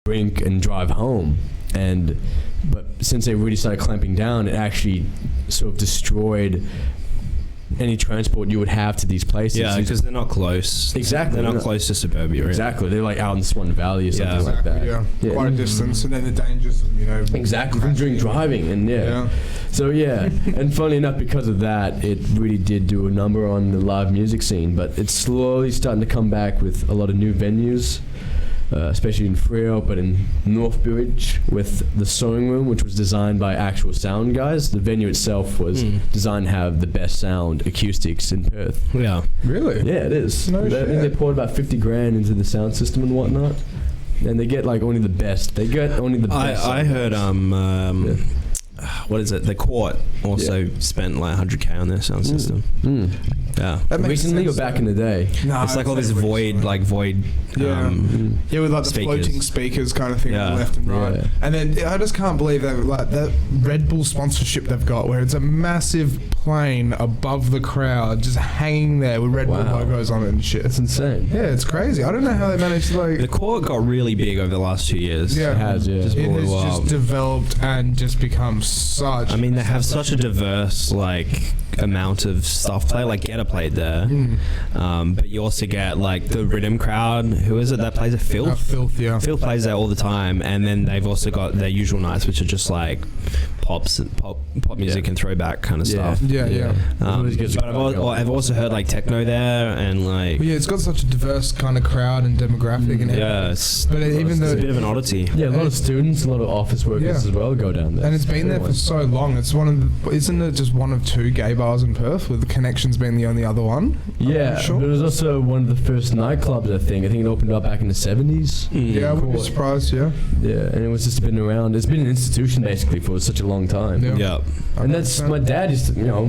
drink and drive home. But since they really started clamping down, it actually sort of destroyed any transport you would have to these places. Yeah, because they're not close. Exactly. They're not close to suburbia. Really. Exactly. They're like out in Swan Valley or something like that. Yeah. Quite a distance, and then the dangers of, Exactly, from drink driving, and So and funny enough, because of that, it really did do a number on the live music scene, but it's slowly starting to come back with a lot of new venues. Especially in Freo, but in Northbridge with the Sewing Room, which was designed by actual sound guys. The venue itself was designed to have the best sound acoustics in Perth. Yeah. Really? Yeah, it is. I think they poured about 50 grand into the sound system and whatnot. And they get like only the best. They get only the best. I heard what is it? The Court also spent like 100k on their sound system. Yeah. Recently or back in the day? No, it's like all this void. with like the speakers. floating speakers kind of thing on the left and right. Yeah. And then I just can't believe that like that Red Bull sponsorship they've got, where it's a massive plane above the crowd just hanging there with Red Bull logos on it and shit. It's insane. Yeah, it's crazy. I don't know how they managed to like. The Court got really big over the last 2 years. Yeah, it has. Yeah, it has just developed and just become such. I mean, they have such a diverse like amount of stuff play. Like Getter played there, but you also get like the Rhythm crowd. Who is it that plays at Filth? Filth, yeah. Filth plays there all the time, and then they've also got their usual nights, which are just like pop music and throwback kind of stuff. But I've also heard like techno there, and like it's got such a diverse kind of crowd and demographic, and it's a bit of an oddity. Yeah, a lot of students, a lot of office workers as well go down there. And it's been there for so long. It's isn't it just one of 2 gay bars in Perth, with the Connections being the only other one? Yeah, but it was also one of the first nightclubs. I think it opened up back in the 70s. Yeah, I wouldn't be surprised. Yeah, and it was just been around. It's been an institution basically for such a long time. Yeah. And that's my dad used to,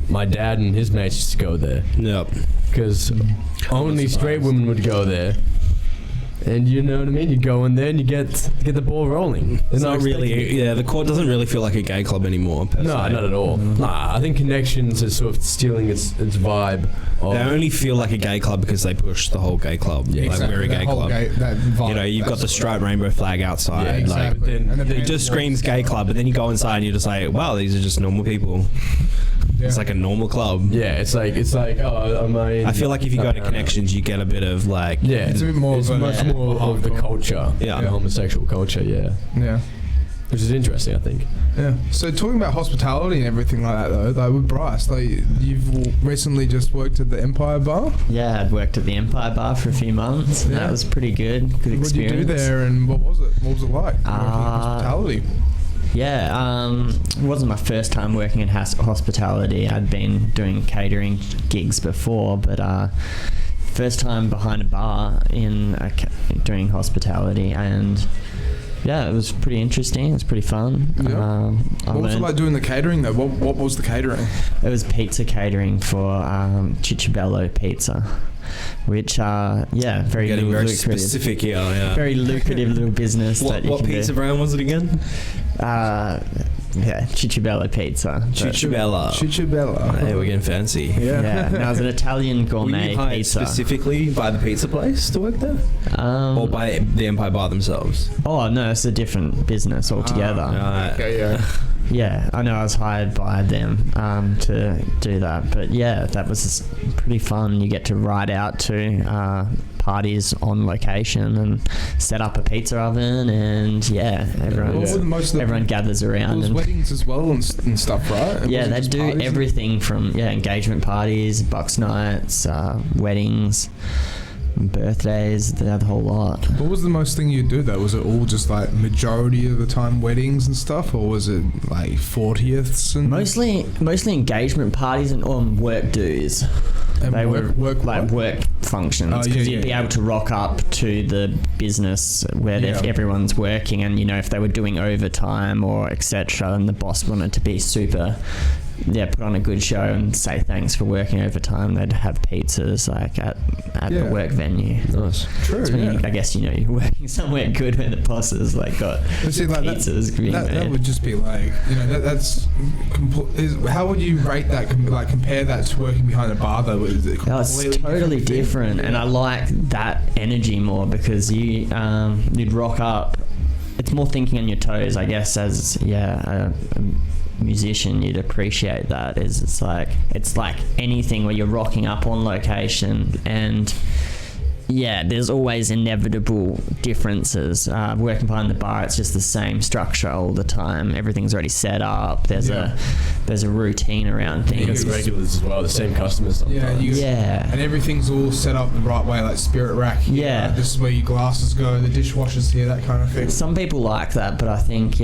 my dad and his mates used to go there. Yep. Because only straight women would go there. And you know what I mean? You go in there and you get the ball rolling. It's not really. Yeah, the Court doesn't really feel like a gay club anymore. No, not at all. Nah, I think Connections is sort of stealing its vibe. They only feel like a gay club because they push the whole gay club. Yeah, like we're a gay club. That vibe, you've got the striped rainbow flag outside. Yeah, exactly. It just screams gay club, but then you go inside and you're just like, wow, these are just normal people. Yeah. It's like a normal club. Yeah, it's like am I in, I feel like if you go to Connections, you get a bit of like it's a bit more. It's much more of the culture. Yeah, the homosexual culture. Yeah. Which is interesting, I think. Yeah. So talking about hospitality and everything like that, though, like with Bryce, like you've recently just worked at the Empire Bar. Yeah, I'd worked at the Empire Bar for a few months. Yeah. That was pretty good. Good experience. What did you do there, and what was it? What was it like? Hospitality. Yeah, it wasn't my first time working in hospitality. I'd been doing catering gigs before, but first time behind a bar in doing hospitality, and yeah, it was pretty interesting. It was pretty fun. Yeah. What was it like doing the catering though? What was the catering? It was pizza catering for Cicciabello Pizza, which very getting very specific here. Yeah. Very lucrative little business. What pizza brand was it again? Cicciabello Pizza. Cicciabella. Hey, we're getting fancy. Yeah. No, it was an Italian gourmet Were you hired pizza. Specifically by the pizza place to work there? Or by the Empire Bar themselves? Oh, no, it's a different business altogether. Okay, yeah. Yeah, I know I was hired by them to do that. But yeah, that was pretty fun. You get to ride out to parties on location and set up a pizza oven, and everyone gathers around. There was weddings as well and stuff, right? Yeah, they do everything from engagement parties, bucks nights, weddings, birthdays, they have the whole lot. What was the most thing you do though? Was it all just like majority of the time weddings and stuff, or was it like 40ths and mostly engagement parties and work dues? And they work functions, because you'd be able to rock up to the business where everyone's working, and if they were doing overtime or etc., and the boss wanted to be super put on a good show and say thanks for working overtime. They'd have pizzas like at the work venue. Nice. True. I guess you're working somewhere good when the boss has like got pizzas. That would just be like, how would you rate that? Compare that to working behind a bar though? It's totally different, and I like that energy more because you'd rock up. It's more thinking on your toes, I guess. As a musician, you'd appreciate that. It's like anything where you're rocking up on location, and there's always inevitable differences. Working behind the bar, it's just the same structure all the time. Everything's already set up. There's a routine around things. Regulars as well, the same customers sometimes. And everything's all set up the right way, like Spirit Rack here. This is where your glasses go, the dishwasher's here, that kind of thing. Some people like that, but I think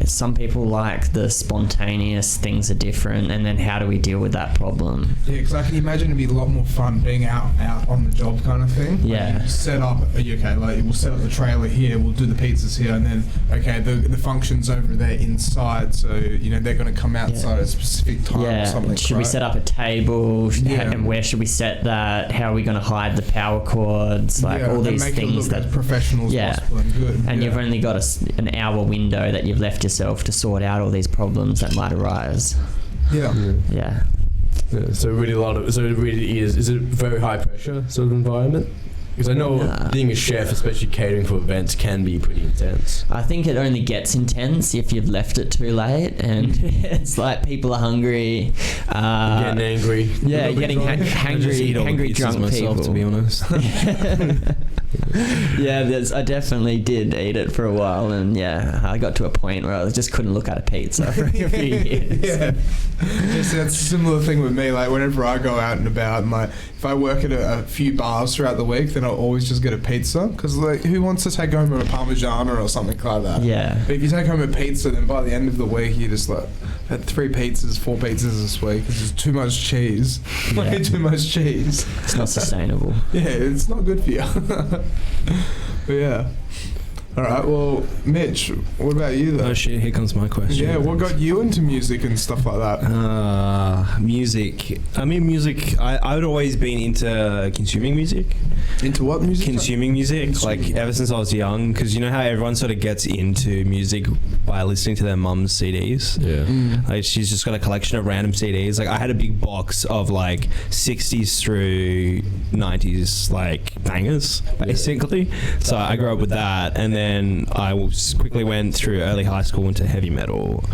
some people like the spontaneous, things are different, and then how do we deal with that problem? Yeah, because I can imagine it'd be a lot more fun being out on the job kind of thing. Yeah. Set up, we'll set up the trailer here, we'll do the pizzas here, and then, the function's over there inside, so, they're going to come outside at a specific time or something. Should we set up a table? And where should we set that? How are we going to hide the power cords? All these things that... as professional as possible and good. And you've only got an hour window that you've left yourself to sort out all these problems that might arise. Yeah. So it really is it a very high pressure sort of environment? Because I know being a chef, especially catering for events, can be pretty intense. I think it only gets intense if you've left it too late, and it's like people are hungry. Getting angry. Yeah, getting hangry drunk myself, people. To be honest. I definitely did eat it for a while, and I got to a point where I just couldn't look at a pizza for a few years. That's a similar thing with me. Like whenever I go out and about, and if I work at a few bars throughout the week, then I'll always just get a pizza, because who wants to take home a Parmigiana or something like that? Yeah. But if you take home a pizza, then by the end of the week you just had 4 pizzas this week because there's too much cheese. Way too much cheese. It's not sustainable. It's not good for you. But all right, well, Mitch, what about you though? Oh shit, here comes my question. Yeah, what got you into music and stuff like that? Music. I mean, music, I'd always been into consuming music. Into what music? Consuming music, ever since I was young, because you know how everyone sort of gets into music by listening to their mum's CDs? Yeah. She's just got a collection of random CDs. I had a big box of 60s through 90s bangers, basically. So I grew up with that, and then I quickly went through early high school into heavy metal.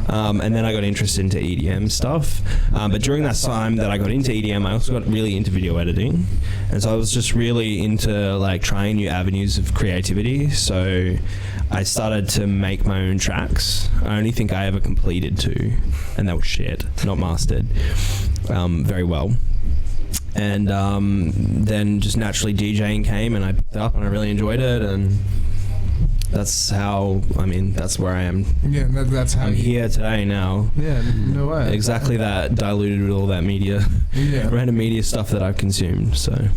And then I got interested into EDM stuff. But during that time that I got into EDM, I also got really into video editing. And so I was just really into trying new avenues of creativity. So I started to make my own tracks. I only think I ever completed 2, and that was shit, not mastered very well. And then just naturally DJing came, and I picked up, and I really enjoyed it, and that's that's where I am. Yeah, that's how I'm here today now. Yeah, no way. Exactly that, diluted with all that media, random media stuff that I've consumed, so.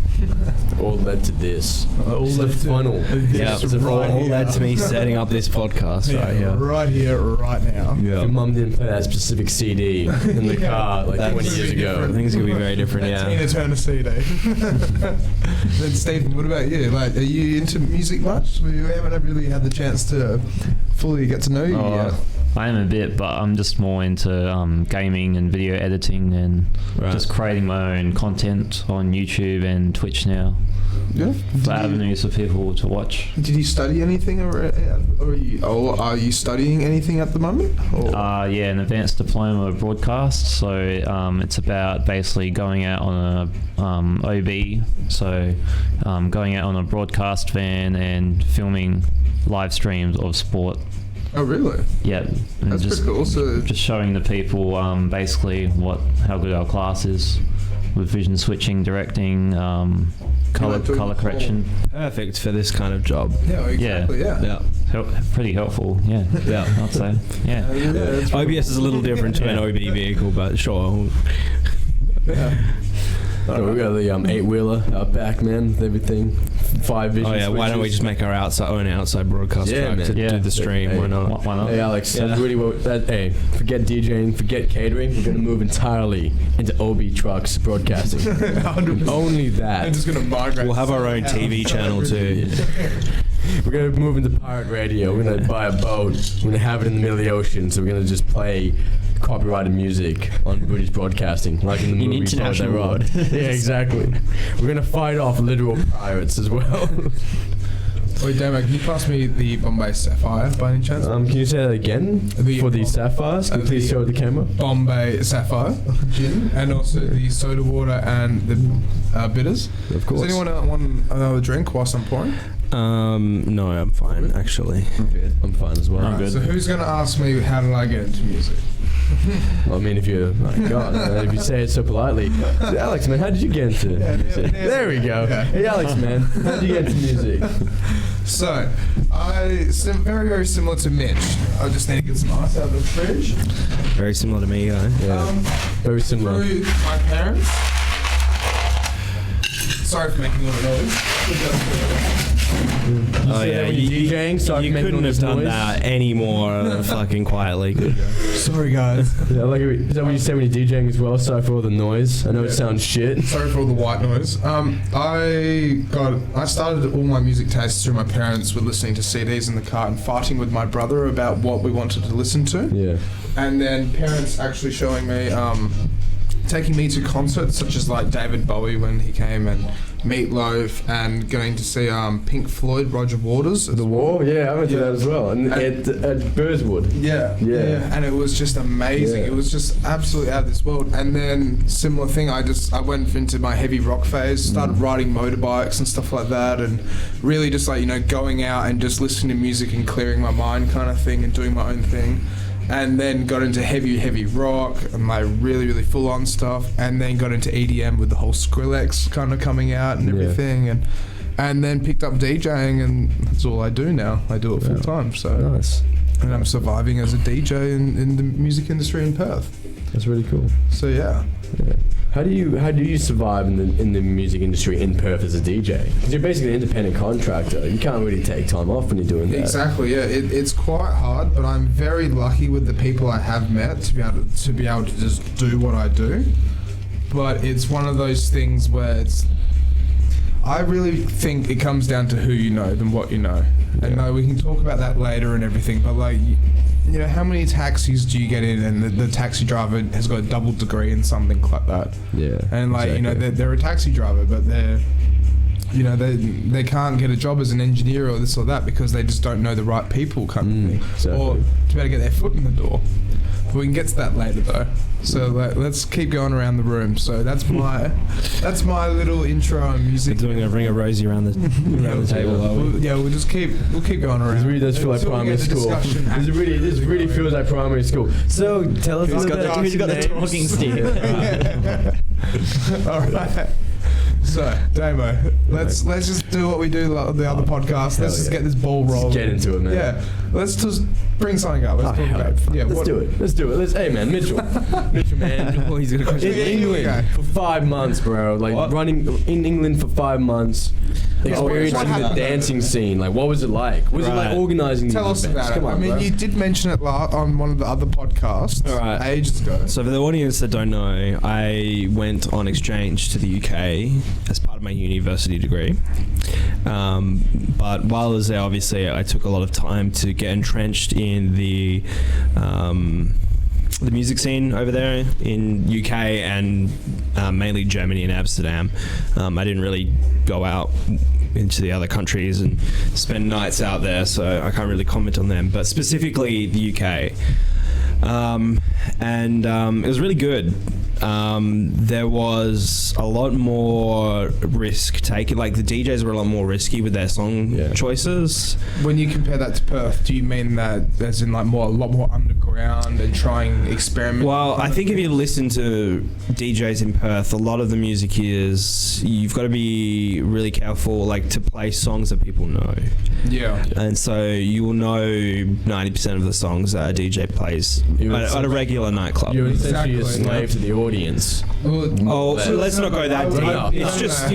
All led to this. All the funnel. All led to me setting up this podcast right here. Right here, right now. Yeah. Your mum didn't play that specific CD in the car 20 years ago. Things could be very different, Tina Turner CD. Then Stephen, what about you? Are you into music much? We haven't really had the chance to fully get to know you yet. I am a bit, but I'm just more into gaming and video editing and just creating my own content on YouTube and Twitch now. Yeah. For avenues for people to watch. Did you study anything, or are you studying anything at the moment? An advanced diploma of broadcast. So it's about basically going out on a OB. So going out on a broadcast van and filming live streams of sport. Oh, really? Yeah. And that's pretty cool. So just showing the people basically how good our class is with vision switching, directing, color correction. Perfect for this kind of job. Yeah, exactly. Yeah. Pretty helpful. Yeah. I'd say. Yeah. OBS is a little different to an OB vehicle, but sure. Yeah. We got the 8-wheeler out back, man, with everything. 5 vision. Oh yeah, why don't we just make our own outside broadcast track to do the stream? Hey, why not? Why not? Hey Alex, that's really hey, forget DJing, forget catering. We're gonna move entirely into OB trucks broadcasting. 100%. Only that. I'm just gonna migrate. We'll have our own TV channel too. We're gonna move into pirate radio. We're gonna buy a boat. We're gonna have it in the middle of the ocean. So we're gonna just play copyrighted music on British broadcasting, like in the movie international Rod. Yeah, exactly. We're gonna fight off literal pirates as well. Wait, Damo, can you pass me the Bombay Sapphire by any chance? Can you say that again? For the sapphires, can you please show the camera? Bombay Sapphire gin, and also the soda water and the bitters. Of course. Does anyone want another drink whilst I'm pouring? No, I'm fine actually. I'm fine as well. I'm good. So who's going to ask me how did I get into music? Well, I mean, if you, my God, if you say it so politely, Alex, man, how did you get into music? There we go. Yeah. Hey, Alex, man, how did you get into music? So, very, very similar to Mitch. I just need to get some ice out of the fridge. Very similar to me, guy. Yeah, very similar. Through my parents. Sorry for making all the noise. Oh yeah, you DJing, so you couldn't have done that any more fucking quietly, could you? Sorry, guys. Yeah, like, is that what you say when you're DJing as well? Sorry for all the noise. I know it sounds shit. Sorry for all the white noise. I started all my music tastes through my parents with listening to CDs in the car and fighting with my brother about what we wanted to listen to. Yeah. And then parents actually showing me, taking me to concerts such as like David Bowie when he came and Meatloaf, and going to see Pink Floyd, Roger Waters. The War? Yeah, I went to that as well. And at Burswood. Yeah. And it was just amazing. Yeah. It was just absolutely out of this world. And then similar thing, I went into my heavy rock phase, started riding motorbikes and stuff like that, and really just like, going out and just listening to music and clearing my mind kind of thing and doing my own thing. And then got into heavy rock and like really, really full on stuff, and then got into EDM with the whole Skrillex kind of coming out and everything, and then picked up DJing, and that's all I do now. I do it full time. So Nice. And I'm surviving as a DJ in the music industry in Perth. That's really cool. So yeah. How do you survive in the music industry in Perth as a DJ? Because you're basically an independent contractor. You can't really take time off when you're doing that. Exactly. Yeah. It's quite hard, but I'm very lucky with the people I have met to be able to just do what I do. But it's one of those things where I really think it comes down to who you know than what you know. Yeah. And we can talk about that later and everything, but like, how many taxis do you get in and the taxi driver has got a double degree in something like that? Yeah. And like, exactly. They're a taxi driver, but they can't get a job as an engineer or this or that because they just don't know the right people kind of thing. Exactly. Or to better get their foot in the door. But we can get to that later though. So let's keep going around the room. So that's my little intro on music. We're doing a ring of Rosie around the table. We'll keep going around. It really does feel like primary school. This really feels like primary school. So tell us Who's got the talking stick? All right. So, Damo, let's just do what we do the other podcast. Let's just get this ball rolling. Get into it, man. Yeah. Let's just bring something up. Let's talk about it. Yeah, let's do it. Hey, man, Mitchell, man. He's gonna question. In England for 5 months, bro. Like running in England for 5 months, experiencing the dancing scene. Like, what was it like? Was it like organizing? Tell us about it. Come on, bro. You did mention it on one of the other podcasts ages ago. So for the audience that don't know, I went on exchange to the UK as part of my university degree. But while I was there, obviously, I took a lot of time to get entrenched in the music scene over there in UK and mainly Germany and Amsterdam. I didn't really go out into the other countries and spend nights out there, so I can't really comment on them. But specifically the UK. And it was really good. There was a lot more risk taken. Like the DJs were a lot more risky with their song choices. When you compare that to Perth, do you mean that as in like a lot more underground and trying experiment? Well, I think if you listen to DJs in Perth, a lot of the music you've got to be really careful, like to play songs that people know. Yeah. And so you will know 90% of the songs that a DJ plays at a regular nightclub. You're essentially a slave to the audience. Let's not go that deep. It's just,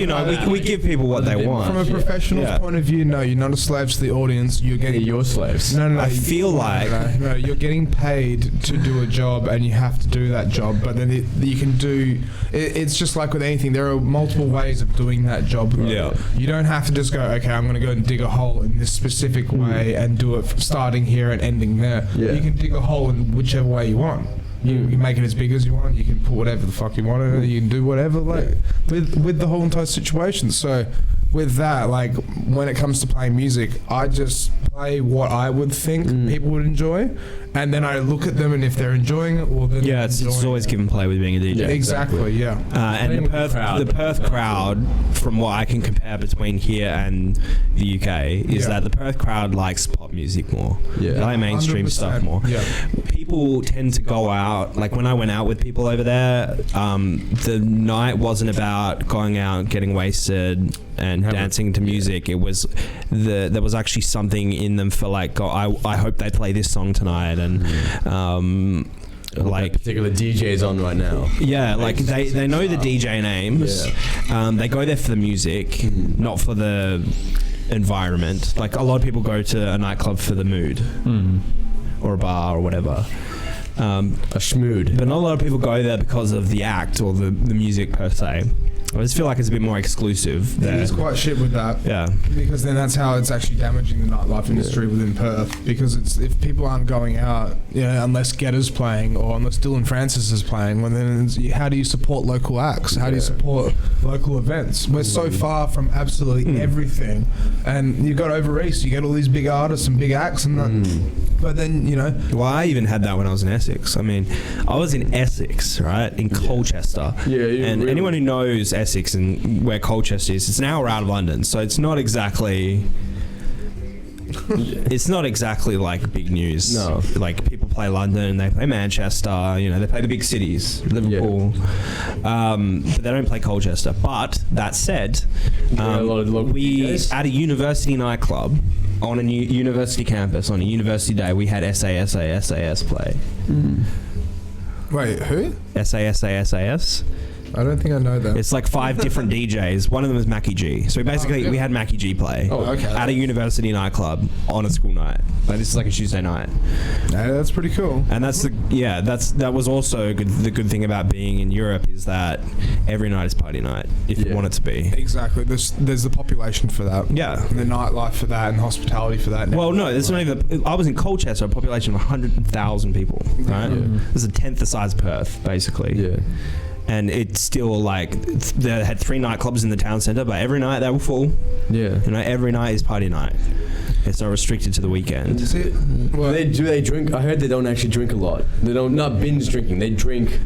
we give people what they want. From a professional's point of view, no, you're not a slave to the audience. You're getting your slaves. No, I feel like no, you're getting paid to do a job, and you have to do that job. But then you can do. It's just like with anything. There are multiple ways of doing that job. Yeah. You don't have to just go, okay, I'm going to go and dig a hole in this specific way and do it starting here and ending there. Yeah. You can dig a hole in whichever way you want. You make it as big as you want. You can put whatever the fuck you want in it. You can do whatever, with the whole entire situation. So with that, like, when it comes to playing music, I just play what I would think people would enjoy, and then I look at them, and if they're enjoying it, well, then it's always give and play with being a DJ. Yeah, exactly. Yeah. And the Perth crowd, from what I can compare between here and the UK, is that the Perth crowd likes pop music more. Yeah. They like mainstream 100%. Stuff more. Yeah. People tend to go out, like when I went out with people over there, the night wasn't about going out, getting wasted, and dancing to music. It was there was actually something in them for like, I hope they play this song tonight, and like particular DJs on right now. Yeah, like they know the DJ names. Yeah. They go there for the music, not for the environment. Like a lot of people go to a nightclub for the mood, or a bar or whatever. A schmood. But not a lot of people go there because of the act or the music per se. I just feel like it's a bit more exclusive there. It is quite shit with that. Yeah. Because then that's how it's actually damaging the nightlife industry within Perth. Because if people aren't going out, unless Getter's playing or unless Dylan Francis is playing, well, then how do you support local acts? How do you support local events? We're so far from absolutely everything. And you got over east, you get all these big artists and big acts and that. But then, Well, I even had that when I was in Essex. I mean, I was in Essex, right? In Colchester. Yeah. And anyone who knows Essex and where Colchester is, it's an hour out of London, so it's not exactly like big news. No, like people play London, they play Manchester, they play the big cities, Liverpool, but they don't play Colchester. But that said, we at a university nightclub on a new university campus on a university day, we had SAS play. Wait, who? SAS. I don't think I know that. It's like 5 different DJs. One of them is Mackie G. So we had Mackie G play at a university nightclub on a school night. Like this is like a Tuesday night. Yeah, that's pretty cool. And that was also the good thing about being in Europe is that every night is party night if you want it to be. Exactly. There's the population for that. Yeah. And the nightlife for that and hospitality for that. Well, no, there's not even. I was in Colchester, a population of 100,000 people. Right. Yeah. There's a tenth the size of Perth, basically. Yeah. And it's still like they had 3 nightclubs in the town centre, but every night they were full. Yeah, every night is party night. It's not restricted to the weekend. Well, do they drink? I heard they don't actually drink a lot. They don't not binge drinking. They drink.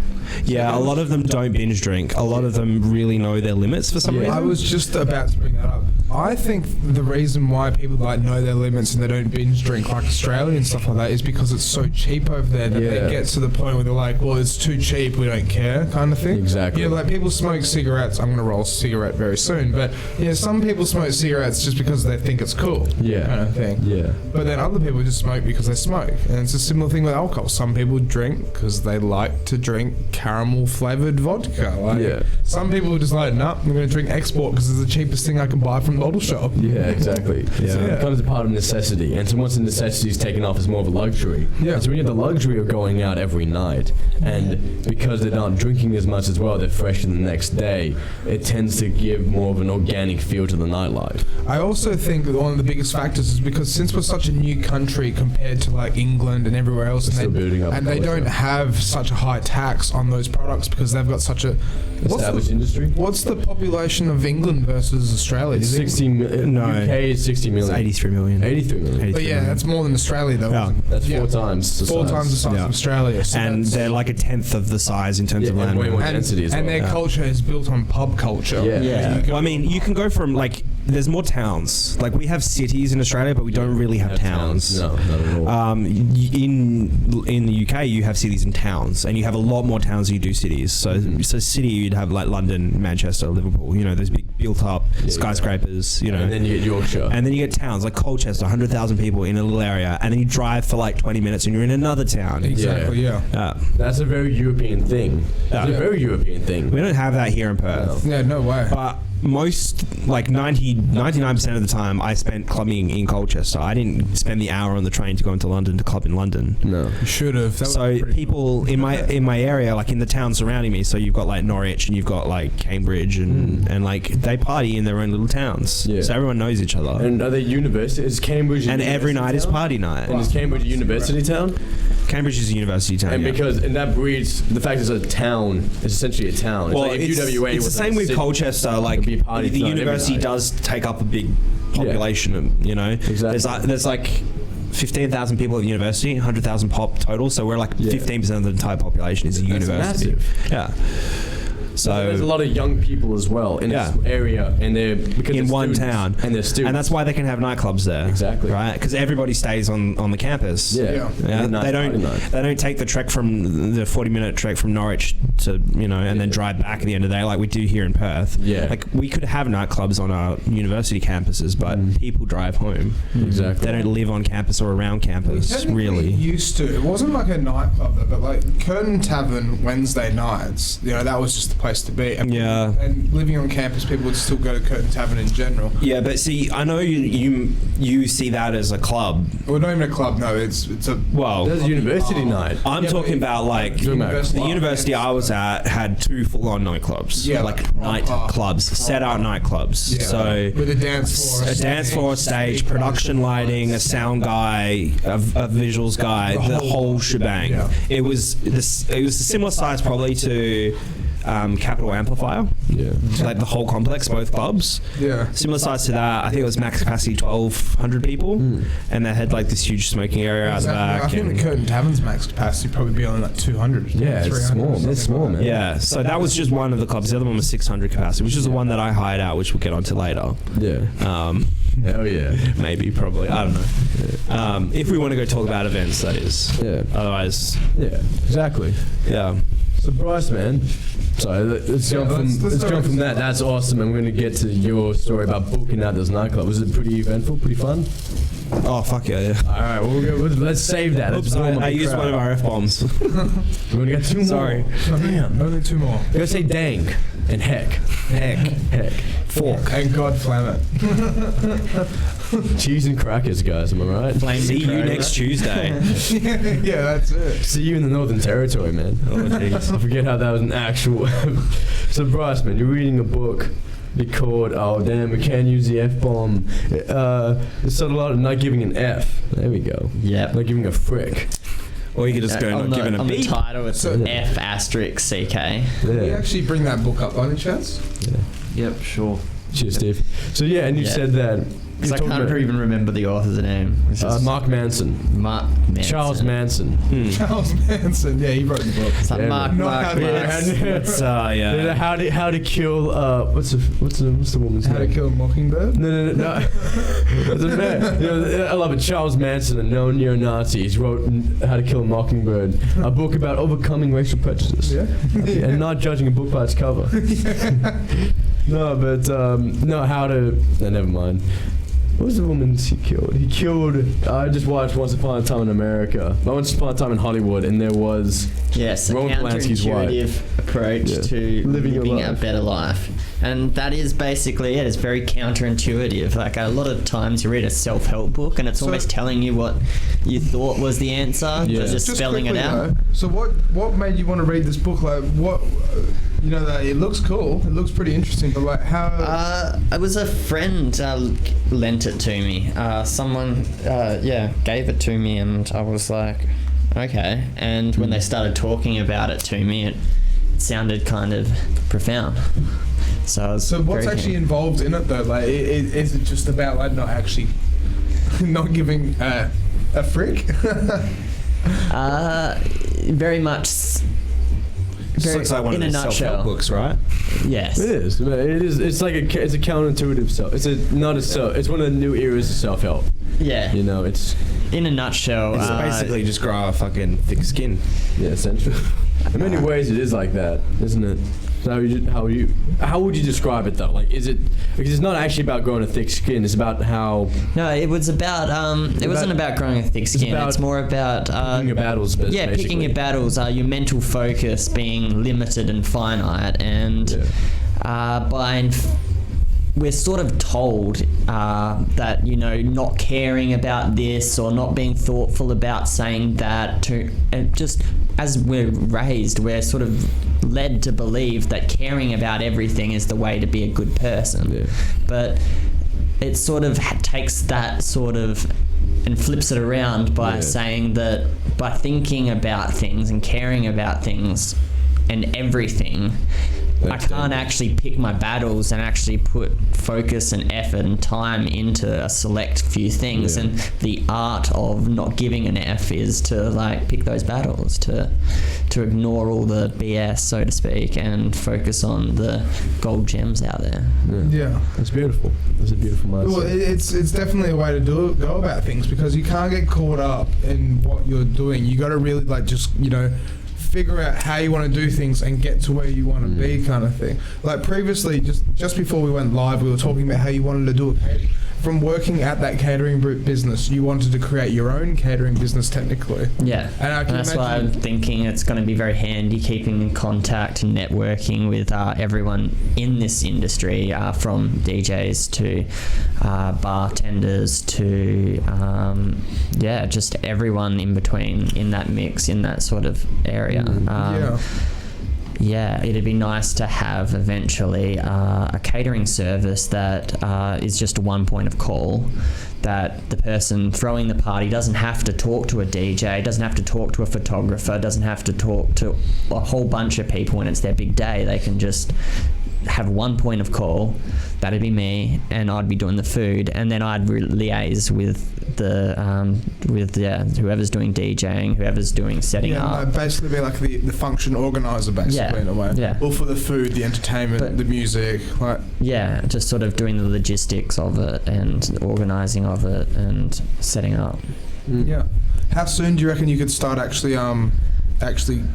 Yeah, a lot of them don't binge drink. A lot of them really know their limits for some reason. I was just about to bring that up. I think the reason why people know their limits and they don't binge drink like Australia and stuff like that is because it's so cheap over there that they get to the point where they're like, well, it's too cheap, we don't care, kind of thing. Exactly. Yeah, like people smoke cigarettes. I'm going to roll a cigarette very soon, but some people smoke cigarettes just because they think it's cool. Yeah. Kind of thing. Yeah. But then other people just smoke because they smoke, and it's a similar thing with alcohol. Some people drink because they like to drink caramel flavored vodka. Some people are just like, nah, I'm going to drink export because it's the cheapest thing I can buy from the bottle shop. Yeah, exactly. So it becomes a part of necessity, and so once the necessity is taken off, it's more of a luxury. Yeah. So when you have the luxury of going out every night, and because they're not drinking as much as well, they're fresh the next day, it tends to give more of an organic feel to the nightlife. I also think that one of the biggest factors is because since we're such a new country compared to like England and everywhere else, and they don't have such a high tax on those products because they've got such a established industry. What's the population of England versus Australia? It's 60 million. No, UK is 60 million. It's 83 million. 83 million. But that's more than Australia though. Yeah. That's 4 times the size. 4 times the size of Australia. So and they're like a tenth of the size in terms of land. Way more density as well. And their culture is built on pub culture. Well, I mean, you can go from like there's more towns. Like we have cities in Australia, but we don't really have towns. No, not at all. In the UK, you have cities and towns, and you have a lot more towns than you do cities. So city, you'd have like London, Manchester, Liverpool. You know, those big built-up skyscrapers. You know, and then you get Yorkshire, and then you get towns like Colchester, 100,000 people in a little area, and then you drive for like 20 minutes, and you're in another town. Exactly. Yeah. That's a very European thing. That's a very European thing. We don't have that here in Perth. Yeah, no way. But most, like 99% of the time, I spent clubbing in Colchester. I didn't spend the hour on the train to go into London to club in London. No, you should have. So people in my area, like in the town surrounding me, so you've got like Norwich and you've got like Cambridge and like they party in their own little towns. Yeah. So everyone knows each other. And are they university? Is Cambridge? And every night is party night. And is Cambridge a university town? Cambridge is a university town. And that breeds the fact it's a town. It's essentially a town. Well, it's like UWA. It's the same with Colchester. Like the university does take up a big population. You know, exactly. There's like 15,000 people at the university, 100,000 pop total. So we're like 15% of the entire population is a university. Massive. Yeah. So there's a lot of young people as well in this area, and they're because in one town, and they're students, and that's why they can have nightclubs there. Exactly, right? Because everybody stays on the campus. They don't take the trek from the 40-minute trek from Norwich to and then drive back at the end of the day like we do here in Perth. Yeah, like we could have nightclubs on our university campuses, but people drive home. Exactly, they don't live on campus or around campus. Really, used to. It wasn't like a nightclub, but like Curtin Tavern Wednesday nights. That was just the place to be. And living on campus, people would still go to Curtin Tavern in general. Yeah, but see, I know you see that as a club. Well, not even a club. No, it's a there's a university night. I'm talking about like the university I was at had 2 full-on nightclubs. Yeah, like night clubs, set-out nightclubs. Yeah. So with a dance floor, a stage, production lighting, a sound guy, a visuals guy, the whole shebang. Yeah. It was a similar size probably to Capital Amplifier. Yeah. Like the whole complex, both clubs. Yeah. Similar size to that. I think it was max capacity 1,200 people. And they had like this huge smoking area out the back. I think the Curtin Tavern's max capacity probably be on like 200. Yeah, it's small. It's small, man. Yeah. So that was just one of the clubs. The other one was 600 capacity, which is the one that I hired out, which we'll get onto later. Yeah. Hell yeah. Maybe, probably. I don't know. Yeah. If we want to go talk about events, that is. Yeah. Otherwise. Yeah. Exactly. Yeah. So Bryce, man. So let's go from that. That's awesome. And we're going to get to your story about booking out this nightclub. Was it pretty eventful? Pretty fun? Oh, fuck yeah. All right, let's save that. Oops, I used one of our F-bombs. We're going to get 2 more. Sorry. Oh, damn. Only 2 more. You're going to say dang and heck. Heck. Fork. And God flam it. Cheese and crackers, guys. Am I right? See you next Tuesday. Yeah, that's it. See you in the Northern Territory, man. Oh, jeez. I forget how that was an actual... So, Bryce, man, you're reading a book called, oh, damn, we can't use the F-bomb. It's sort of a lot of not giving an F. There we go. Yeah. Not giving a frick. Or you could just go not giving a on beep. the title, it's F asterisk CK. Can you actually bring that book up by any chance? Yeah. Yep, sure. Cheers, Steve. So, yeah, and you said that... Because I can't even remember the author's name. Mark Manson. Mark Manson. Charles Manson. Charles Manson. Yeah, he wrote the book. It's like Mark yeah. How to kill what's the woman's name? How to Kill a Mockingbird? No. That's a man. I love it. Charles Manson, a known neo-Nazi, he wrote How to Kill a Mockingbird, a book about overcoming racial prejudice. Yeah. And not judging a book by its cover. No, but how to. Never mind. What was the woman he killed? I just watched Once Upon a Time in America. Once Upon a Time in Hollywood, and there was Roman Polanski's wife. Counterintuitive approach to living a better life. And that is basically it. It's very counterintuitive. Like a lot of times you read a self-help book and it's almost telling you what you thought was the answer, but just spelling it out. So what made you want to read this book? Like what... that it looks cool. It looks pretty interesting. But like how? It was a friend lent it to me. Someone, gave it to me, and I was like, okay. And when they started talking about it to me, it sounded kind of profound. So what's actually involved in it though? Like, is it just about like not giving a frick? Very much. It's like one in of a the nutshell. self-help books, right? Yes. It is. It's like it's a counterintuitive self. It's one of the new eras of self-help. Yeah. You know, it's in a nutshell. It's basically just grow a fucking thick skin. Yeah, essentially. In many ways, it is like that, isn't it? So how would you describe it though? Like, is it because it's not actually about growing a thick skin? It's about how. No, it was about. It wasn't about growing a thick skin. It's more about picking your battles. Yeah, basically. picking your battles. Your mental focus being limited and finite, and we're sort of told that, you know, not caring about this or not being thoughtful about saying that, and just as we're raised, we're sort of led to believe that caring about everything is the way to be a good person. Yeah. But it sort of takes that sort of and flips it around by saying that by thinking about things and caring about things and everything, I can't actually pick my battles and actually put focus and effort and time into a select few things. And the art of not giving an F is to like pick those battles, to ignore all the BS, so to speak, and focus on the gold gems out there. Yeah. It's beautiful. It's a beautiful mindset. Well, it's definitely a way to go about things, because you can't get caught up in what you're doing. You got to really like just, you know, figure out how you want to do things and get to where you want to be, kind of thing. Like previously, just before we went live, we were talking about how you wanted to do a catering. From working at that catering business, you wanted to create your own catering business technically. Yeah, and that's why I'm thinking it's going to be very handy keeping in contact and networking with everyone in this industry, from DJs to bartenders to just everyone in between in that mix, in that sort of area. Yeah, it'd be nice to have eventually a catering service that is just one point of call, that the person throwing the party doesn't have to talk to a DJ, doesn't have to talk to a photographer, doesn't have to talk to a whole bunch of people when it's their big day. They can just have one point of call. That'd be me, and I'd be doing the food, and then I'd liaise with whoever's doing DJing, whoever's doing setting up. Basically be like the function organizer, basically, in a way. Yeah. Well, for the food, the entertainment, the music, like. Yeah, just sort of doing the logistics of it and organising of it and setting up. Yeah. How soon do you reckon you could start actually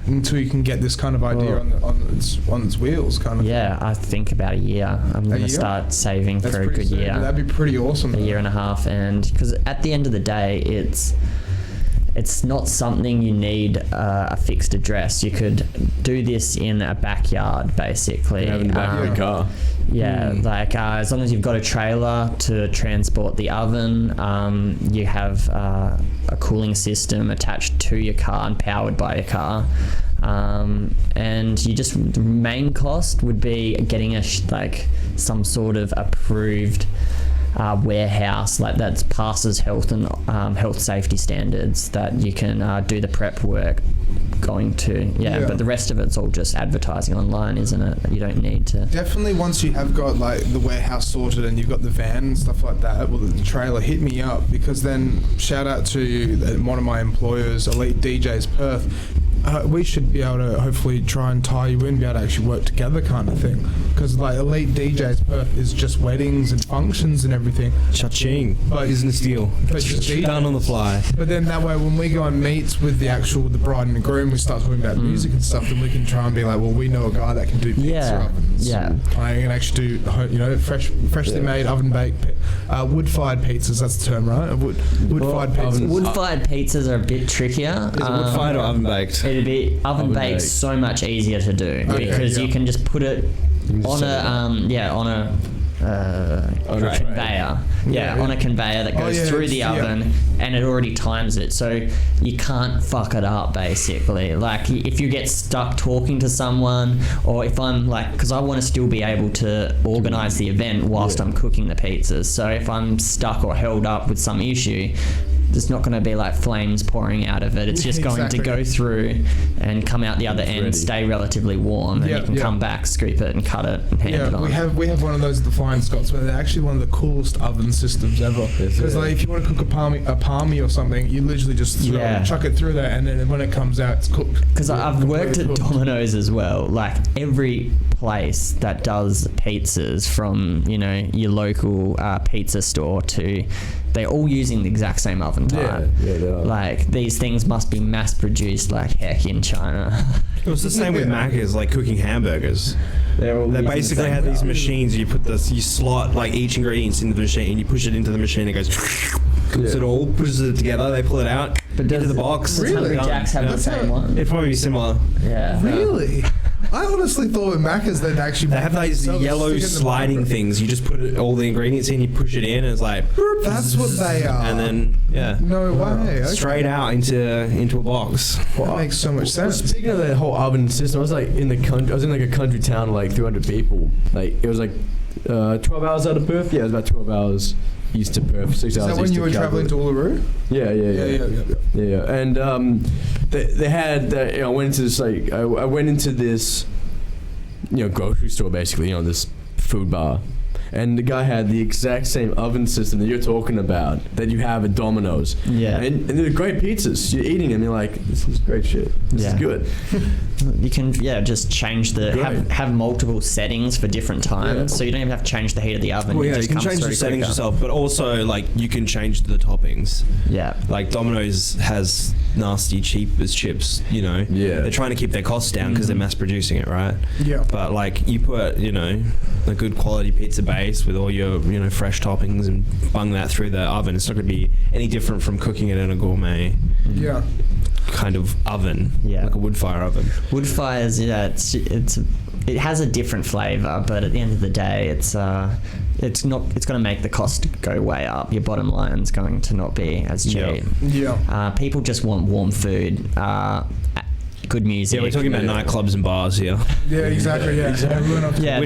until you can get this kind of idea on its wheels, kind of? Yeah, I think about a year. I'm going to start saving for a good year. That'd be pretty awesome. A year and a half, and because at the end of the day, it's not something you need a fixed address. You could do this in a backyard, basically. In the back of your car. Yeah, like as long as you've got a trailer to transport the oven, you have a cooling system attached to your car and powered by your car. And the main cost would be getting some sort of approved warehouse like that passes health and health safety standards, that you can do the prep work going to. But the rest of it's all just advertising online, isn't it? You don't need to. Definitely, once you have got like the warehouse sorted and you've got the van and stuff like that, well, the trailer, hit me up, because then shout out to one of my employers, Elite DJs Perth. We should be able to hopefully try and tie you in, be able to actually work together, kind of thing. Because like Elite DJs Perth is just weddings and functions and everything. Cha-ching. Business deal. Done on the fly. But then that way, when we go and meet with the bride and the groom, we start talking about music and stuff, then we can try and be like, well, we know a guy that can do pizza ovens. Yeah. I can actually do, freshly made oven-baked, wood-fired pizzas, that's the term, right? Wood-fired pizzas. Wood-fired pizzas are a bit trickier. Is it wood-fired or oven-baked? It'd be oven-baked so much easier to do, because you can just put it on a conveyor. On a conveyor that goes through the oven, and it already times it, so you can't fuck it up, basically. Like if you get stuck talking to someone, or if I'm like, because I want to still be able to organise the event whilst I'm cooking the pizzas, so if I'm stuck or held up with some issue, there's not going to be like flames pouring out of it. It's just going to go through and come out the other end, stay relatively warm, and you can come back, scoop it, and cut it, and hand it on. We have one of those at the Flying Scots where they're actually one of the coolest oven systems ever. Because like if you want to cook a palmy or something, you literally just chuck it through there, and then when it comes out, it's cooked. Because I've worked at Domino's as well. Like every place that does pizzas, from your local pizza store to, they're all using the exact same oven type. Yeah, they are. Like these things must be mass produced like heck in China. It was the same with Macca's, like cooking hamburgers. They basically had these machines. You slot like each ingredients into the machine, and you push it into the machine. It goes, cooks it all, pushes it together. They pull it out into the box. Does Hungry Jack's have the same one? It'd probably be similar. Yeah. Really? I honestly thought with Macca's they'd actually... They have these yellow sliding things. You just put all the ingredients in, you push it in, and it's like... That's what they are. And then, No way. Straight out into a box. That makes so much sense. Speaking of the whole oven system, I was like in the country. I was in like a country town of like 300 people. Like it was like 12 hours out of Perth. Yeah, it was about 12 hours east of Perth. 6 hours. Is that when you were traveling to Uluru? Yeah. And they had. I went into this I went into this, grocery store basically. This food bar. And the guy had the exact same oven system that you're talking about that you have at Domino's. Yeah. And they're great pizzas. You're eating them, you're like, this is great shit. This is good. You can, just change have multiple settings for different times. So you don't even have to change the heat of the oven. Well, you can change the settings yourself, but also, like, you can change the toppings. Yeah. Like, Domino's has nasty cheap as chips, Yeah. They're trying to keep their costs down because they're mass producing it, right? Yeah. But, like, you put, a good quality pizza base with all your fresh toppings and bung that through the oven. It's not going to be any different from cooking it in a gourmet kind of oven, like a wood fire oven. Wood fires, it has a different flavour, but at the end of the day, it's going to make the cost go way up. Your bottom line's going to not be as cheap. People just want warm food. Good music. Yeah, we're talking about nightclubs and bars here. Yeah, exactly. We're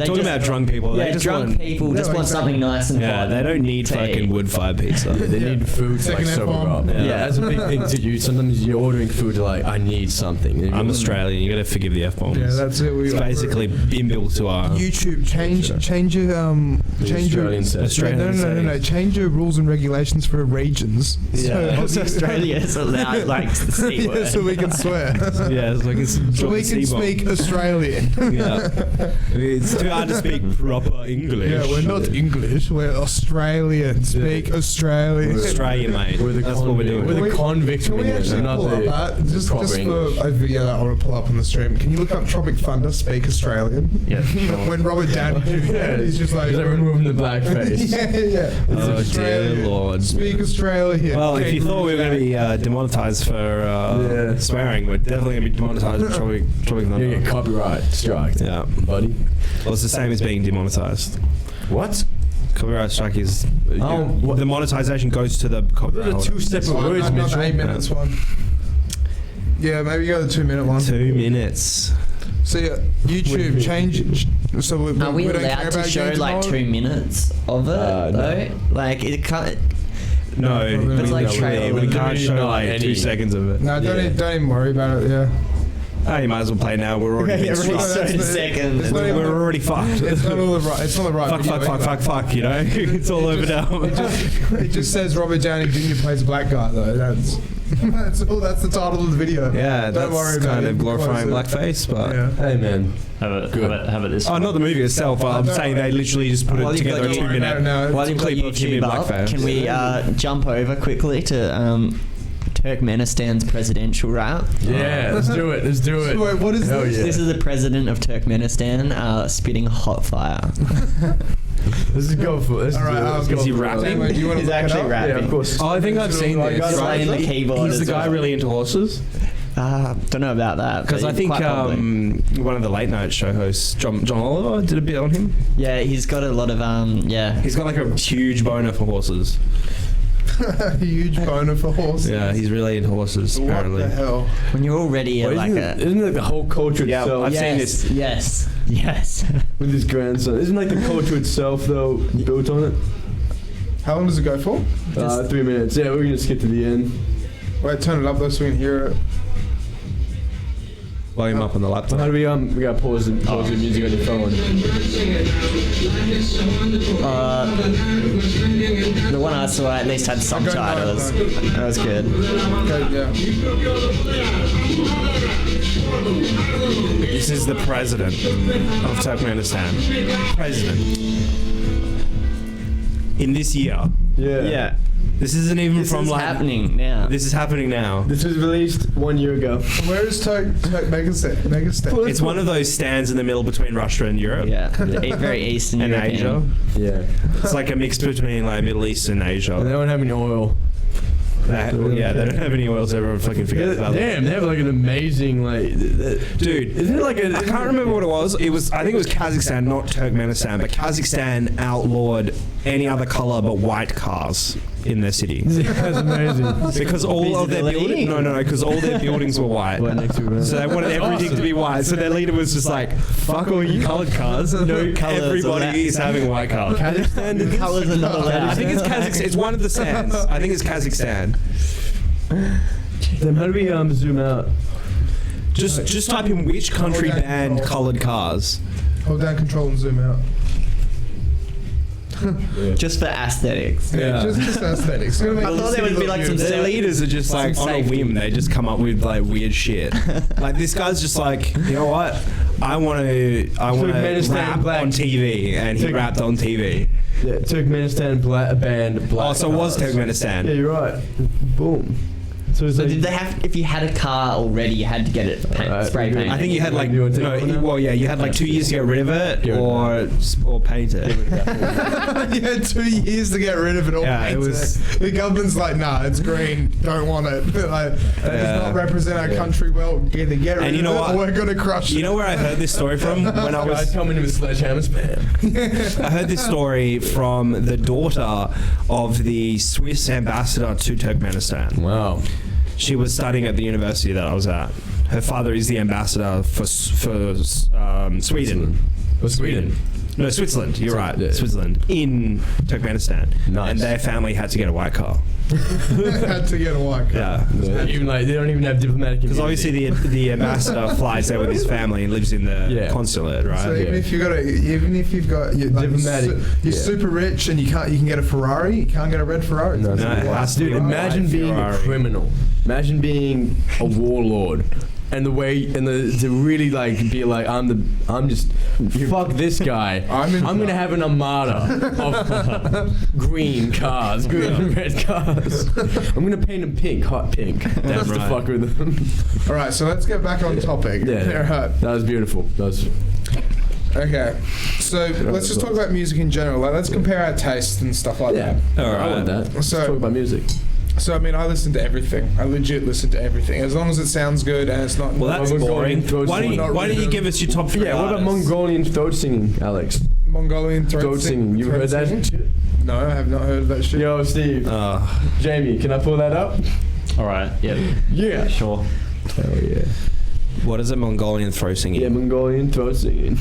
talking about drunk people. Yeah, drunk people just want something nice and hot. Yeah, they don't need fucking wood-fired pizza. They need food to like sober up. Yeah, that's a big thing to you. Sometimes you're ordering food, you're like, I need something. I'm Australian. You got to forgive the F-bombs. Yeah, that's it. It's basically inbuilt to our YouTube. Change your rules and regulations for regions. Yeah, so Australia's allowed like the C word. So we can swear. Yeah. So we can speak Australian. It's too hard to speak proper English. Yeah, we're not English. We're Australian. Speak Australian. We're Australian, mate. That's what we're doing. We're the convict. Can we actually pull up that? Just for a video that I want to pull up on the stream. Can you look up Tropic Thunder, speak Australian? Yeah. Sure. When Robert Downey Jr. he's just like... He's like removing the blackface. Yeah. Oh, dear Lord. Speak Australian. Well, if you thought we were going to be demonetized for swearing, we're definitely going to be demonetized for Tropic Thunder. You get copyright strike. Yeah. Buddy. Well, it's the same as being demonetized. What? Copyright strike is... the monetization goes to the copyright holder. Those are two separate words, Not Mitchell. the 8 minutes one. Yeah, maybe go the 2 minute one. 2 minutes. So YouTube change. So we Are we don't care allowed to about show games like anymore? 2 minutes of it though? No. Like it can't. No, It's like we can't show like 2 seconds of it. No, don't even worry about it. Yeah. Oh, you might as well play now. We're already Every second. we're already fucked. It's not all the right. It's not the right. Fuck. It's all over now. It just says Robert Downey Jr. plays a black guy though. That's the title of the video. Yeah, don't worry that's about kind it. of glorifying blackface, but Hey, man. Have it this. not the movie itself. I'm saying they literally just put it together a 2 minute. While you've got clip of him in YouTube up, blackface. can we jump over quickly to Turkmenistan's presidential rap? Yeah, let's do it. Wait, what is this? Yeah. This is the president of Turkmenistan spitting hot fire. Let's just go for it. All right, Is he rapping? Do you want to He's actually rapping. Yeah, of course. Oh, I think I've seen this. He's playing the keyboard. He's the as guy well. really into horses. Don't know about that. Because but I think quite probably. one of the late night show hosts, John Oliver, did a bit on him. Yeah, he's got a lot of He's got like a huge boner for horses. Huge boner for horses. Yeah, he's really into horses apparently. What the hell? When you're already Isn't it like the whole culture itself? I've seen this. Yes. With his grandson. Isn't like the culture itself though built on it? How long does it go for? 3 minutes. Yeah, we're gonna skip to the end. Wait, turn it up though so we can hear it. Volume up on the laptop. How do we gotta pause the music on your phone. The one I saw at least had subtitles. That was good. Okay, yeah. This is the president of Turkmenistan. President. In this year. Yeah. This isn't even This from is like happening now. This is happening now. This was released 1 year ago. Where is Megastat? It's one of those stands in the middle between Russia and Europe. Yeah, very Eastern And European. Asia. Yeah. It's like a mix between like Middle East and Asia. And they don't have any oil. They don't have any oil, so everyone fucking forgets about Damn, they have like an amazing dude. Isn't it like a? I can't remember what it was. I think it was Kazakhstan, not Turkmenistan, but Kazakhstan outlawed any other color but white cars in their city. That's amazing. Because all of their Visibility? buildings, because all their buildings were white. So they wanted everything to be white. So their leader was just like, "Fuck all you colored cars. No, Colours everybody is having white cars." Kazakhstan. The colours are not allowed. I think it's Kazakhstan. It's one of the sands. I think it's Kazakhstan. Then how do we zoom out? Just type in which country banned colored cars. Hold down control and zoom out. Just for aesthetics. Yeah, just aesthetics. I thought there would be like some Their leaders are just like on a whim. They just come up with like weird shit. Like this guy's just like, you know what? I want to rap on TV, and he rapped on TV. Yeah, Turkmenistan banned black. Oh, so it was Turkmenistan. Yeah, you're right. Boom. So did they have? If you had a car already, you had to get it spray painted. I think you had like you had like 2 years to get rid of it or paint it. You had 2 years to get rid of it all. Yeah, it was. The government's like, nah, it's green. Don't want it. Like, that does not represent our country well. Either get rid of it, or we're gonna crush it. You know where I heard this story from? When I was coming in with sledgehammers, man. I heard this story from the daughter of the Swiss ambassador to Turkmenistan. Wow. She was studying at the university that I was at. Her father is the ambassador for Sweden. For Sweden? No, Switzerland. You're right. Yeah. Switzerland in Turkmenistan. Nice. And their family had to get a white car. Had to get a white car. Yeah. Even like they don't even have diplomatic. Because obviously the ambassador flies there with his family and lives in the consulate, right? So even if you've got diplomatic, you're super rich and you can get a Ferrari, you can't get a red Ferrari. No, it has to be imagine being Ferrari. a criminal. Imagine being a warlord. And to really like be like I'm just fuck this guy. I'm gonna have an armada of green cars, green and red cars. I'm gonna paint them pink, hot pink. That's right. the fuck with them. All right, so let's get back on topic. Yeah, right. That was beautiful. Okay, so let's just talk about music in general. Like, let's compare our tastes and stuff like that. All right. I want that. Let's So- talk about music. So I mean, I listen to everything. I legit listen to everything, as long as it sounds good and it's not. Well, that's boring. Why don't you give us your top 3 Yeah, what about artists? Mongolian throat singing, Alex? Mongolian Throat singing. You heard that shit? No, I have not heard of that shit. Yo, Steve. Jamie, can I pull that up? All right. Yep. Yeah. Sure. Hell yeah. What is a Mongolian throat singing? Yeah, Mongolian throat singing.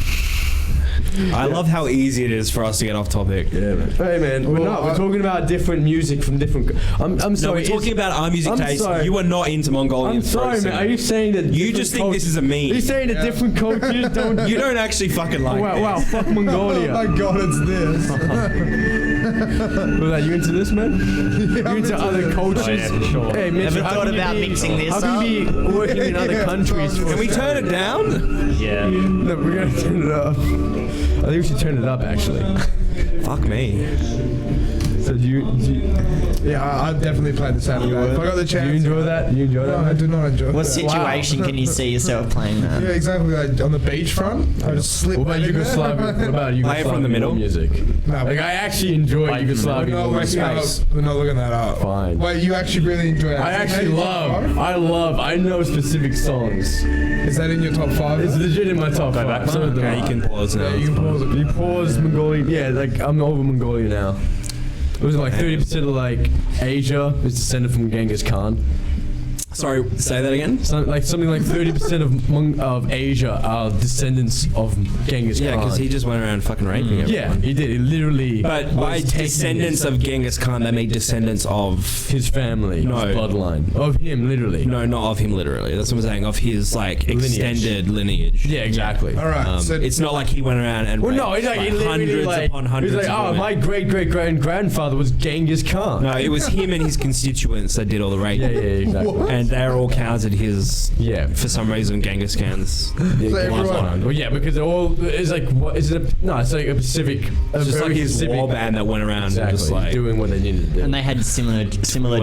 I love how easy it is for us to get off topic. Yeah, man. Hey, man, we're talking about different music from different. I'm sorry. No, we're talking about our music I'm taste. sorry. You are not into Mongolian I'm throat sorry, man. singing. Are you saying that You just think this is a meme. Are you saying that different cultures don't? You don't actually fucking like this. Wow, fuck Oh Mongolia. my god, it's this. Was that you into this, man? You into other cultures? Oh, yeah, for sure. Hey, Mitch, Ever how thought can you about be- mixing this How can you be working in other countries? Can we turn it down? Yeah. No, we're gonna turn it up. I think we should turn it up, actually. Fuck me. So do you Yeah, I definitely played the Saturday. If I got the chance. do you enjoy that? You enjoy No, that? I do not enjoy What that. situation can you see yourself playing that? Yeah, exactly. Like on the beachfront, I just slip. What about Yugoslavian? What about Play it from the Yugoslavian middle. music? No, Like I actually enjoy Play from the Yugoslavian no, music. we're not looking that up. Fine. Wait, you actually really enjoy it? I actually I know specific songs. Is that in your top 5? It's legit in my top Go 5. back. So Okay, you can pause now. Yeah, you can pause it. You pause Mongolia. Yeah, like I'm over Mongolia now. It was like 30% of like Asia is descended from Genghis Khan. Sorry, say that again. Something like 30% of Asia are descendants of Genghis Khan. Yeah, because he just went around fucking raping everyone. Yeah, he did. He literally. But by descendants of Genghis Khan, they made descendants of his family, no his bloodline of him, literally. No, not of him, literally. That's what I'm saying. Of his extended lineage. Yeah, exactly. All right. So it's not like he went around and raped, no, he's like hundreds upon hundreds. He's like, of women. my great-great-grandfather was Genghis Khan. No, it was him and his constituents that did all the raping. Yeah, exactly. And they're all counted his. Yeah. For some reason, Genghis Khan's. Well, yeah, because it's like what is it? It's like a Pacific. It's just like his war band that went around and just like doing what they needed to do. And they had similar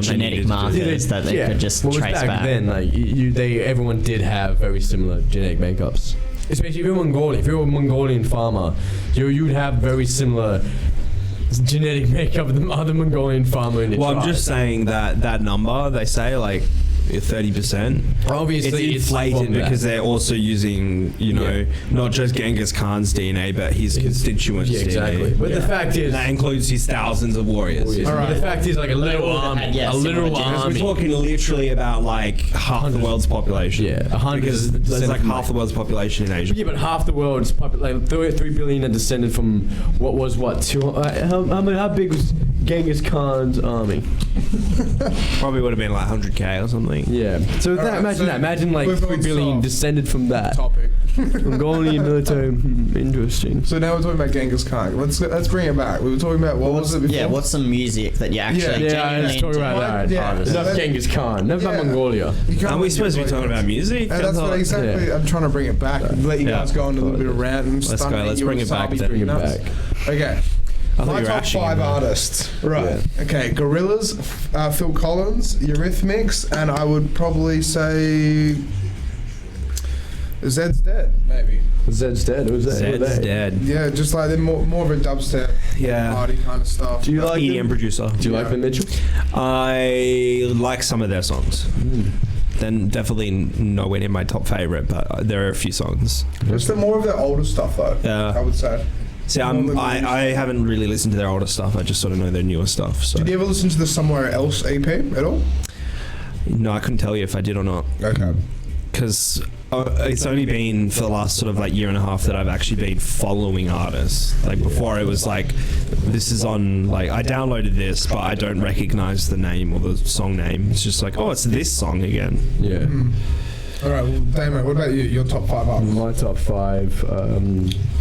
genetic markers that they could just trace back. Then, like everyone did have very similar genetic makeups. Especially if you're Mongolian. If you're a Mongolian farmer, you would have very similar genetic makeup of the other Mongolian farmer in your tribe. I'm just saying that number they say 30%. Obviously, it's inflated because they're also using, not just Genghis Khan's DNA, but his constituents' DNA. Exactly. But the fact is, and that includes his thousands of warriors. All right. The fact is, like a literal army, We're talking literally about half the world's population. Yeah, 100. Because there's half the world's population in Asia. Yeah, but half the world's population, 3 billion, are descended from how big was Genghis Khan's army? Probably would have been 100K or something. Yeah. So imagine 3 billion descended from that. Topic. Mongolian military. Interesting. So now we're talking about Genghis Khan. Let's bring it back. We were talking about what was it before? Yeah, what's some music that you actually let's talk about that. Yeah. Enough Genghis Khan. Never about Mongolia. Aren't we supposed to be talking about music? And that's what exactly. Yeah. I'm trying to bring it back. Let you guys go on a little bit of rant and let's go. Let's bring it back. Okay. My top 5 artists. Right. Yeah. Okay. Gorillaz, Phil Collins, Eurythmics, and I would probably say Zed's Dead, maybe. Zed's Dead? Who's that? Zed's Dead. Yeah, just like they're more of a dubstep party kind of stuff. Do you like EDM producer? Do you like them, Mitchell? I like some of their songs. Then definitely nowhere near my top favourite, but there are a few songs. Just more of their older stuff though, I would say. See, I haven't really listened to their older stuff. I just sort of know their newer stuff. So. Did you ever listen to the Somewhere Else EP at all? No, I couldn't tell you if I did or not. Okay. Because it's only been for the last sort of year and a half that I've actually been following artists. Before it was this is on, I downloaded this, but I don't recognize the name or the song name. It's just it's this song again. Yeah. All right, well, Damien, what about you? Your top 5 artists? My top 5.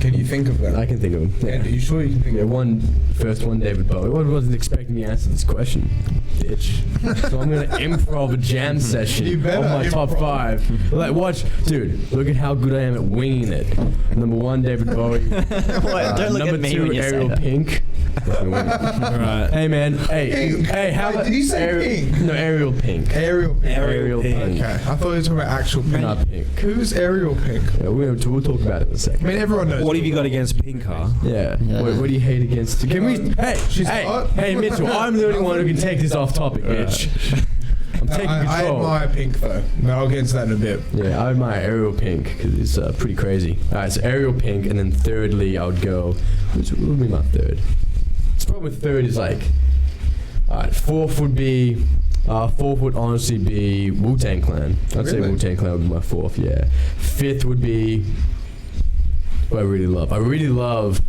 Can you think of them? I can think of them. Yeah. Are you sure you can think of them? First one, David Bowie. I wasn't expecting the answer to this question, bitch. So I'm going to improv a jam session on my top 5. Watch, dude, look at how good I am at winging it. Number 1, David Bowie. Don't look at me when you say Ariel that. Pink. Right. Hey, man. Hey, how about... Did you say Pink? No, Ariel Pink. Ariel Pink. Pink. Okay, I thought you were talking about actual Pink. Not Pink. Who's Ariel Pink? Yeah, we'll talk about it in a second. I mean, everyone knows. What have you got against Pink, huh? Yeah. What do you hate against? Can we? Hey, Mitchell. I'm the only one who can take this off topic, bitch. I'm taking control. I admire Pink though. But I'll get into that in a bit. Yeah, I admire Ariel Pink because it's pretty crazy. All right, so Ariel Pink, and then thirdly, I would go. What would be my third? It's probably third is all right. Fourth would be. Fourth would honestly be Wu-Tang Clan. I'd say Wu-Tang Clan would be my fourth. Yeah. Fifth would be. What I really love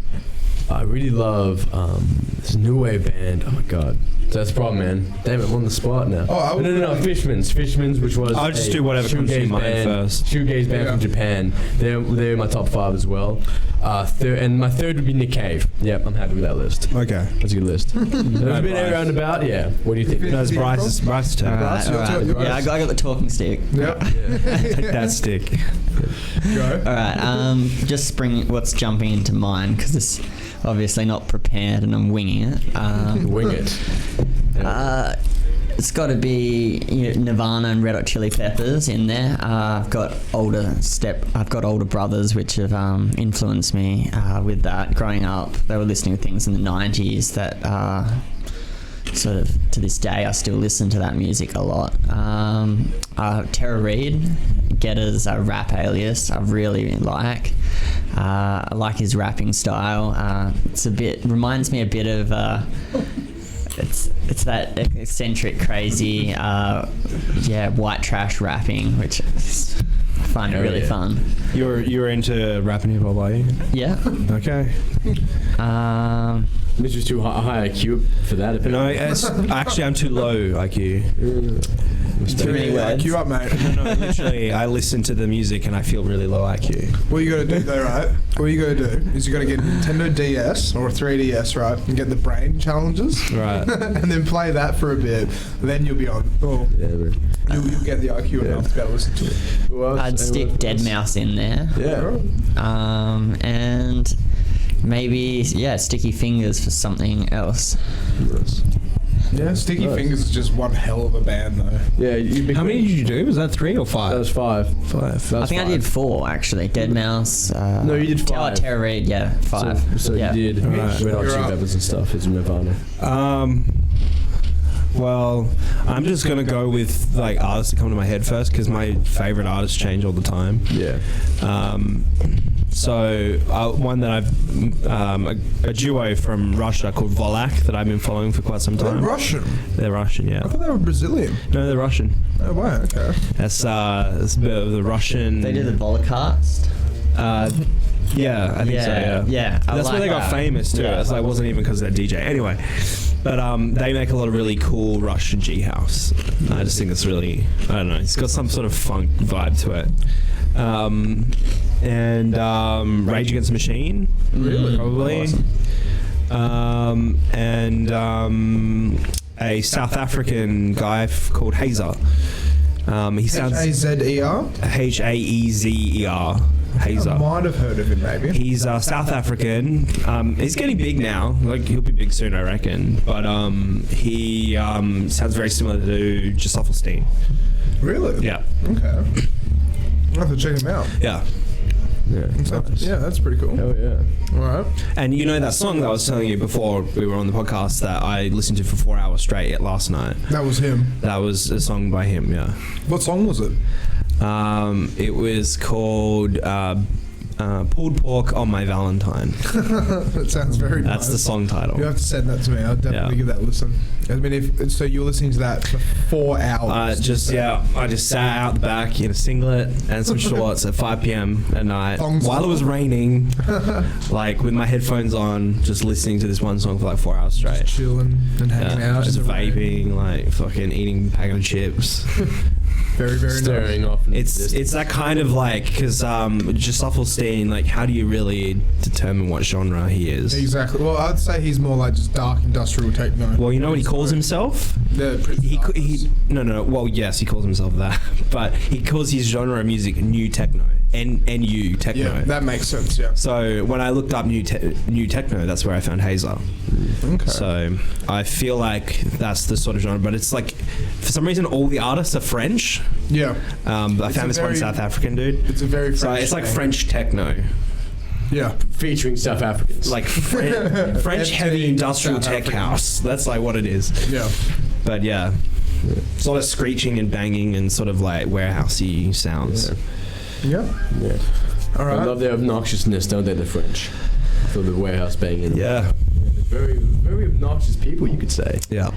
this new wave band. Oh my god. So that's the problem, man. Damn it, I'm on the spot now. No. Fishman's, which was I'll just do whatever comes to mind first. Shoegaze band from Japan. They're my top 5 as well. And my third would be Nick Cave. Yep, I'm happy with that list. Okay. That's a good list. There's a bit roundabout, yeah. What do you think? No, it's Bryce's turn. All right. Yeah, I got the talking stick. Yep. Take that stick. Go. All right. Just bring what's jumping into mind because it's obviously not prepared and I'm winging it. Wing it. It's got to be Nirvana and Red Hot Chili Peppers in there. I've got older brothers which have influenced me with that. Growing up, they were listening to things in the 90s that sort of to this day I still listen to that music a lot. Tara Reid, Getter's rap alias, I really like. I like his rapping style. Reminds me a bit of it's that eccentric, crazy, white trash rapping, which I find really fun. You're into rap and hip hop, are you? Yeah. Okay. Mitch was too high IQ for that. No, actually I'm too low IQ. Too many words. IQ up, mate. No, literally, I listen to the music and I feel really low IQ. What you got to do though, right? What you got to do is you got to get a Nintendo DS or a 3DS, right, and get the brain challenges, right, and then play that for a bit. Then you'll be on. Oh, yeah, you'll get the IQ enough to be able to listen to it. Well, I'd stick Deadmau5 in there. Yeah. And maybe Sticky Fingers for something else. Yeah, Sticky Fingers is just one hell of a band, though. Yeah. How many did you do? Was that 3 or 5? That was 5. 5. I think I did 4 actually. Deadmau5. No, you did 5. Terror Raid, 5. So you did Red Hot Chili Peppers and stuff as Nirvana. Well, I'm just gonna go with like artists that come to my head first because my favorite artists change all the time. Yeah. So one that I've a duo from Russia called Volak that I've been following for quite some time. They're Russian. They're Russian, yeah. I thought they were Brazilian. No, they're Russian. Oh wow, okay. That's a bit of the Russian. They did the Volocast. Yeah, I think so. Yeah. Yeah. That's where they got famous too. It's like wasn't even because of their DJ. Anyway, but they make a lot of really cool Russian G house. I just think it's really, I don't know, it's got some sort of funk vibe to it. And Rage Against the Machine, really, probably. Awesome. And a South African guy called Hazer. He sounds Hazer. Haezer. Hazer. I might have heard of him, maybe. He's South African. He's getting big now. Like he'll be big soon, I reckon. But he sounds very similar to Josophelstein. Really? Yeah. Okay. I'll have to check him out. Yeah. Yeah. Nice. Yeah, that's pretty cool. Oh yeah. All right. And you know that song that I was telling you before we were on the podcast that I listened to for 4 hours straight last night? That was him. That was a song by him, yeah. What song was it? It was called Pulled Pork on My Valentine. That sounds very nice. That's the song title. You have to send that to me. I'll definitely give that a listen. I mean, so you're listening to that for 4 hours? I just sat out the back in a singlet and some shorts at 5 p.m. at night while it was raining, like with my headphones on, just listening to this one song for like 4 hours straight. Just chilling and hanging out. Just vaping, like fucking eating a pack of chips. Very, very staring nice. off. It's that kind of like, because Josophelstein, like, how do you really determine what genre he is? Exactly. Well, I'd say he's more like just dark industrial techno. Well, you know what he calls himself? No. Well, yes, he calls himself that, but he calls his genre of music new techno. NU techno. Yeah, that makes sense. Yeah. So when I looked up new techno, that's where I found Hazer. Okay. So I feel like that's the sort of genre, but it's like for some reason all the artists are French. Yeah. I found this one South African dude. It's a very French. So it's like French techno. Yeah. Featuring South Africans. Like French heavy industrial tech house. That's like what it is. Yeah. But yeah. It's a lot of screeching and banging and sort of like warehousey sounds. Yeah. All right. I love their obnoxiousness, don't they, the French? For the warehouse banging. Yeah. Very, very obnoxious people, you could say. Yeah.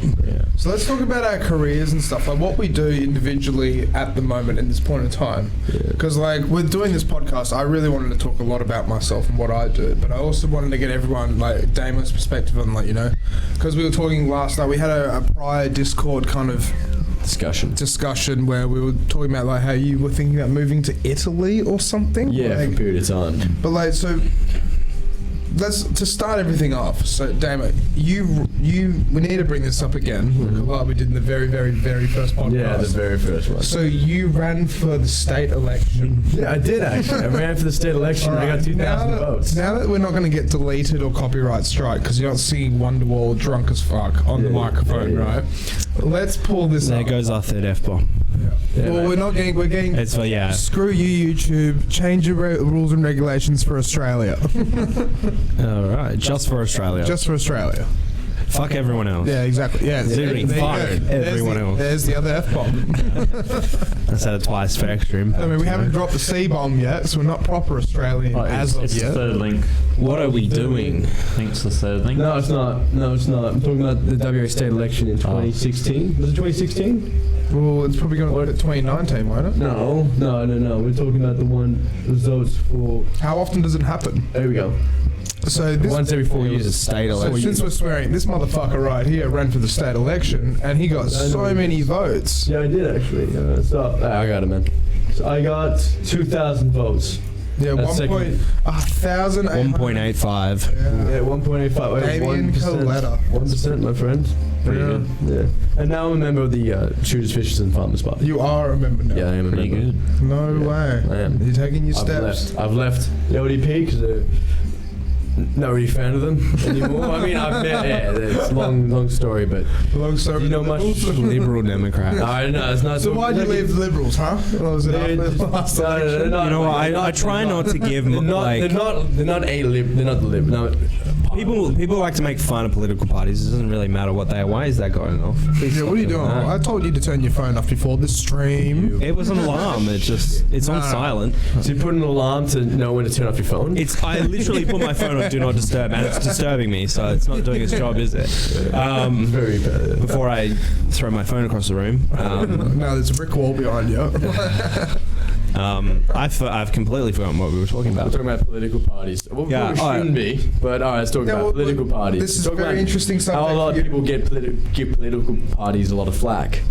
So let's talk about our careers and stuff, like what we do individually at the moment in this point in time. Because like we're doing this podcast, I really wanted to talk a lot about myself and what I do, but I also wanted to get everyone, like Damon's perspective on, like, you know, because we were talking last night, we had a prior Discord kind of discussion where we were talking about like how you were thinking about moving to Italy or something. Yeah, like, for a period of time. But like, so let's to start everything off. So Damon, we need to bring this up again, like we did in the very, very, very first podcast. Yeah, the very first one. So you ran for the state election. Yeah, I did actually. I ran for the state election. Right. I got 2,000 votes. Now that we're not going to get deleted or copyright strike because you're not singing Wonderwall drunk as fuck on the microphone, right? Let's pull this up. There goes our third F-bomb. Yeah, well, we're getting. It's for Screw you, YouTube. Change your rules and regulations for Australia. All right, just for Australia. Just for Australia. Fuck everyone else. Yeah, exactly. Yeah, literally fuck everyone else. There's the other F-bomb. I said it twice for extra impact. I mean, we haven't dropped the C-bomb yet, so we're not proper Australian as of it's yet. the third link. What are we doing? I think it's the third link. No, it's not. No, it's not. I'm talking about the WA state election in 2016. Was it 2016? Well, it's probably going to look at 2019, won't it? No. We're talking about the one results for. How often does it happen? There we go. So this, once every 4 It was years. a state so election. since we're swearing, this motherfucker right here ran for the state election, and he got so many votes. Yeah, I did actually. I got it, man. So I got 2,000 votes. Yeah, 1,800. 1.85. Yeah, 1.85. Damien Coletta. 1%, my friend. Pretty good. Yeah. And now I'm a member of the Shooters, Fishers and Farmers Party. You are a member now. Yeah, I am a Pretty member. good. No way. I am. You're taking your steps. I've left the ODP because they're not really a fan of them anymore. I mean, I've met. Yeah, it's a long story, but Long story. do you know much? Liberal Democrat. I know it's not. So why'd you leave the Liberals, huh? Or was it after the last election? You know what? I try not to give They're not the lib. No, people like to make fun of political parties. It doesn't really matter what they are. Why is that going off? Yeah, what are you doing? I told you to turn your phone off before the stream. It was an alarm. It's on silent. So you put an alarm to know when to turn off your phone? I literally put my phone on Do Not Disturb, and it's disturbing me, so it's not doing its job, is it? Very bad. Before I throw my phone across the room. No, there's a brick wall behind you. I've completely forgotten what we were talking We're about. talking about political parties. Well, Yeah, we shouldn't be, but all right, let's talk about political parties. This is Talk very about interesting subject. How a lot of people give political parties a lot of flack.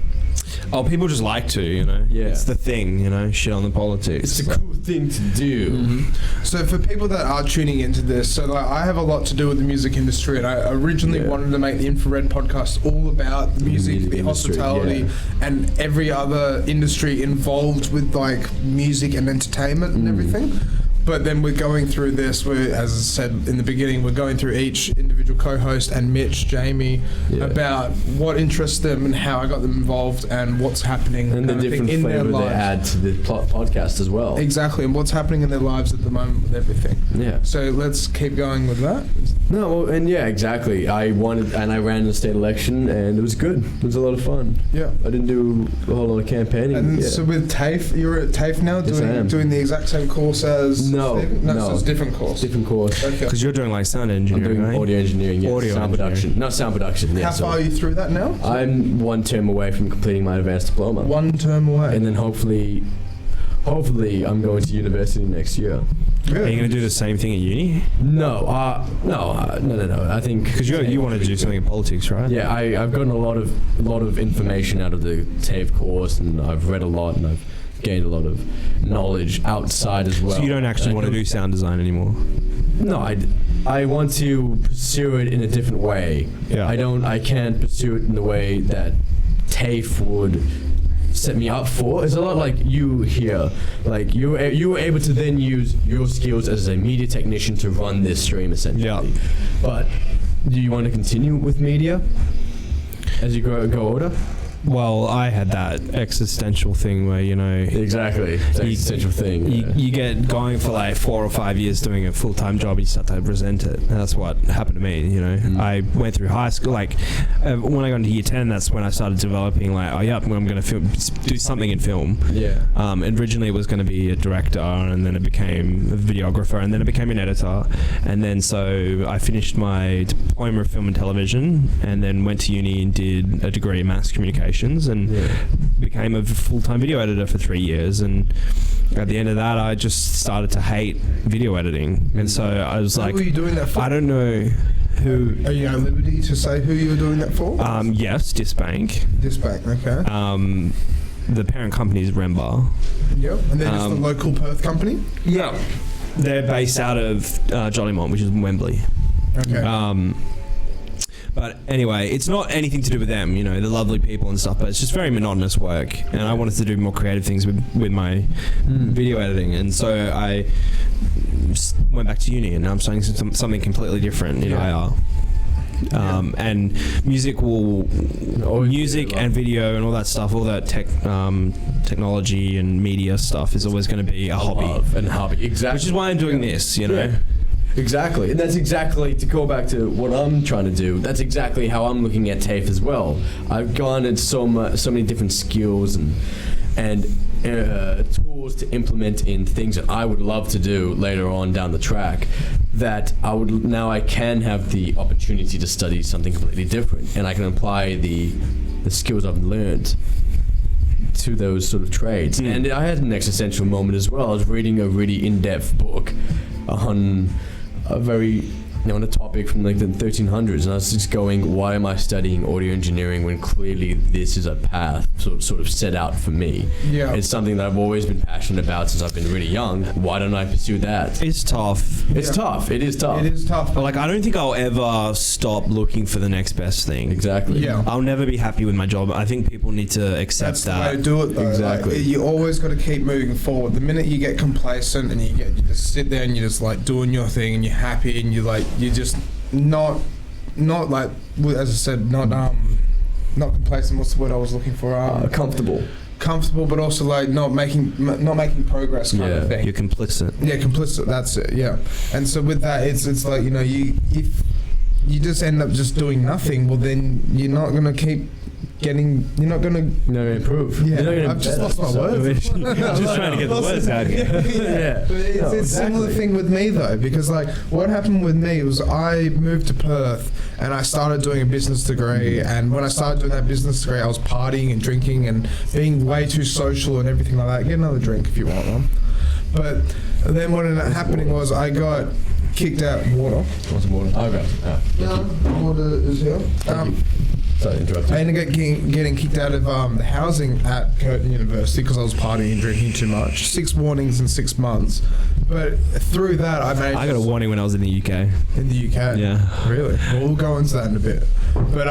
Oh, people just like to, you know. Yeah. It's the thing, you know. Shit on the politics. It's a cool thing to do. Mm-hmm. So for people that are tuning into this, so like I have a lot to do with the music industry, and I originally wanted to make the Infra-Red podcast all about the music, the industry, hospitality, and every other industry involved with like music and entertainment and everything. But then we're going through this, as I said in the beginning, we're going through each individual co-host and Mitch, Jamie, about what interests them and how I got them involved and what's happening And the different in their flavor they lives. add to the podcast as well. Exactly, and what's happening in their lives at the moment with everything. Yeah. So let's keep going with that. No, well, and yeah, exactly. I wanted, and I ran the state election, and it was good. It was a lot of fun. Yeah. I didn't do a whole lot of campaigning. And so with TAFE, you're at TAFE now, Yes, I am. doing the exact same course as No, Stephen? no. So it's a different course. Different course. Okay. Because you're doing like sound I'm engineering, doing right? audio engineering, yeah. Audio sound engineering. production. No, sound production, yeah. How far are you through that now? I'm 1 term away from completing my advanced diploma. 1 term away. And then hopefully I'm going to university next year. Are you going to do the same thing at uni? No. I think Because you want to do something in politics, right? yeah, I've gotten a lot of information out of the TAFE course, and I've read a lot, and I've gained a lot of knowledge outside as well. So you don't actually want to do sound design anymore? No, I want to pursue it in a different way. Yeah. I can't pursue it in the way that TAFE would set me up for. It's a lot like you here. Like you were able to then use your skills as a media technician to run this stream essentially. Yeah. But do you want to continue with media as you go older? Well, I had that existential thing where, you know... Exactly. It's an existential thing. You get going for like 4 or 5 years doing a full-time job, you start to resent it. And that's what happened to me, you know. I went through high school, like, when I got into year 10, that's when I started developing, like, I'm going to do something in film. Yeah. Originally it was going to be a director, and then it became a videographer, and then it became an editor. And then so I finished my diploma of film and television, and then went to uni and did a degree in mass communication. And became a full-time video editor for 3 years, and at the end of that I just started to hate video editing, and so I was like, who were you doing that for? I don't know who. Are you at liberty to say who you were doing that for? Yes, Disbank. Disbank, okay. The parent company is Rembar. Yep. And they're just a local Perth company? Yeah. They're based out of Jollymont, which is Wembley. Okay. But anyway, it's not anything to do with them, you know, they're lovely people and stuff, but it's just very monotonous work, and I wanted to do more creative things with my video editing, and so I went back to uni, and now I'm studying something completely different in IR. And music and video and all that stuff, all that technology and media stuff is always going to be a hobby. Exactly. Which is why I'm doing this, you know. Exactly, and that's exactly, to go back to what I'm trying to do, that's exactly how I'm looking at TAFE as well. I've gone at so many different skills and tools to implement in things that I would love to do later on down the track, that I can have the opportunity to study something completely different, and I can apply the skills I've learned to those sort of trades. And I had an existential moment as well. I was reading a really in-depth book on a very, on a topic from like the 1300s, and I was just going, why am I studying audio engineering when clearly this is a path sort of set out for me? Yeah. It's something that I've always been passionate about since I've been really young. Why don't I pursue that? It's tough. It's tough. It is tough. It is tough. But like, I don't think I'll ever stop looking for the next best thing. Exactly. Yeah. I'll never be happy with my job. I think people need to accept That's that. the way to do it, though. Exactly. Like, you always got to keep moving forward. The minute you get complacent and you just sit there and you're just like doing your thing and you're happy and you're just not like, as I said, not complacent. What's the word I was looking for? Comfortable, but also like not making progress kind of thing. You're complicit. Yeah, complicit. That's it. Yeah, and so with that, it's like, if you just end up just doing nothing, well then you're not gonna keep getting. You're not gonna improve. Yeah, you're not I've just lost my words. Just trying to get the words out here. Yeah, but it's a similar thing with me though, because like what happened with me was I moved to Perth and I started doing a business degree, and when I started doing that business degree, I was partying and drinking and being way too social and everything like that. Get another drink if you want one. But then what ended up happening was I got kicked out. Water. Want some water? Water is here. Sorry, interrupted. I ended up getting kicked out of the housing at Curtin University because I was partying and drinking too much. 6 warnings in 6 months. But through that, I got a warning when I was in the UK. In the UK? Yeah. Really? Well, we'll go into that in a bit. But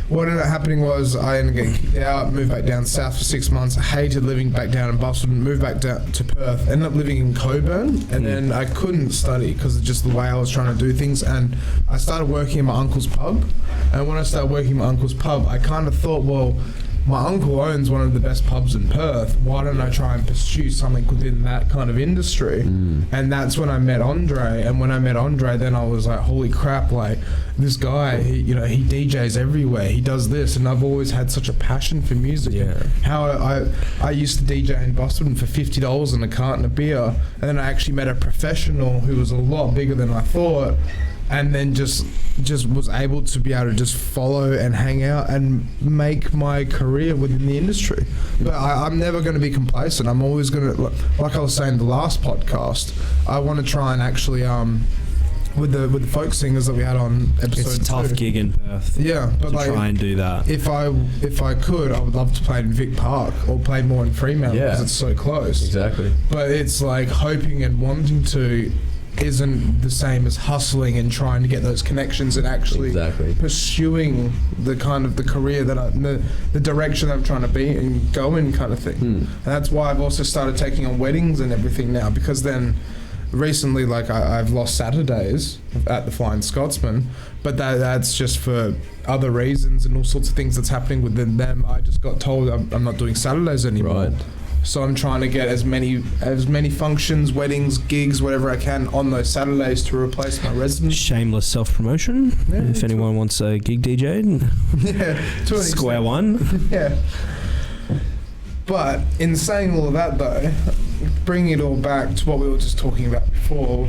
what ended up happening was I ended up getting kicked out, moved back down south for 6 months. I hated living back down in Boston, moved back down to Perth, ended up living in Coburn, and then I couldn't study because of just the way I was trying to do things. And I started working in my uncle's pub. And when I started working in my uncle's pub, I kind of thought, well, my uncle owns one of the best pubs in Perth. Why don't I try and pursue something within that kind of industry? And that's when I met Andre. And when I met Andre, then I was like, holy crap, like this guy, he DJs everywhere. He does this. And I've always had such a passion for music. Yeah. How I used to DJ in Boston for $50 and a carton of beer. And then I actually met a professional who was a lot bigger than I thought. And then just was able to be able to just follow and hang out and make my career within the industry. But I'm never going to be complacent. I'm always going to, like I was saying the last podcast, I want to try and actually with the folk singers that we had on episode 2. It's a tough gig in Perth. Yeah, but to try and do that. If I could, I would love to play in Vic Park or play more in Fremantle because it's so close. Exactly. But it's like hoping and wanting to isn't the same as hustling and trying to get those connections and actually pursuing the kind of the career that the direction I'm trying to be and go in kind of thing. And that's why I've also started taking on weddings and everything now, because then recently, like I've lost Saturdays at the Flying Scotsman, but that's just for other reasons and all sorts of things that's happening within them. I just got told I'm not doing Saturdays anymore. Right. So I'm trying to get as many functions, weddings, gigs, whatever I can on those Saturdays to replace my residence. Shameless self-promotion. Yeah, if anyone wants a gig DJ, SquareOne. Yeah. But in saying all of that, though, bringing it all back to what we were just talking about before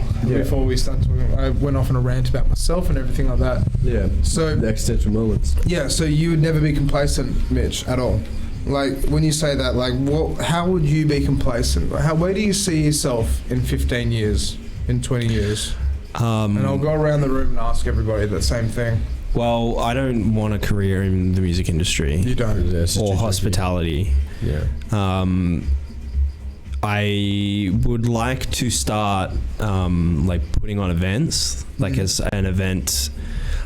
we started talking, I went off on a rant about myself and everything like that. Yeah. So the existential moments. Yeah. So you would never be complacent, Mitch, at all. Like when you say that, like how would you be complacent? Where do you see yourself in 15 years, in 20 years? And I'll go around the room and ask everybody that same thing. Well, I don't want a career in the music industry. You don't? Or hospitality. Yeah. I would like to start like putting on events, like as an event.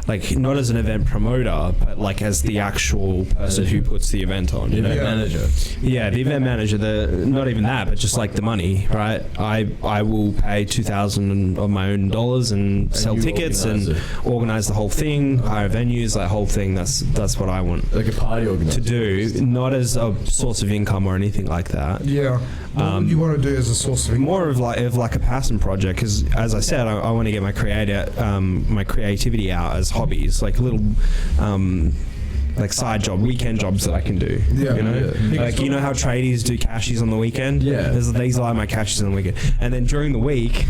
like not as an event promoter, but like as the actual person who puts the event on. The event manager. Yeah, the event manager. Not even that, but just like the money, right? I will pay $2,000 of my own dollars and sell tickets and organize the whole thing, hire venues, that whole thing. That's what I want. Like a party organizer. To do, not as a source of income or anything like that. Yeah. What would you want to do as a source of income? More of like a passion project, because as I said, I want to get my creativity out as hobbies, like little like side job, weekend jobs that I can do. Yeah. You know? Yeah. Like, you know how tradies do cashies on the weekend? Yeah. These are my cashies on the weekend. And then during the week,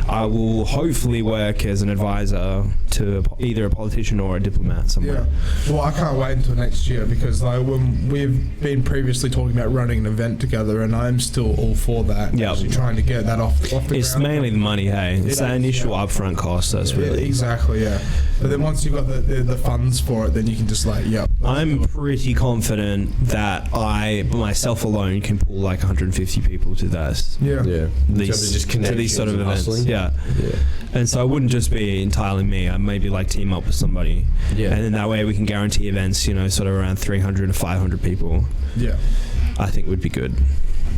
I will hopefully work as an advisor to either a politician or a diplomat somewhere. Yeah. Well, I can't wait until next year, because like when we've been previously talking about running an event together, and I'm still all for that. Yeah. Actually trying to get that off the It's ground. mainly the money, hey. It's that initial upfront cost. That's really exactly, yeah. But then once you've got the funds for it, then you can just like, I'm pretty confident that I myself alone can pull like 150 people to this. Yeah. To these sort of events. Yeah. And so it wouldn't just be entirely me. I maybe like team up with somebody. Yeah. And then that way we can guarantee events, you know, sort of around 300 to 500 people. Yeah. I think would be good.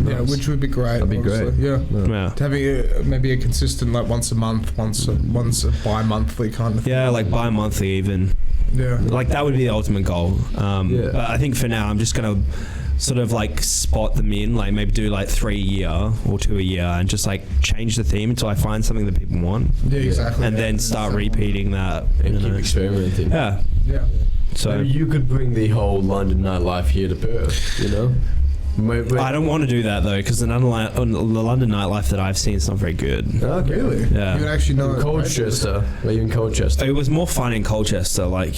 Yeah, which would be great. That'd be great. Yeah. Yeah. Having maybe a consistent, like once a month, once a bi-monthly kind of thing. Yeah, like bi-monthly even. Yeah. Like that would be the ultimate goal. But I think for now I'm just going to sort of like spot them in, like maybe do like 3 a year or 2 a year, and just like change the theme until I find something that people want. Yeah, exactly. And then start repeating that. And keep experimenting. Yeah. Yeah. So maybe you could bring the whole London nightlife here to Perth, you know? I don't want to do that though, because the London nightlife that I've seen is not very good. Oh, really? Yeah. You would actually know Colchester, even Colchester. It was more fun in Colchester. Like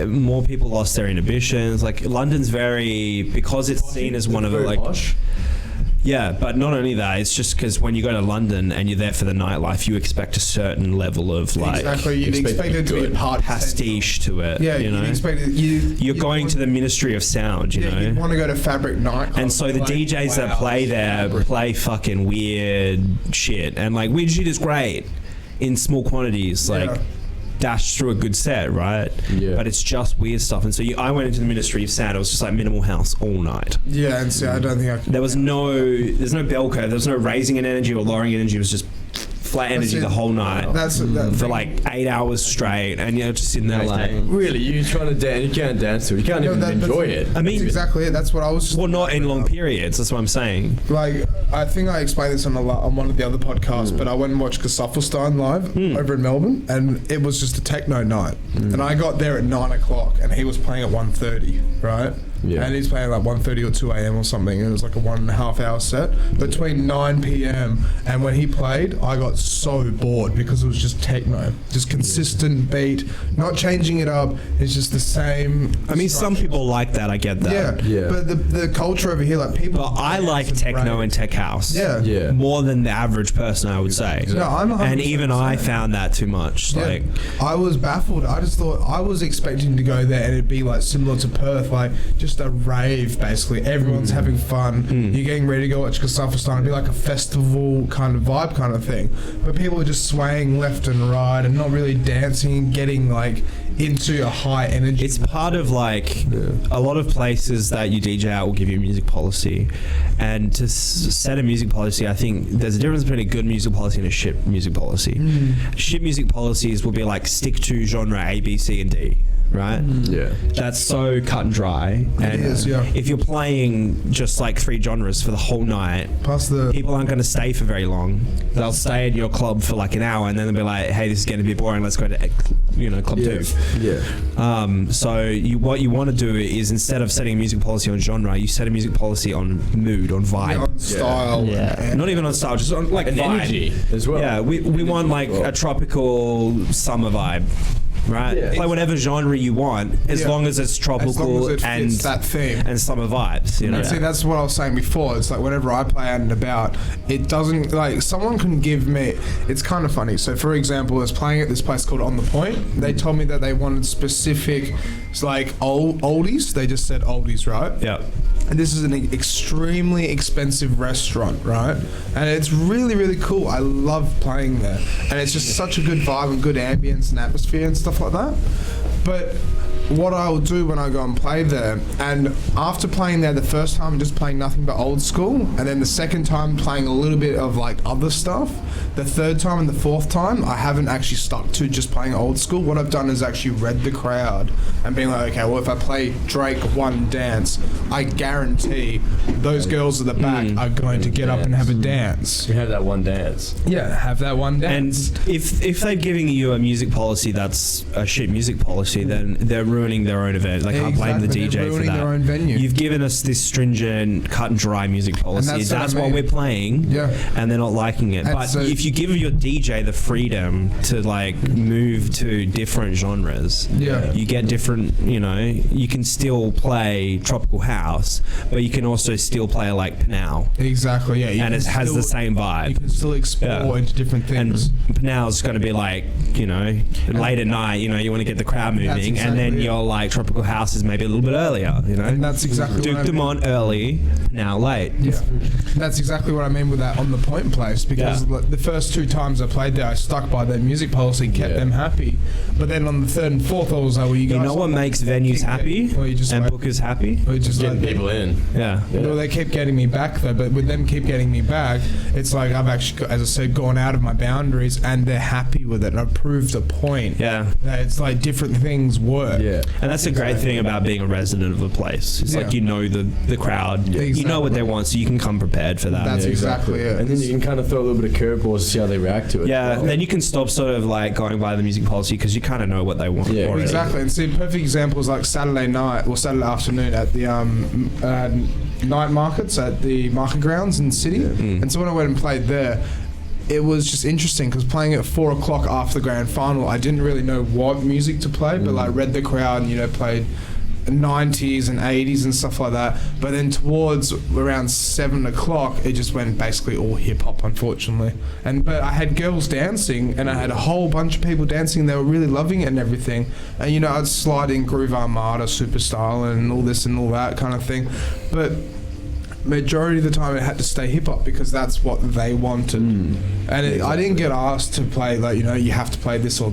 more people lost their inhibitions. Like London's because it's seen as one of the like. Posh. Yeah, but not only that, it's just because when you go to London and you're there for the nightlife, you expect a certain level of like... Exactly, you'd expect it to be part pastiche to it, yeah, you know? You're going to the Ministry of Sound, you know? You want to go to Fabric Night. And so the DJs that play there play fucking weird shit. And like, weird shit is great in small quantities, like... dash through a good set, right? Yeah. But it's just weird stuff. And so I went into the Ministry of Sound. It was just like minimal house all night. Yeah, and so I don't think I can... There's no bell curve. There was no raising in energy or lowering energy. It was just flat energy the whole night. For like 8 hours straight, and you're just sitting there like... Really? You're trying to dance, you can't dance to it. You can't even enjoy it. I mean... That's exactly it. That's what I was... Well, not in long periods. That's what I'm saying. Like, I think I explained this on one of the other podcasts, but I went and watched Gesaffelstein live over in Melbourne, and it was just a techno night. And I got there at 9 o'clock, and he was playing at 1:30, right? Yeah. And he's playing like 1:30 or 2 a.m. or something, and it was like a 1.5 hour set. Between 9 p.m. and when he played, I got so bored because it was just techno, just consistent beat, not changing it up. It's just the same. I mean, some people like that. I get that. Yeah. But the culture over here, like people. But I like techno and tech house. Yeah. More than the average person, I would say. No, I'm 100% and even I found that too much. Yeah. Like, I was baffled. I just thought I was expecting to go there and it'd be like similar to Perth, like just a rave basically. Everyone's having fun. You're getting ready to go watch Gesaffelstein. It'd be like a festival kind of vibe kind of thing. But people are just swaying left and right and not really dancing, getting like into a high energy. It's part of like a lot of places that you DJ out will give you music policy, and to set a music policy, I think there's a difference between a good music policy and a shit music policy. Shit music policies will be like stick to genre A, B, C, and D. Right? Yeah. That's so cut and dry. And it is, yeah. If you're playing just like 3 genres for the whole night, people aren't going to stay for very long. They'll stay at your club for like an hour and then they'll be like, hey, this is getting a bit boring. Let's go to club 2. Yeah. So what you want to do is, instead of setting a music policy on genre, you set a music policy on mood, on vibe. On style. Yeah. Not even on style, just on like vibe. Energy as well. Yeah, we want like a tropical summer vibe. Right, yeah, play whatever genre you want, as long as it's tropical and that theme and summer vibes. You know, see, that's what I was saying before. It's like whenever I play out and about, it doesn't like someone can give me. It's kind of funny. So, for example, I was playing at this place called On the Point. They told me that they wanted specific, like oldies. They just said oldies, right? Yeah. And this is an extremely expensive restaurant, right? And it's really, really cool. I love playing there. And it's just such a good vibe and good ambience and atmosphere and stuff like that. But what I'll do when I go and play there, and after playing there the first time, just playing nothing but old school, and then the second time playing a little bit of like other stuff, the third time and the fourth time I haven't actually stuck to just playing old school. What I've done is actually read the crowd and being like, okay, well, if I play Drake One Dance, I guarantee those girls at the back are going to get up and have a dance. We have that one dance. Yeah, have that one dance. And if they're giving you a music policy that's a shit music policy, then they're ruining their own event. They can't blame the DJ for that. Their own venue. You've given us this stringent, cut and dry music policy. That's what we're playing. Yeah. And they're not liking it. And but so if you give your DJ the freedom to like move to different genres, you get different, you can still play tropical house, but you can also still play like Pinal. Exactly, yeah. And it has the same vibe. You can still explore into different things. And Pinal's going to be like, late at night, you want to get the crowd moving, and then your like tropical house is maybe a little bit earlier, And that's exactly Duke them on early, now late. Yeah, that's exactly what I mean with that on the point place, because the first two times I played there, I stuck by their music policy and kept them happy. But then on the third and fourth, I was like, well, you guys... You know what makes venues happy and bookers happy? Just getting people in. Yeah. Well, they keep getting me back though, but with them keep getting me back, it's like I've actually, as I said, gone out of my boundaries and they're happy with it. And I've proved a point. Yeah. That it's like different things work. Yeah. And that's a great thing about being a resident of a place. It's like the crowd. Yeah, you know what they want, so you can come prepared for that. That's exactly it. And then you can kind of throw a little bit of curveballs to see how they react to it. Yeah, then you can stop sort of like going by the music policy because you kind of know what they want. Yeah, exactly. And see, perfect example is like Saturday night or Saturday afternoon at the night markets at the market grounds in the city. And so when I went and played there, it was just interesting because playing at 4 o'clock after the grand final, I didn't really know what music to play, but I read the crowd and played 90s and 80s and stuff like that. But then towards around 7 o'clock, it just went basically all hip hop, unfortunately. But I had girls dancing, and I had a whole bunch of people dancing. They were really loving it and everything. And I'd slide in Groove Armada, Superstyle, and all this and all that kind of thing. But majority of the time it had to stay hip hop because that's what they wanted. And I didn't get asked to play like you have to play this or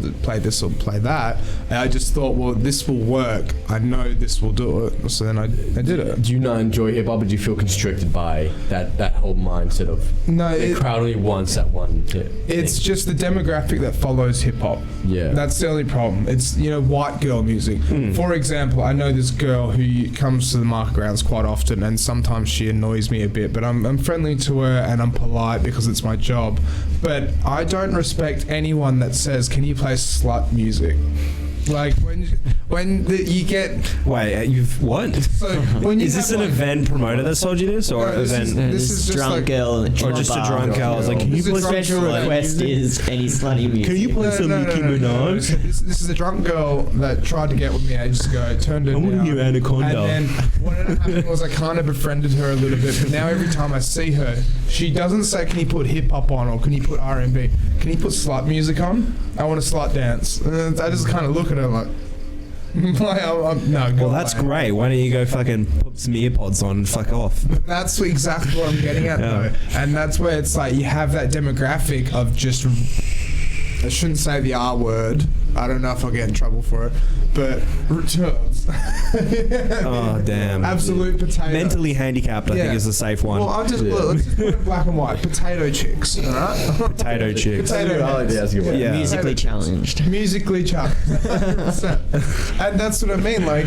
play that. And I just thought, well, this will work. I know this will do it. So then I did it. Do you not enjoy hip hop, or do you feel constricted by that whole mindset of the crowd only wants that one hit? It's just the demographic that follows hip hop. Yeah, that's the only problem. It's white girl music. For example, I know this girl who comes to the market grounds quite often, and sometimes she annoys me a bit, but I'm friendly to her and I'm polite because it's my job. But I don't respect anyone that says, can you play slut music? Like when you get... Wait, you've what? So when you is this an event promoter that sold you this, or this is just drunk like, girl, or just a drunk girl? I was like, can you play some special request is any slutty music? Can you play some Nicki Minaj? This is a drunk girl that tried to get with me ages ago. Turned it down. You anaconda. And then what ended up happening was I kind of befriended her a little bit, but now every time I see her, she doesn't say, can you put hip hop on, or can you put R&B? Can you put slut music on? I want a slut dance. And I just kind of look at her like, no. Well, that's great. Why don't you go fucking put some earpods on and fuck off? But that's exactly what I'm getting at, though. And that's where it's like you have that demographic of just... I shouldn't say the R word. I don't know if I'll get in trouble for it. But returns. Oh, damn. Absolute potato. Mentally handicapped, I think, is the safe one. Well, let's just put it black and white. Potato chicks, all right? Potato chicks. Musically challenged. Musically challenged. 100%. And that's what I mean. Like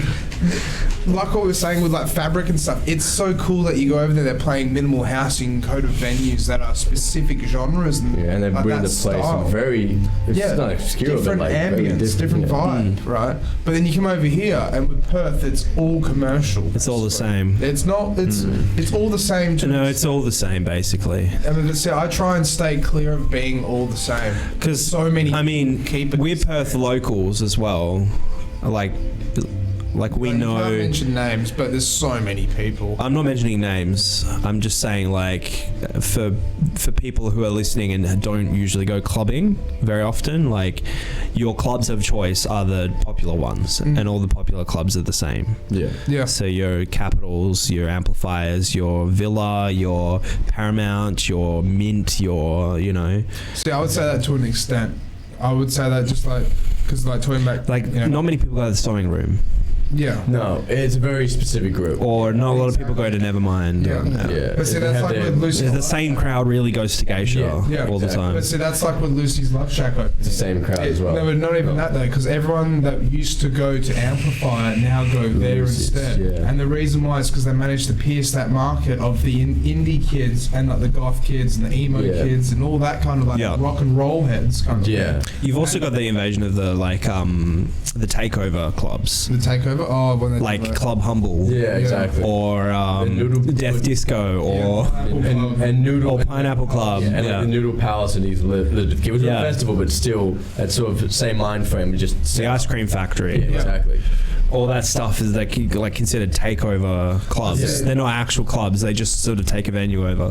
what we were saying with like fabric and stuff, it's so cool that you go over there, they're playing minimal house, you can go to venues that are specific genres. And they bring the place very... It's not obscure, different but like ambience, different vibe, right? But then you come over here, and with Perth, it's all commercial. It's all the same. It's not. It's all the same. No, it's all the same basically. And I try and stay clear of being all the same because so many. I mean, we're Perth locals as well. Like we know. You can't mention names, but there's so many people. I'm not mentioning names. I'm just saying, like, for people who are listening and don't usually go clubbing very often, like, your clubs of choice are the popular ones, and all the popular clubs are the same. Yeah. So your Capitals, your Amplifiers, your Villa, your Paramount, your Mint, your, See, I would say that to an extent. I would say that just like Because like talking about like not many people go to the Sewing Room. Yeah. No, it's a very specific group. Or not a lot of people go to Nevermind. Yeah. But see, that's like with Lucy. The same crowd really goes to Geisha all the time. But see, that's like with Lucy's Love Shack. It's the same crowd as well. No, but not even that though, because everyone that used to go to Amplifier now go there instead. Yeah. And the reason why is because they managed to pierce that market of the indie kids and like the goth kids and the emo kids and all that kind of like rock and roll heads kind of thing. You've also got the invasion of the the takeover clubs. The takeover? Oh, when they like Club Humble. Yeah, exactly. Or Death Disco or and Noodle or Pineapple Club. Yeah, and like the Noodle Palace and these it was a festival, but still that sort of same mind frame. Just the Ice Cream Factory. Yeah, exactly. All that stuff is like considered takeover clubs. Yeah. They're not actual clubs. They just sort of take a venue over,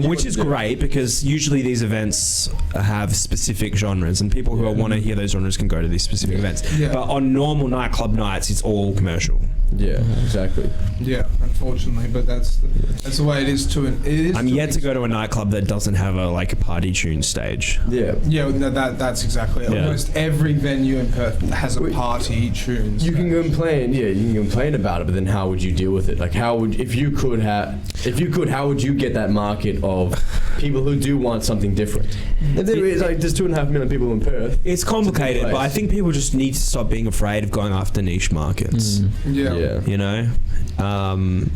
which is great because usually these events have specific genres, and people who want to hear those genres can go to these specific events. Yeah. But on normal nightclub nights, it's all commercial. Yeah, exactly. Yeah, unfortunately, but that's the way it is. I'm yet to go to a nightclub that doesn't have a party tune stage. Yeah, no, that's exactly it. Yeah. Almost every venue in Perth has a party tune. You can complain, you can complain about it, but then how would you deal with it? Like, how would how would you get that market of people who do want something different? If there is there's 2.5 million people in Perth. It's complicated, but I think people just need to stop being afraid of going after niche markets. Yeah. You know, and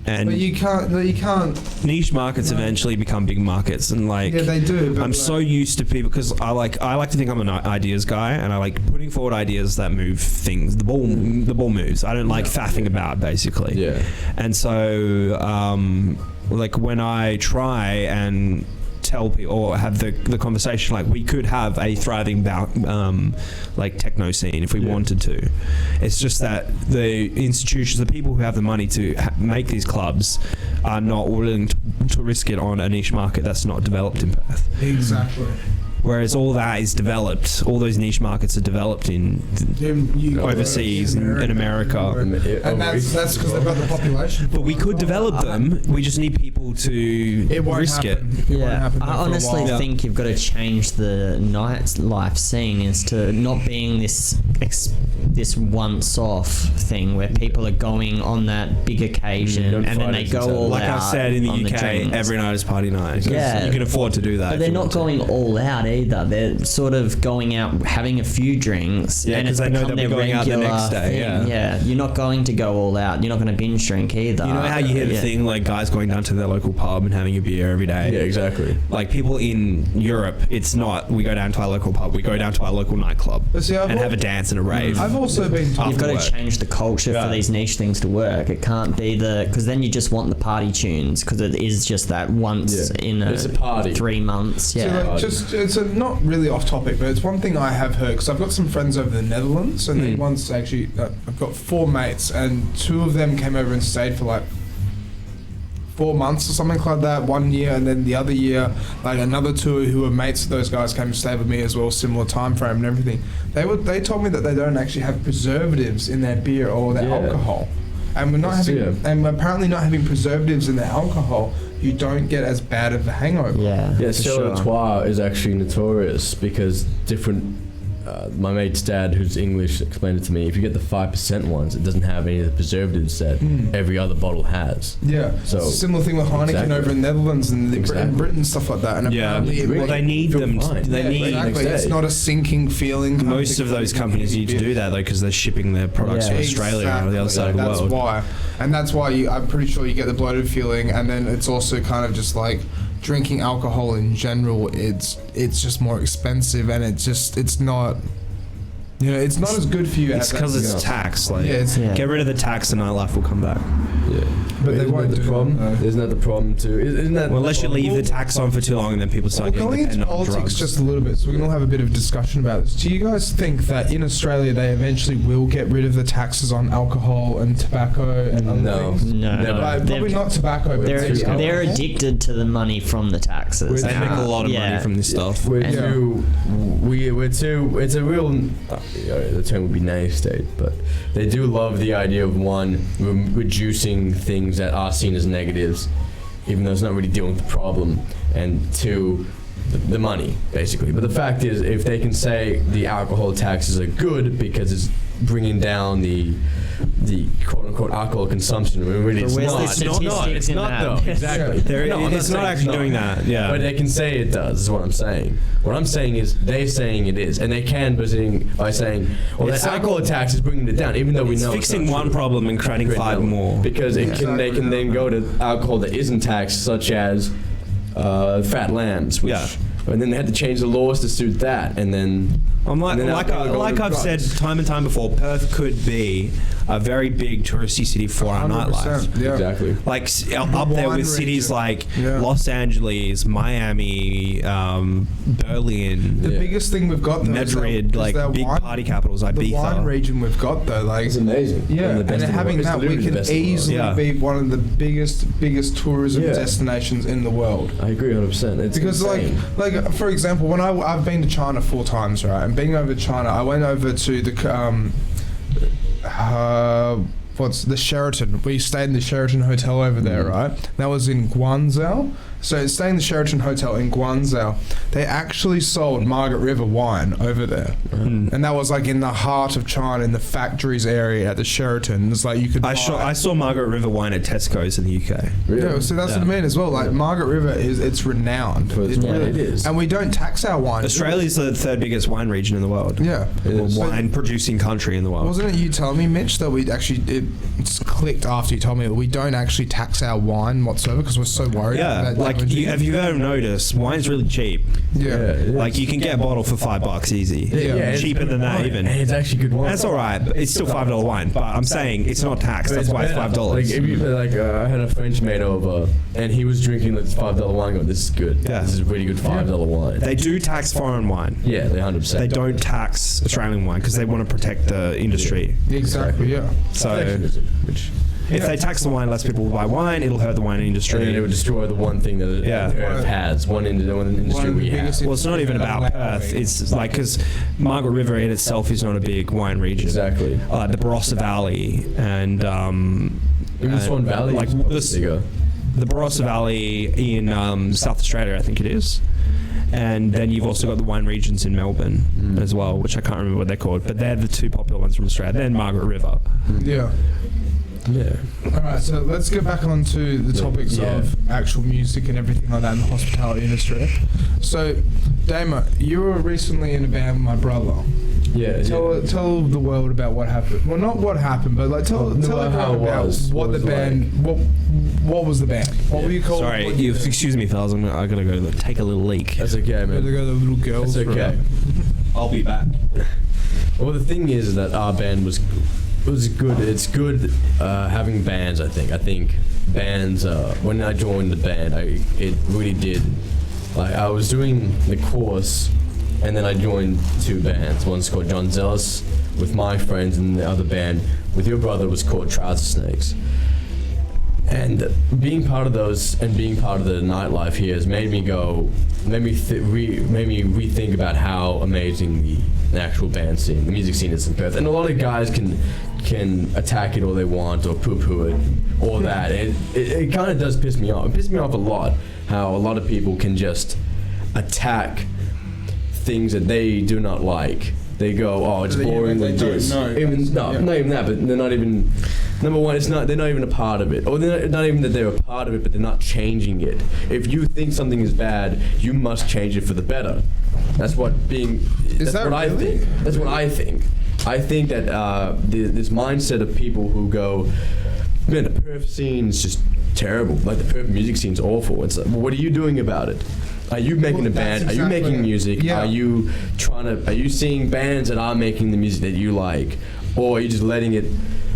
but you can't. Niche markets eventually become big markets, and they do. I'm so used to people because I like to think I'm an ideas guy, and I like putting forward ideas that move things. The ball moves. I don't like faffing about, basically. Yeah. And so, when I try and tell people or have the conversation, we could have a thriving techno scene if we wanted to. It's just that the institutions, the people who have the money to make these clubs are not willing to risk it on a niche market that's not developed in Perth. Exactly. Whereas all that is developed, all those niche markets are developed in overseas, in America. And that's because they've got the population. But we could develop them, we just need people to risk it. I honestly think you've got to change the nightlife scene is to not being this once-off thing where people are going on that big occasion and then they go all out. Like I said, in the UK, every night is party night. Yeah. You can afford to do that. But they're not going all out either. They're sort of going out, having a few drinks, and it's become their regular next day, thing. Yeah, you're not going to go all out. You're not going to binge drink either. You know how you hear the thing like guys going down to their local pub and having a beer every day? Yeah, exactly. Like people in Europe, it's not we go down to our local pub. We go down to our local nightclub and have a dance and a rave. I've also been told you've got to change the culture for these niche things to work. It can't be because then you just want the party tunes because it is just that once in it's a party 3 months. Yeah, so it's not really off topic, but it's one thing I have heard because I've got some friends over the Netherlands, and they once actually I've got 4 mates, and 2 of them came over and stayed for 4 months or something like that 1 year, and then the other year another 2 who were mates of those guys came to stay with me as well, similar time frame and everything. They told me that they don't actually have preservatives in their beer or their alcohol, and we're apparently not having preservatives in their alcohol. You don't get as bad of a hangover. Yeah, Charlotte is actually notorious because different. My mate's dad, who's English, explained it to me. If you get the 5% ones, it doesn't have any of the preservatives that every other bottle has. Yeah, so it's a similar thing with Heineken over in the Netherlands and Britain, stuff like that. And they need them. It's not a sinking feeling. Most of those companies need to do that though because they're shipping their products to Australia or the other side of the world. That's why I'm pretty sure you get the bloated feeling, and then it's also kind of just like drinking alcohol in general. It's just more expensive, and it's not. It's not as good for you. It's because it's tax. Get rid of the tax, and nightlife will come back. Yeah, but they won't do the problem. Isn't that the problem too? Isn't that unless you leave the tax on for too long, and then people start getting dependent on drugs. Going into politics just a little bit, so we can all have a bit of discussion about this. Do you guys think that in Australia they eventually will get rid of the taxes on alcohol and tobacco and other things? No. Probably not tobacco. But they're addicted to the money from the taxes. They make a lot of money from this stuff. We're too. It's a real. The term would be naive state, but they do love the idea of reducing things that are seen as negatives, even though it's not really dealing with the problem, and 2, the money, basically. But the fact is, if they can say the alcohol taxes are good because it's bringing down the quote-unquote alcohol consumption, when really it's not. It's not though. Exactly. It's not actually doing that. Yeah. But they can say it does, is what I'm saying. What I'm saying is they're saying it is. And they can by saying, well, the alcohol tax is bringing it down, even though we know it's fixing it's not one problem and creating 5 more. Because they can then go to alcohol that isn't taxed, such as fat lambs, which... Yeah. And then they had to change the laws to suit that, and then... like I've said time and time before, Perth could be a very big touristy city for our nightlife. Yeah. Exactly. Like up there with cities like Los Angeles, Miami, Berlin. The biggest thing we've got, though, Madrid, like big party capitals, like the wine region we've got, though, like it's amazing. Yeah, and having that, we can easily be one of the biggest tourism destinations in the world. I agree 100%. It's because insane. like for example, when I've been to China 4 times, right? And being over China, I went over to the the Sheraton. We stayed in the Sheraton Hotel over there, right? That was in Guangzhou. So staying in the Sheraton Hotel in Guangzhou, they actually sold Margaret River wine over there. And that was like in the heart of China, in the factories area at the Sheraton. It's like you could I saw Margaret River wine at Tesco's in the UK. Really? Yeah, so that's what I mean as well. Like Margaret River it's renowned. It is. And we don't tax our wine. Australia's the 3rd biggest wine region in the world. Yeah. Wine producing country in the world. Wasn't it you telling me, Mitch, that we actually it's clicked after you told me that we don't actually tax our wine whatsoever because we're so worried about like have you ever noticed wine's really cheap? Like you can get a bottle for $5 easy. Cheaper than that even. It's actually good wine. That's alright. It's still $5 wine, but I'm saying it's not taxed. That's why it's $5. Like if you I had a French mate over and he was drinking this $5 wine going, this is good. Yeah. This is really good $5 wine. They do tax foreign wine. Yeah, they 100%. They don't tax Australian wine because they want to protect the industry. Exactly, yeah. So if they tax the wine, less people will buy wine, it'll hurt the wine industry. And it would destroy the one thing that Perth has, one industry we have. Well, it's not even about Perth. It's like, because Margaret River in itself is not a big wine region. Exactly. The Barossa Valley and... even Swan Valley like the Barossa Valley in South Australia, I think it is. And then you've also got the wine regions in Melbourne as well, which I can't remember what they're called, but they're the 2 popular ones from Australia. Then Margaret River. Yeah. All right, so let's get back onto the topics of actual music and everything like that in the hospitality industry. So, Damien, you were recently in a band with my brother. Yeah. Tell the world about what happened. Well, not what happened, but like tell how it was. What the band? Like? What was the band? What were you called? Sorry, excuse me, fellas. I gotta go take a little leak. That's okay, man. Gotta go to the little girls. That's okay. I'll be back. Well, the thing is that our band was good. It's good having bands. I think bands. When I joined the band, it really did. Like I was doing the course, and then I joined 2 bands. One's called John Zealous with my friends, and the other band with your brother was called Trouser Snakes. And being part of those and being part of the nightlife here has made me rethink about how amazing the actual band scene, the music scene is in Perth. And a lot of guys can attack it all they want or poo-poo it, all that. It kind of does piss me off. It pisses me off a lot how a lot of people can just attack things that they do not like. They go, oh, it's boring. Not even that, but they're not even. Number one, they're not even a part of it, or they're not even that they're a part of it, but they're not changing it. If you think something is bad, you must change it for the better. That's what I think. That's what I think. I think that this mindset of people who go, man, the Perth scene is just terrible. Like the Perth music scene's awful. It's like, well, what are you doing about it? Are you making a band? Are you making music? Yeah. Are you seeing bands that are making the music that you like, or are you just letting it?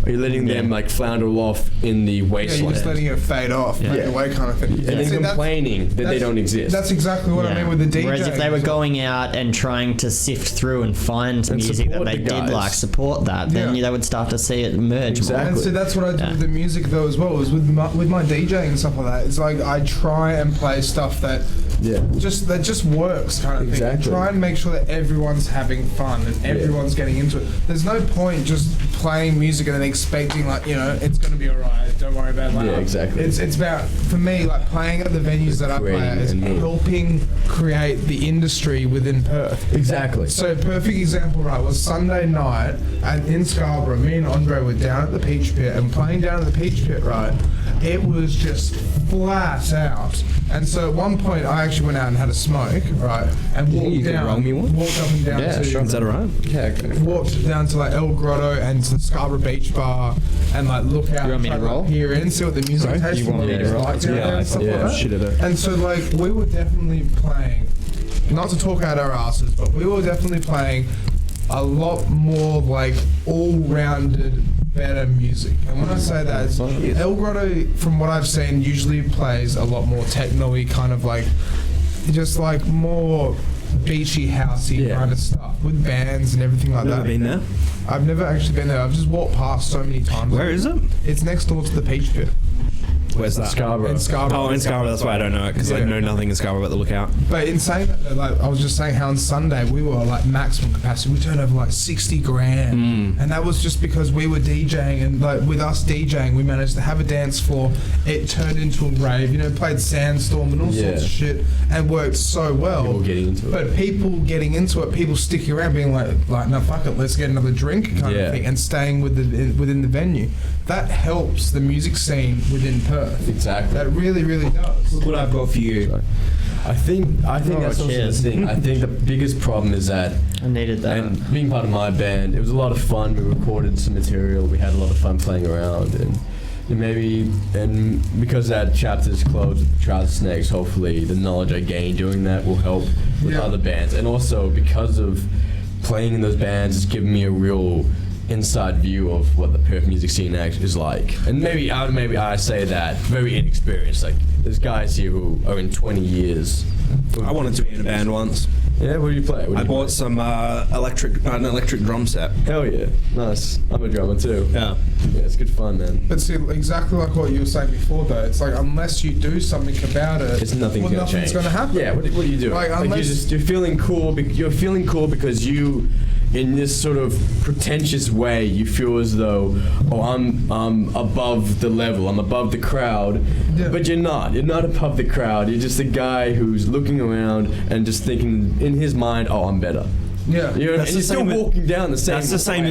Are you letting them like flounder off in the wasteland? Yeah, you're just letting it fade off, fade away kind of thing. And then complaining that they don't exist. That's exactly what I mean with the DJ. Whereas if they were going out and trying to sift through and find music that they did like, support that, then they would start to see it emerge. Exactly. And so that's what I do with the music though as well. Is with my DJing and stuff like that. It's like I try and play stuff that that just works kind of thing. Try and make sure that everyone's having fun and everyone's getting into it. There's no point just playing music and then expecting like, you know, it's going to be alright, don't worry about it. It's about, for me, like playing at the venues that I play at is helping create the industry within Perth. Exactly. So perfect example, right, was Sunday night in Scarborough. Me and Andre were down at the Peach Pit and playing down at the Peach Pit, right, it was just flat out. And so at one point I actually went out and had a smoke, right, and walked up and down to... Sure. Is that alright? Yeah, okay. Walked down to like El Grotto and to the Scarborough Beach Bar and like look out and try to like, hear in, see what the music tastes like. And so like we were definitely playing, not to talk out our asses, but we were definitely playing a lot more like all-rounded, better music. And when I say that, it's El Grotto, from what I've seen, usually plays a lot more techno-y, kind of like, just like more beachy, housey kind of stuff with bands and everything like that. Never been there? I've never actually been there. I've just walked past so many times. Where is it? It's next door to the Peach Pit. Where's that? Scarborough. In Scarborough. Oh, in Scarborough. That's why I don't know it, because I know nothing in Scarborough but the Lookout. But in saying that, like I was just saying how on Sunday we were like maximum capacity. We turned over like 60 grand, and that was just because we were DJing, and like with us DJing, we managed to have a dance floor. It turned into a rave. You know, played Sandstorm and all sorts of shit, and worked so well. People getting into it. But people getting into it, people sticking around, being like no, fuck it, let's get another drink kind of thing, and staying within the venue. That helps the music scene within Perth. Exactly. That really, really does. Look what I've got for you. I think that's also the thing. I think the biggest problem is that I needed that. And being part of my band, it was a lot of fun. We recorded some material. We had a lot of fun playing around, and because that chapter's closed with Trouser Snakes, hopefully the knowledge I gained doing that will help with other bands. And also because of playing in those bands, it's given me a real inside view of what the Perth music scene actually is like. And maybe I say that very inexperienced. Like there's guys here who are in 20 years. I wanted to be in a band once. Yeah, what do you play? I bought some an electric drum set. Hell yeah, nice. I'm a drummer too. Yeah, it's good fun, man. But see, exactly like what you were saying before, though, it's like unless you do something about it, nothing's going to happen. Yeah, what do you do? Like you're feeling cool. You're feeling cool because you, in this sort of pretentious way, you feel as though, I'm above the level, I'm above the crowd, but you're not. You're not above the crowd. You're just a guy who's looking around and just thinking in his mind, I'm better. Yeah, you're still walking down the same. That's the same.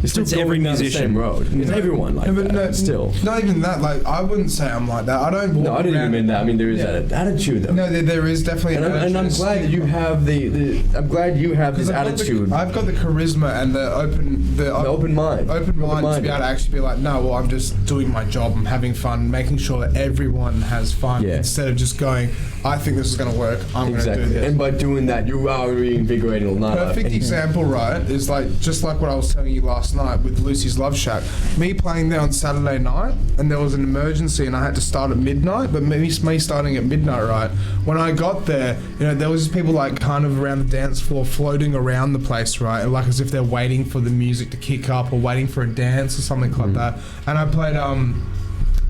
It's still every musician. Same road. It's everyone like that. No, still. Not even that. Like I wouldn't say I'm like that. I don't. No, I didn't even mean that. I mean there is that attitude though. No, there is definitely. And I'm glad that you have I'm glad you have this attitude. I've got the charisma and the open mind to be able to actually be like, no, well, I'm just doing my job. I'm having fun, making sure that everyone has fun instead of just going, I think this is going to work. I'm going to do this. And by doing that, you are reinvigorating all night. Perfect example, right? Is like just like what I was telling you last night with Lucy's Love Shack. Me playing there on Saturday night, and there was an emergency, and I had to start at midnight. But me starting at midnight, right? When I got there, you know, there was people like kind of around the dance floor, floating around the place, right? Like as if they're waiting for the music to kick up or waiting for a dance or something like that. And I played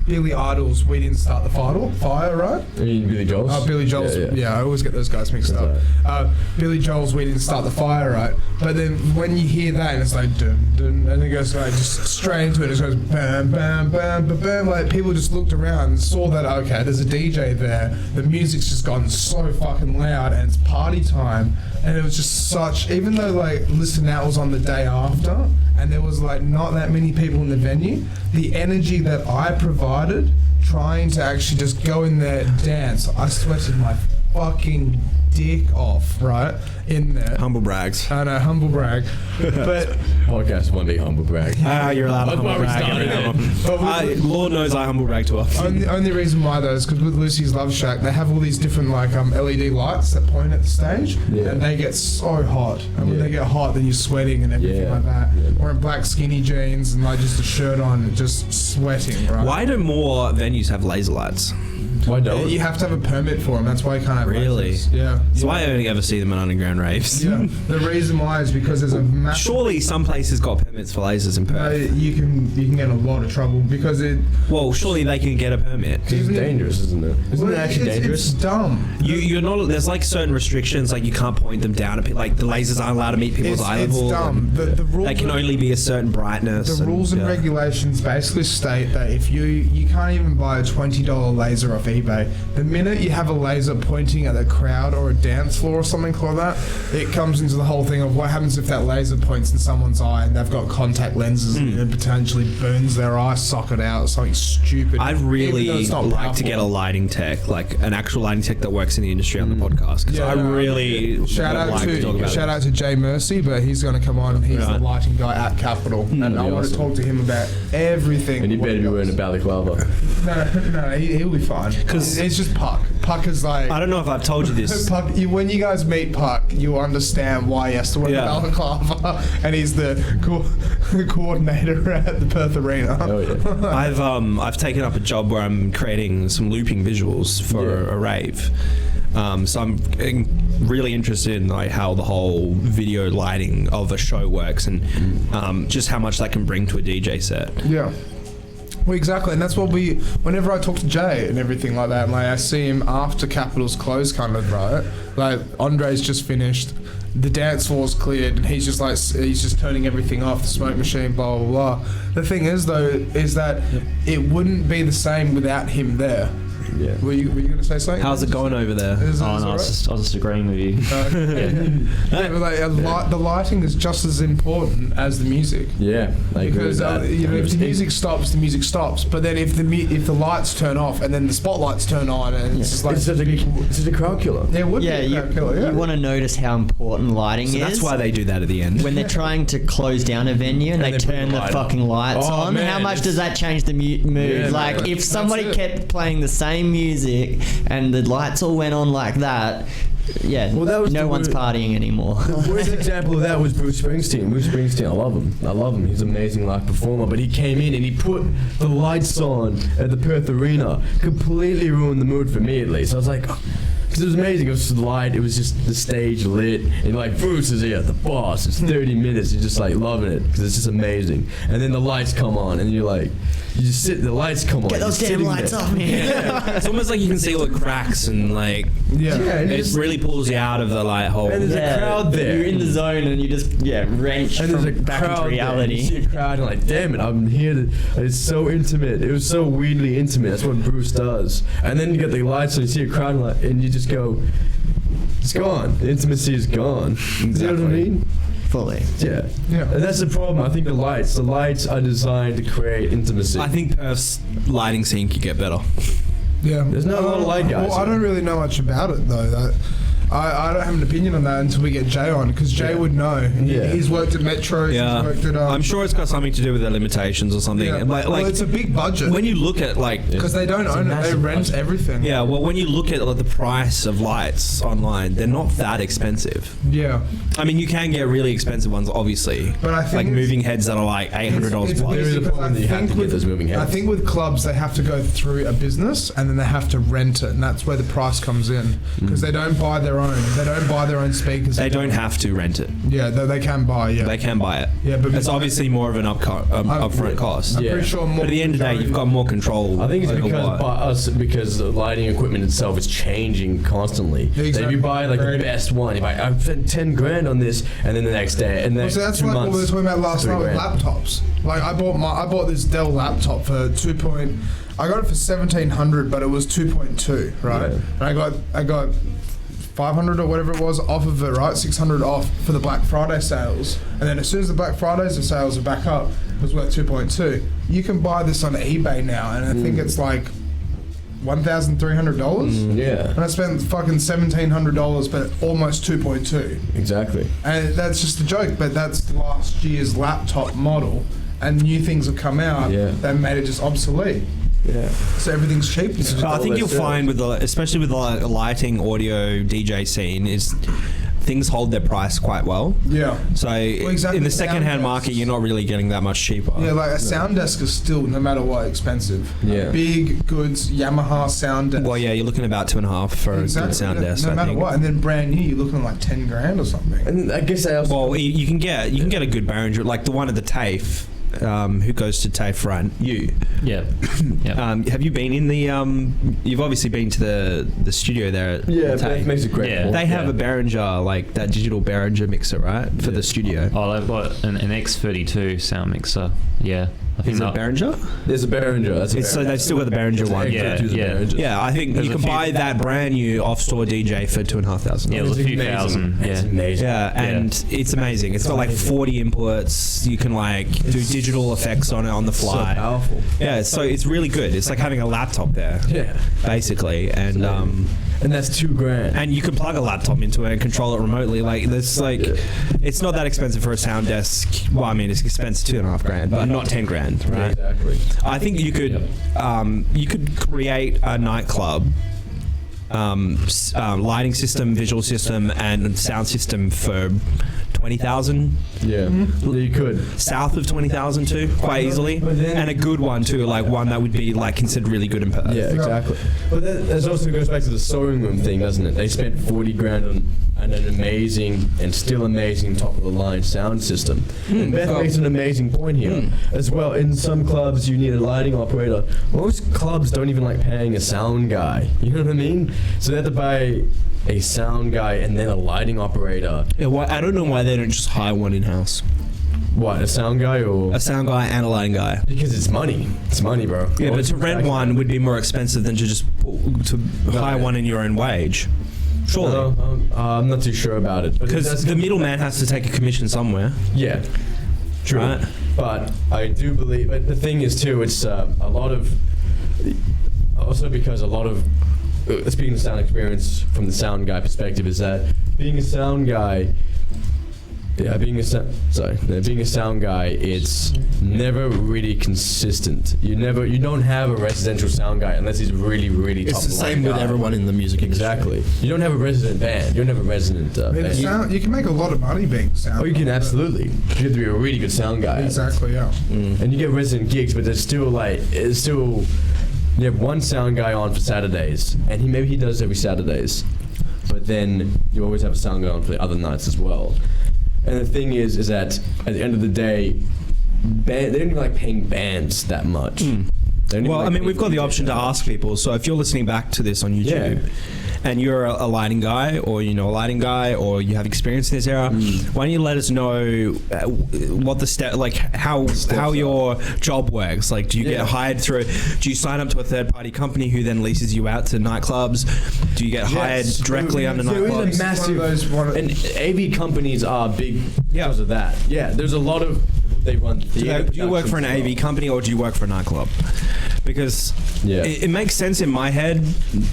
Billy Idol's We Didn't Start the Fire, right? You mean Billy Joel's? Billy Joel's, yeah, I always get those guys mixed up. Billy Joel's We Didn't Start the Fire, right? But then when you hear that and it's like dun dun, and it goes like just straight into it, it goes bam bam bam bam bam. Like people just looked around and saw that okay, there's a DJ there. The music's just gotten so fucking loud and it's party time. And it was just such, even though like Listen Out was on the day after and there was like not that many people in the venue, the energy that I provided trying to actually just go in there and dance, I sweated my fucking dick off, right? In there. Humble brags. I know, humble brag. But podcast one big humble brag. You're allowed to humble brag. Lord knows I humble brag too often. Only reason why though is because with Lucy's Love Shack, they have all these different like LED lights that point at the stage, and they get so hot. And when they get hot, then you're sweating and everything like that. Wearing black skinny jeans and like just a shirt on, just sweating. Right? Why do more venues have laser lights? Why don't you have to have a permit for them? That's why you can't have lasers. Yeah. So I only ever see them in underground raves. Yeah. The reason why is because there's a massive... Surely some places got permits for lasers in Perth. You can get in a lot of trouble because it... Well, surely they can get a permit. It's dangerous, isn't it? Isn't it actually dangerous? It's dumb. You're not... There's like certain restrictions, like you can't point them down. Like the lasers aren't allowed to meet people's eye level. It's dumb. The rules they can only be a certain brightness. The rules and regulations basically state that if you can't even buy a $20 laser off eBay. The minute you have a laser pointing at a crowd or a dance floor or something like that, it comes into the whole thing of what happens if that laser points in someone's eye and they've got contact lenses and it potentially burns their eye socket out or something stupid. I'd really like to get a lighting tech, like an actual lighting tech that works in the industry on the podcast, because I really shout out to Jay Mercy, but he's going to come on. He's the lighting guy at Capital, and I want to talk to him about everything. And you better be wearing a balaclava. No, he'll be fine. Because it's just Puck. Puck is like... I don't know if I've told you this. Puck, when you guys meet Puck, you'll understand why he has to wear a balaclava, and he's the coordinator at the Perth Arena. Oh, yeah. I've taken up a job where I'm creating some looping visuals for a rave. So I'm really interested in like how the whole video lighting of a show works and just how much that can bring to a DJ set. Yeah. Well, exactly, and that's what whenever I talk to Jay and everything like that, like I see him after Capital's closed, kind of, right? Like Andre's just finished, the dance floor's cleared, and he's just turning everything off, the smoke machine, blah blah blah. The thing is though, is that it wouldn't be the same without him there. Yeah. Were you going to say something? How's it going over there? I was just agreeing with you. The lighting is just as important as the music. Yeah, because if the music stops, the music stops. But then if the lights turn off and then the spotlights turn on, and it's just like it's a crowd killer. It would be a crowd killer. Yeah. You want to notice how important lighting is. That's why they do that at the end. When they're trying to close down a venue and they turn the fucking lights on, how much does that change the mood? Yeah, if somebody kept playing the same music and the lights all went on like that, no one's partying anymore. The worst example of that was Bruce Springsteen. Bruce Springsteen, I love him. He's an amazing live performer, but he came in and he put the lights on at the Perth Arena, completely ruined the mood for me at least. I was like, because it was amazing. It was just light. It was just the stage lit, and like Bruce is here, the boss. It's 30 minutes. You're just like loving it because it's just amazing. And then the lights come on, and you're like, you just sit. The lights come on. Get those damn lights off me. It's almost like you can see all the cracks and like and it really pulls you out of the light hole. And there's a crowd there. You're in the zone, and you just wrench back into reality. You see a crowd, and like, damn it, I'm here. It's so intimate. It was so weirdly intimate. That's what Bruce does. And then you get the lights, and you see a crowd, and you just go, it's gone. The intimacy is gone. Exactly. You know what I mean? Fully. Yeah. And that's the problem. I think the lights are designed to create intimacy. I think Perth's lighting scene could get better. Yeah. There's not a lot of light guys. Well, I don't really know much about it though. I don't have an opinion on that until we get Jay on, because Jay would know. He's worked at Metro. Yeah. He's worked at, I'm sure it's got something to do with their limitations or something. Yeah. Like, it's a big budget. When you look at because they don't own it, they rent everything. Yeah. Well, when you look at the price of lights online, they're not that expensive. Yeah. I mean, you can get really expensive ones, obviously. But I think like moving heads that are like $800 plus. There is a problem that you have to get those moving heads. I think with clubs, they have to go through a business and then they have to rent it, and that's where the price comes in, because they don't buy their own. They don't buy their own speakers. They don't have to rent it. Yeah, they can buy. Yeah, they can buy it. Yeah, but it's obviously more of an upfront cost. I'm pretty sure. But at the end of the day, you've got more control. I think it's because the lighting equipment itself is changing constantly. Exactly. So if you buy like the best one, you buy, I've spent $10,000 on this, and then the next day, and then so that's like what we were talking about last night with laptops. Like I bought this Dell laptop for I got it for $1,700, but it was 2.2, right? Yeah. And I got 500 or whatever it was off of it, right? 600 off for the Black Friday sales. And then as soon as the Black Friday sales are back up, it was worth 2.2. You can buy this on eBay now, and I think it's like $1,300. Yeah. And I spent fucking $1,700, but almost 2.2. Exactly. And that's just a joke, but that's last year's laptop model, and new things have come out that made it just obsolete. Yeah. So everything's cheap. So I think you'll find especially with the lighting, audio, DJ scene is things hold their price quite well. Yeah. So exactly. in the second-hand market, you're not really getting that much cheaper. Yeah, like a sound desk is still, no matter what, expensive. Yeah. Big goods Yamaha sound desk. Well, yeah, you're looking about $2.5 for a good sound desk. No matter what, and then brand new, you're looking at like $10,000 or something. And I guess I also. Well, you can get a good Behringer, like the one at the TAFE. Who goes to TAFE run? You. Yeah. Have you been in the? You've obviously been to the studio there. At Beth makes a great. Yeah. They have a Behringer, like that digital Behringer mixer, right, for the studio. Oh, they've got an X32 sound mixer. Yeah. I think Is it a Behringer? There's a Behringer. So they've still got the Behringer one. Yeah. I think you can buy that brand new off-store DJ for $2,500. Yeah, it was a few thousand. Yeah. It's amazing. Yeah, and it's amazing. It's got like 40 inputs. You can like do digital effects on it on the fly. So powerful. Yeah, so it's really good. It's like having a laptop there. Yeah. Basically, and that's $2,000. and you can plug a laptop into it and control it remotely. Like there's like, it's not that expensive for a sound desk. Well, I mean, it's expensive $2,500, but not $10,000, right? Yeah, exactly. I think you could create a nightclub. Lighting system, visual system, and sound system for 20,000. Yeah, you could. South of 20,000 too, quite easily, and a good one too, like one that would be like considered really good in Perth. Yeah, exactly. But that also goes back to the sewing room thing, doesn't it? They spent $40,000 on an amazing and still amazing top of the line sound system. And Beth makes an amazing point here as well. In some clubs, you need a lighting operator. Most clubs don't even like paying a sound guy. You know what I mean? So they have to buy a sound guy and then a lighting operator. Yeah, I don't know why they don't just hire one in-house. What, a sound guy or? A sound guy and a lighting guy. Because it's money. It's money, bro. Yeah, but to rent one would be more expensive than to just hire one in your own wage. Surely. I'm not too sure about it. Because the middleman has to take a commission somewhere. Yeah. True. Right? But I do believe, but the thing is too, it's a lot of, also because a lot of, speaking of sound experience from the sound guy perspective, is that being a sound guy, being a sound guy, it's never really consistent. You don't have a residential sound guy unless he's really, really top. It's the same with everyone in the music industry. Exactly. You don't have a resident band. You don't have a resident band. You can make a lot of money being sound. Oh, you can absolutely. You have to be a really good sound guy. Exactly, yeah. And you get resident gigs, but there's still you have one sound guy on for Saturdays, and maybe he does every Saturdays, but then you always have a sound guy on for the other nights as well. And the thing is that at the end of the day, they don't even like paying bands that much. Well, I mean, we've got the option to ask people. So if you're listening back to this on YouTube, and you're a lighting guy, or you know a lighting guy, or you have experience in this area, why don't you let us know what the step, like how your job works? Like, do you get hired through? Do you sign up to a third-party company who then leases you out to nightclubs? Do you get hired directly under nightclubs? And AV companies are big because of that. Yeah, there's a lot of. They run theater. Do you work for an AV company or do you work for a nightclub? Because it makes sense in my head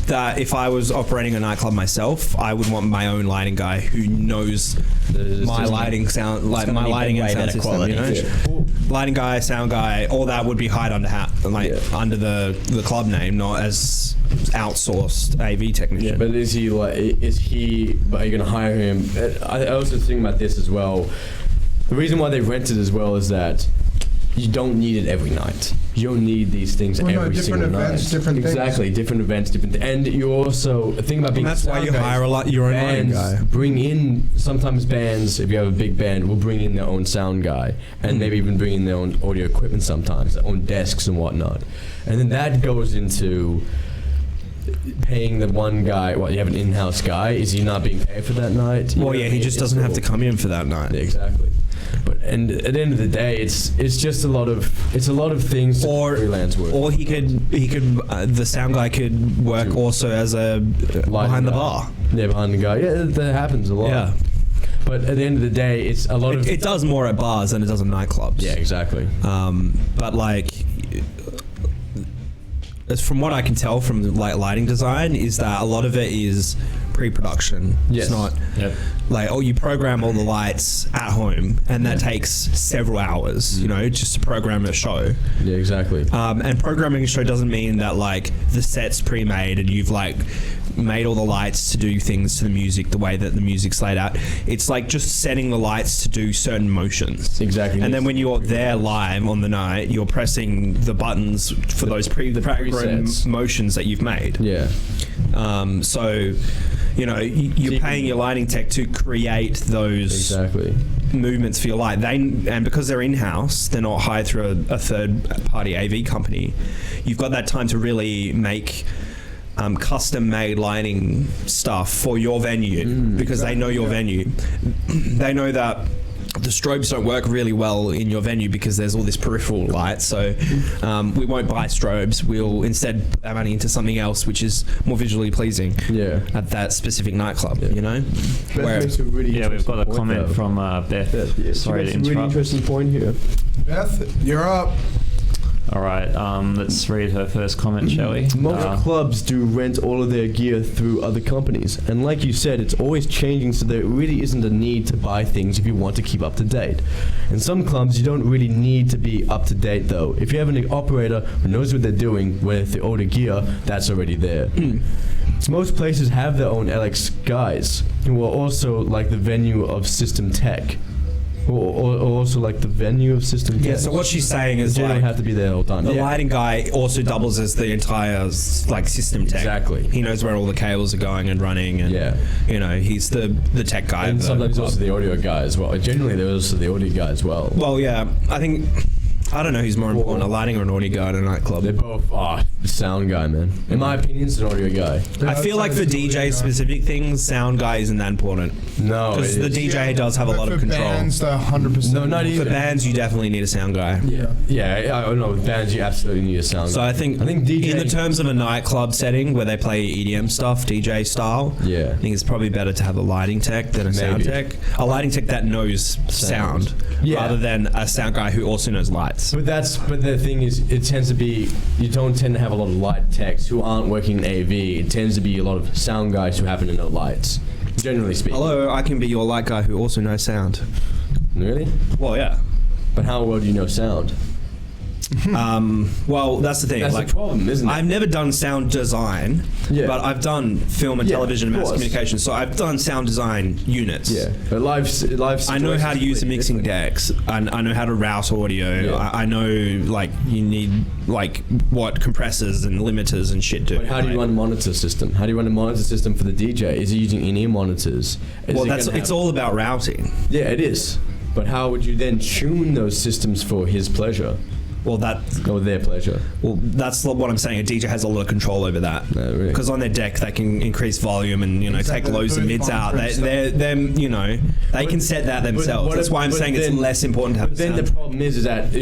that if I was operating a nightclub myself, I would want my own lighting guy who knows my lighting sound, like my lighting and sound system. You know, lighting guy, sound guy, all that would be hired under under the club name, not as outsourced AV technician. Yeah, but are you going to hire him? I also think about this as well. The reason why they rent it as well is that you don't need it every night. You don't need these things every single night. Different exactly, different events, and you also think about being. And that's why you hire your own lighting guy. Bring in sometimes bands. If you have a big band, will bring in their own sound guy, and maybe even bring in their own audio equipment sometimes, their own desks and whatnot, and then that goes into paying the one guy. What, you have an in-house guy? Is he not being paid for that night? Well, yeah, he just doesn't have to come in for that night. Yeah, exactly. But and at the end of the day, it's just a lot of things. Or freelance work. Or he could the sound guy could work also as a behind the bar. Yeah, behind the guy. Yeah, that happens a lot. Yeah. But at the end of the day, it's a lot of. It does more at bars than it does in nightclubs. Yeah, exactly. But like, as from what I can tell from like lighting design, is that a lot of it is pre-production. Yes. It's not like, you program all the lights at home, and that takes several hours, you know, just to program a show. Yeah, exactly. And programming a show doesn't mean that like the set's pre-made and you've like made all the lights to do things to the music the way that the music's laid out. It's like just setting the lights to do certain motions. Exactly. And then when you're there live on the night, you're pressing the buttons for those programmed motions that you've made. Yeah. So, you know, you're paying your lighting tech to create those movements for your light. And because they're in-house, they're not hired through a third-party AV company. You've got that time to really make custom-made lighting stuff for your venue because they know your venue. They know that the strobes don't work really well in your venue because there's all this peripheral light, so we won't buy strobes. We'll instead put that money into something else which is more visually pleasing at that specific nightclub, you know? We've got a comment from Beth. Sorry to interrupt. Really interesting point here. Beth, you're up. All right, let's read her first comment, shall we? Most clubs do rent all of their gear through other companies. And like you said, it's always changing, so there really isn't a need to buy things if you want to keep up to date. In some clubs, you don't really need to be up to date, though. If you have an operator who knows what they're doing with the older gear, that's already there. Most places have their own LX guys, who are also like the venue of system tech. Or also like the venue of system tech. Yeah, so what she's saying is you don't have to be there all the time. The lighting guy also doubles as the entire like system tech. Exactly. He knows where all the cables are going and running, and you know, he's the tech guy. And sometimes also the audio guy as well. Generally, there's also the audio guy as well. Well, yeah, I don't know who's more important, a lighting or an audio guy at a nightclub. They're both the sound guy, man. In my opinion, it's an audio guy. I feel like for DJ specific things, sound guy isn't that important. No, because the DJ does have a lot of control. For bands, 100%. No, not even. For bands, you definitely need a sound guy. Yeah. I know. With bands, you absolutely need a sound guy. So I think DJ, in the terms of a nightclub setting where they play EDM stuff, DJ style, I think it's probably better to have a lighting tech than a sound tech. A lighting tech that knows sound rather than a sound guy who also knows lights. But the thing is, it tends to be, you don't tend to have a lot of light techs who aren't working in AV. It tends to be a lot of sound guys who happen to know lights, generally speaking. Hello, I can be your light guy who also knows sound. Really? Well, yeah. But how well do you know sound? Well, that's the thing. That's the problem, isn't it? I've never done sound design, but I've done film and television and mass communication, so I've done sound design units. Yeah, but live I know how to use the mixing decks. I know how to route audio. Yeah. I know, like, you need, like, what compressors and limiters and shit do. But how do you run a monitor system? How do you run a monitor system for the DJ? Is he using in-ear monitors? It's all about routing. Yeah, it is. But how would you then tune those systems for his pleasure? Or their pleasure. Well, that's what I'm saying. A DJ has a lot of control over that. No, really. Because on their deck, they can increase volume and, you know, take lows and mids out. They can set that themselves. That's why I'm saying it's less important to have. But then the problem is that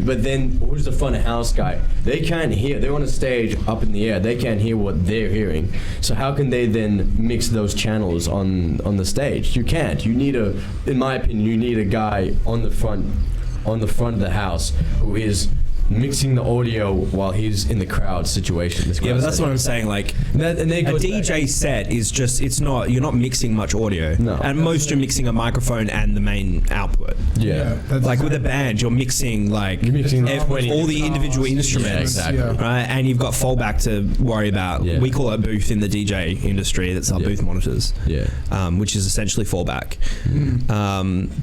but then who's the front of house guy? They can't hear. They're on a stage up in the air. They can't hear what they're hearing. So how can they then mix those channels on the stage? You can't. You need in my opinion, you need a guy on the front of the house who is mixing the audio while he's in the crowd situation. But that's what I'm saying. Like, a DJ set is just, you're not mixing much audio. No. At most, you're mixing a microphone and the main output. Yeah. Like with a band, you're mixing all the individual instruments. Yeah, exactly. Right? And you've got fallback to worry about. Yeah. We call it a booth in the DJ industry. That's our booth monitors. Yeah. Which is essentially fallback.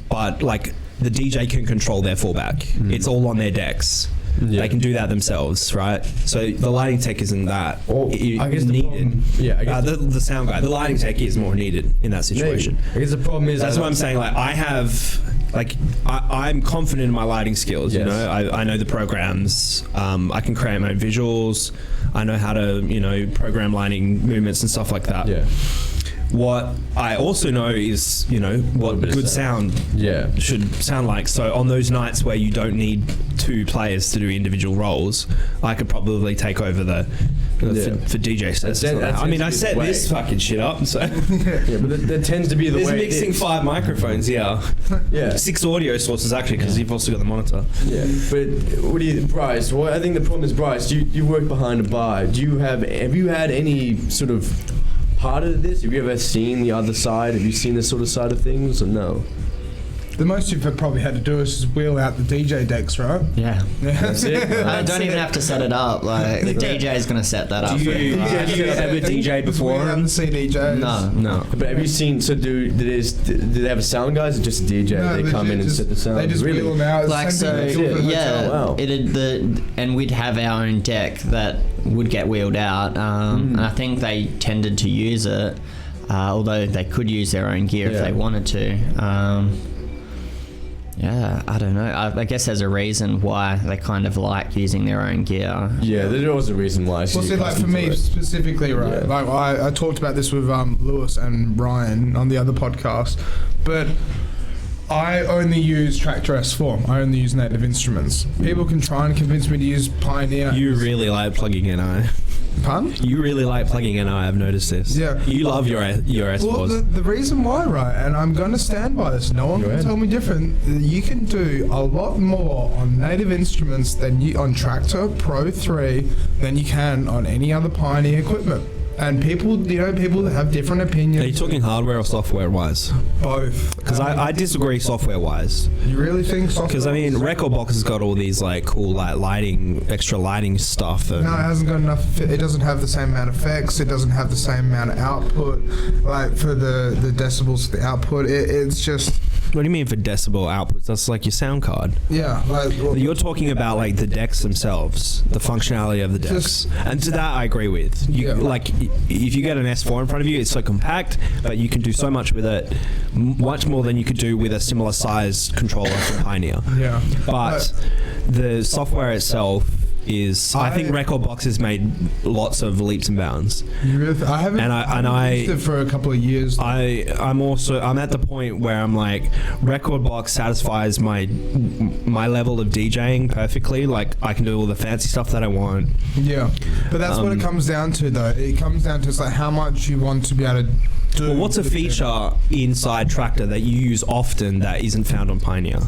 But like, the DJ can control their fallback. It's all on their decks. They can do that themselves, right? So the lighting tech isn't that I guess needed. The sound guy, the lighting tech is more needed in that situation. Maybe. I guess the problem is that's what I'm saying. Like I'm confident in my lighting skills. Yes. You know, I know the programs. I can create my own visuals. I know how to program lighting movements and stuff like that. Yeah. What I also know is, what good sound should sound like. So on those nights where you don't need two players to do individual roles, I could probably take over for DJ sets. I set this fucking shit up. So but that tends to be the way. There's mixing 5 microphones. Yeah. 6 audio sources actually, because you've also got the monitor. Yeah, but Bryce? Well, I think the problem is, Bryce, you work behind a bar. Have you had any sort of part of this? Have you ever seen the other side? Have you seen this sort of side of things, or no? The most you've probably had to do is just wheel out the DJ decks, right? Yeah. That's it. I don't even have to set it up. Like the DJ is gonna set that up. Have you ever DJ'd before? I haven't seen DJs. No. But have you seen? So do they have a sound guys or just a DJ? No, they come in and set the sound. They just really? wheel them out. Like so, yeah. Wow. And we'd have our own deck that would get wheeled out. And I think they tended to use it, although they could use their own gear if they wanted to. Yeah, I don't know. I guess there's a reason why they kind of like using their own gear. Yeah, there's always a reason why. Well, see, like for me specifically, right? Yeah. Like I talked about this with Lewis and Ryan on the other podcast, but I only use Tractor S4. I only use Native Instruments. People can try and convince me to use Pioneer. You really like plugging NI. Pardon? You really like plugging NI. I've noticed this. Yeah. You love your S4s. Well, the reason why, right, and I'm going to stand by this, no one can tell me different, you can do a lot more on Native Instruments than you on Tractor Pro 3 than you can on any other Pioneer equipment. And people that have different opinions. Are you talking hardware or software wise? Both. Because I disagree software wise. You really think software? Because I mean, Rekordbox has got all these like cool like extra lighting stuff. And No, it hasn't got enough. It doesn't have the same amount of effects. It doesn't have the same amount of output. Like for the decibels, the output. It's just. What do you mean for decibel outputs? That's like your sound card. Yeah, like You're talking about like the decks themselves, the functionality of the decks, and to that I agree with. Like if you get an S4 in front of you, it's so compact, but you can do so much with it, much more than you could do with a similar sized controller from Pioneer. Yeah, but the software itself is I think Rekordbox has made lots of leaps and bounds. I haven't. I used it for a couple of years. I'm at the point where I'm like, Rekordbox satisfies my level of DJing perfectly. Like I can do all the fancy stuff that I want. Yeah, but that's what it comes down to, though. It comes down to it's like how much you want to be able to do. Well, what's a feature inside Tractor that you use often that isn't found on Pioneer?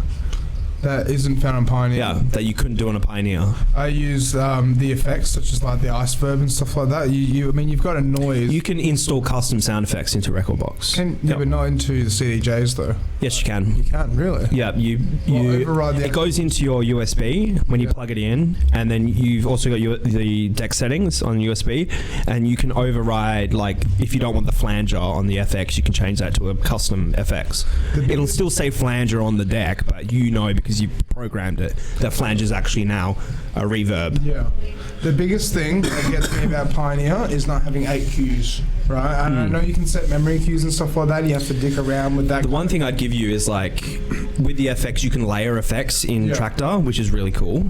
That isn't found on Pioneer. Yeah, that you couldn't do on a Pioneer. I use the effects such as like the ice verb and stuff like that. I mean, you've got a noise. You can install custom sound effects into Rekordbox. But not into the CDJs though. Yes, you can. You can, really? Yeah, you override it goes into your USB when you plug it in, and then you've also got the deck settings on USB, and you can override, like, if you don't want the flanger on the FX, you can change that to a custom FX. It'll still say flanger on the deck, but because you programmed it, that flanger is actually now a reverb. Yeah. The biggest thing that gets me about Pioneer is not having 8 cues, right? And I know you can set memory cues and stuff like that. You have to dick around with that. The one thing I'd give you is, like, with the FX, you can layer effects in Tractor, which is really cool,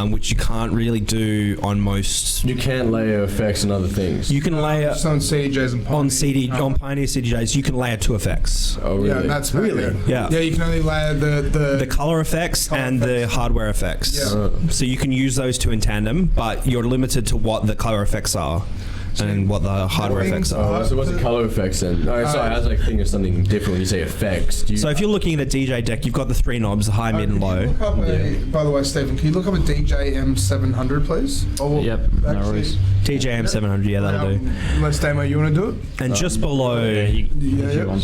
which you can't really do on most. You can't layer effects and other things. You can layer on CDJs and Pioneer. On Pioneer CDJs, you can layer 2 effects. Oh, really? Yeah, that's really. Yeah. Yeah, you can only layer the color effects and the hardware effects. Yeah. So you can use those 2 in tandem, but you're limited to what the color effects are and what the hardware effects are. Oh, so what's the color effects then? Sorry, I was like thinking of something different when you say effects. So if you're looking at a DJ deck, you've got the 3 knobs, the high, mid, and low. By the way, Stephen, can you look up a DJ M700, please? Yep, no worries. DJ M700, yeah, that'll do. Let's demo. You want to do it? And just below,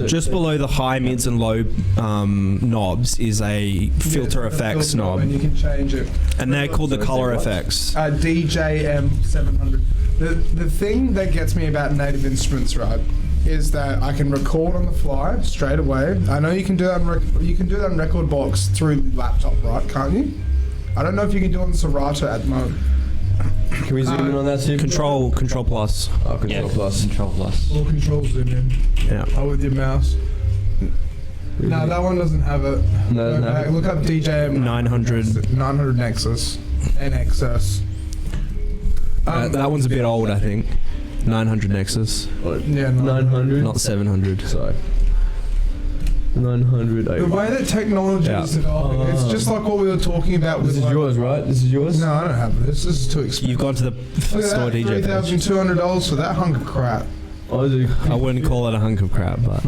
just below the high, mids, and low knobs is a filter effects knob, and you can change it. And they're called the color effects. DJ M700. The thing that gets me about Native Instruments, right, is that I can record on the fly straight away. I know you can do that on Rekordbox through laptop, right? Can't you? I don't know if you can do it on Serato at the moment. Can we zoom in on that too? Control plus. Oh, Control plus. Control plus. All control zoom in. Yeah. Oh, with your mouse. No, that one doesn't have it. No, Look up DJ 900 Nexus. NXS. That one's a bit old, I think. 900 Nexus. Yeah, 900? Not 700. Sorry. 900. The way that technology is developing, it's just like what we were talking about with. This is yours, right? This is yours? No, I don't have this. This is too expensive. You've gone to the store DJ page. $3,200 for that hunk of crap. I wouldn't call it a hunk of crap, but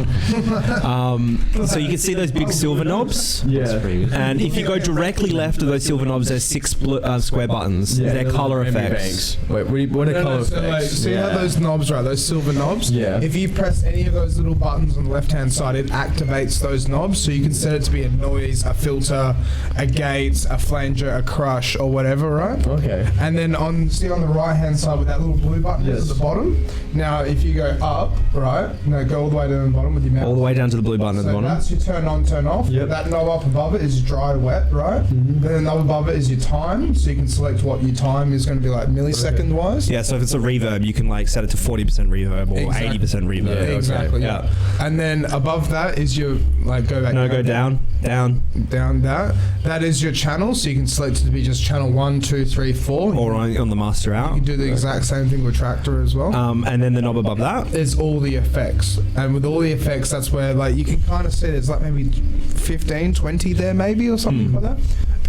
so you can see those big silver knobs. Yeah. And if you go directly left of those silver knobs, there's 6 square buttons. Yeah, they're color effects. Wait, what are color so effects? see how those knobs, right? Those silver knobs. Yeah. If you press any of those little buttons on the left-hand side, it activates those knobs. So you can set it to be a noise, a filter, a gate, a flanger, a crush, or whatever, right? Okay. And then on the right-hand side with that little blue button at the bottom. Now, if you go up, right? No, go all the way down the bottom with your mouse. All the way down to the blue button at the So bottom. that's your turn on, turn off. Yep. That knob up above it is dry, wet, right? Then the knob above it is your time, so you can select what your time is going to be like millisecond wise. Yeah, so if it's a reverb, you can like set it to 40% reverb or Exactly. 80% reverb. Yeah, Exactly. Yeah. Yeah. And then above that is your go back. No, go down. That is your channel, so you can select it to be just channel 1, 2, 3, 4. Or on the master You out. can do the exact same thing with tractor as well. And then the knob above that. There's all the effects, and with all the effects, that's where like you can kind of see there's like maybe 15, 20 there maybe or something like that.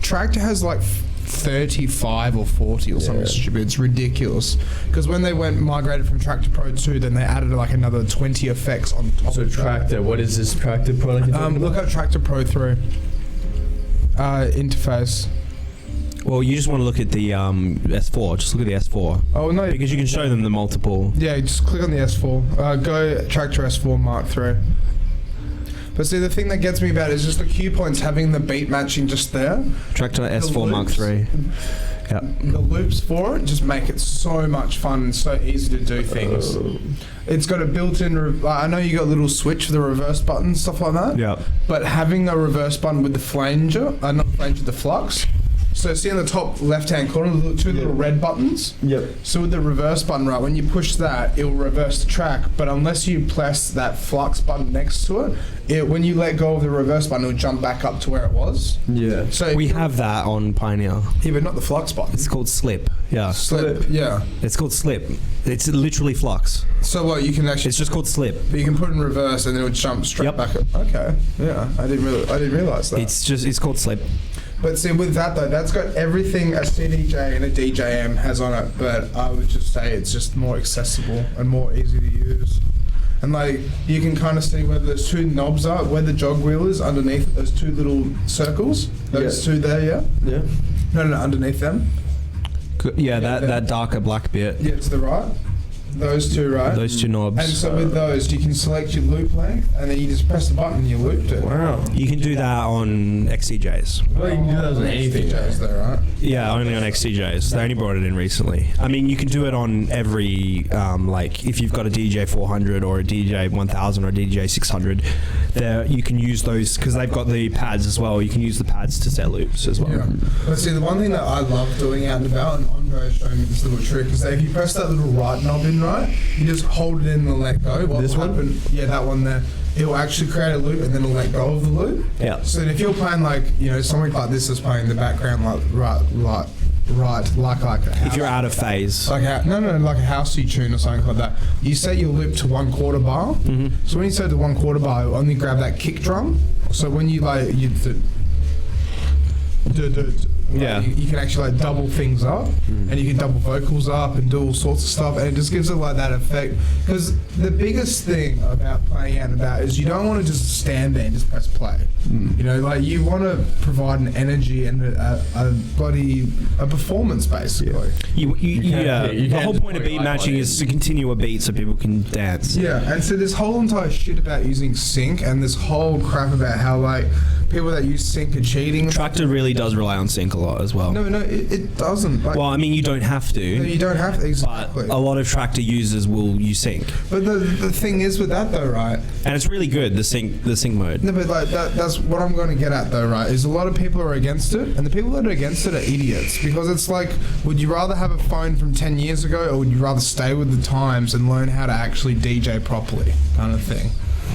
Tractor has like 35 or 40 or something stupid. It's ridiculous because when they migrated from Tractor Pro 2, then they added like another 20 effects on top. So of Tractor, what is this Tractor product? Look up Tractor Pro 3 interface. Well, you just want to look at the S4. Just look at the S4. Oh no, Because you can show them the multiple. yeah, just click on the S4. Go Tractor S4 Mark III. But see, the thing that gets me about it is just the cue points having the beat matching just there. Tractor S4 Mark loops. III. Yep. The loops for it just make it so much fun and so easy to do things. It's got a built-in. I know you got a little switch for the reverse button, stuff like that. Yep. But having a reverse button with the flanger, not flanger, the flux. So see in the top left-hand corner, the two little red buttons. Yep. So with the reverse button, right, when you push that, it will reverse the track. But unless you press that flux button next to it, when you let go of the reverse button, it'll jump back up to where it was. Yeah. So We have that on Pioneer. yeah, but not the flux button. It's called slip. Yeah. Slip. Yeah. It's called slip. It's literally flux. So what you can actually. It's just called slip. But you can put it in reverse and it'll jump straight Yep. back up. Okay. Yeah. I didn't realize that. It's called slip. But see, with that though, that's got everything a CDJ and a DJM has on it. But I would just say it's just more accessible and more easy to use. And like you can kind of see where those two knobs are, where the jog wheel is underneath those two little circles. Those two there, yeah. Yeah. No, underneath them. Yeah, that darker black bit. Yeah, to the right. Those two, right? Those two knobs. And so with those, you can select your loop length, and then you just press the button and you looped it. Wow. You can do that on XCJs. Well, you can do that on anything. DJs there, right? Yeah, only on XCJs. They only brought it in recently. I mean, you can do it on every, like, if you've got a DJ 400 or a DJ 1000 or a DJ 600, there you can use those, because they've got the pads as well. You can use the pads to set loops as well. Yeah. But see, the one thing that I love doing out and about, and Andre showing me this little trick, is that if you press that little right knob in, right, you just hold it in and let go. What This will one? happen? Yeah, that one there. It will actually create a loop and then it'll let go of the loop. Yeah. So then if you're playing like, something like this is playing in the background, like right, like a house. If you're out of phase. Like like a housey tune or something like that. You set your loop to 1/4 bar. Mm-hmm. So when you set it to 1/4 bar, you only grab that kick drum. So when you Yeah. you can actually like double things up, and you can double vocals up and do all sorts of stuff, and it just gives it like that effect. Because the biggest thing about playing out and about is you don't want to just stand there and just press play. Like you want to provide an energy and a performance basically. The whole point of beat matching is to continue a beat so people can dance. Yeah, and so this whole entire shit about using sync and this whole crap about how like people that use sync are cheating. Tractor really does rely on sync a lot as well. No, it doesn't. Like, Well, I mean, you don't have to. no, you don't have to, exactly. But a lot of Tractor users will use sync, But the thing is with that though, right? and it's really good. The sync mode. No, but like that's what I'm going to get at though, right? Is a lot of people are against it, and the people that are against it are idiots, because it's like, would you rather have a phone from 10 years ago, or would you rather stay with the times and learn how to actually DJ properly, kind of thing?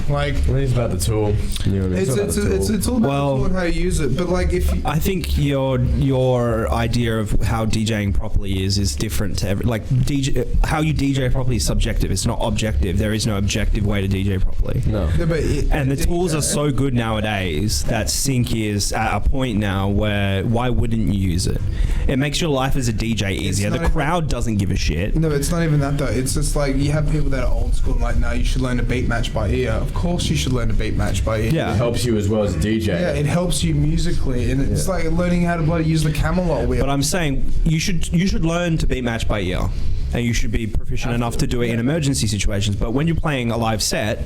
Like, it's about the tool. You know what I mean? It's all about the tool and how you use it. But like, I think your idea of how DJing properly is different to how you DJ properly is subjective. It's not objective. There is no objective way to DJ properly. No. Yeah, and the tools are so good nowadays that sync is at a point now where why wouldn't you use it? It makes your life as a DJ easier. The crowd doesn't give a shit. No, it's not even that though. It's just like you have people that are old school and like, no, you should learn a beat match by ear. Of course you should learn a beat match by ear. Yeah. It helps you as well as a DJ. Yeah, it helps you musically, and it's like learning how to bloody use the Camelot wheel. But I'm saying you should learn to beat match by ear, and you should be proficient enough to do it in emergency situations. But when you're playing a live set,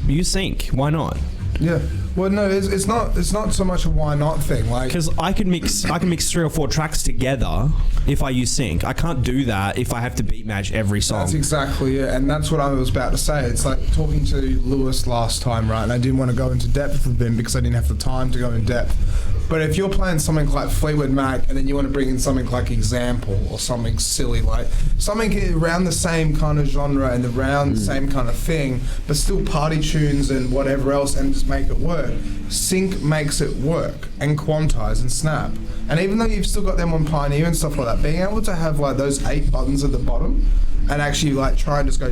you sync. Why not? Yeah. Well, no, it's not so much a why not thing. Like, because I can mix 3 or 4 tracks together if I use sync. I can't do that if I have to beat match every song. That's exactly it, and that's what I was about to say. It's like talking to Lewis last time, right? And I didn't want to go into depth with him because I didn't have the time to go in depth. But if you're playing something like Fleetwood Mac and then you want to bring in something like Example or something silly, like something around the same kind of genre and around the same kind of thing, but still party tunes and whatever else, and just make it work. Sync makes it work, and quantize and snap. And even though you've still got them on Pioneer and stuff like that, being able to have like those 8 buttons at the bottom and actually like try and just go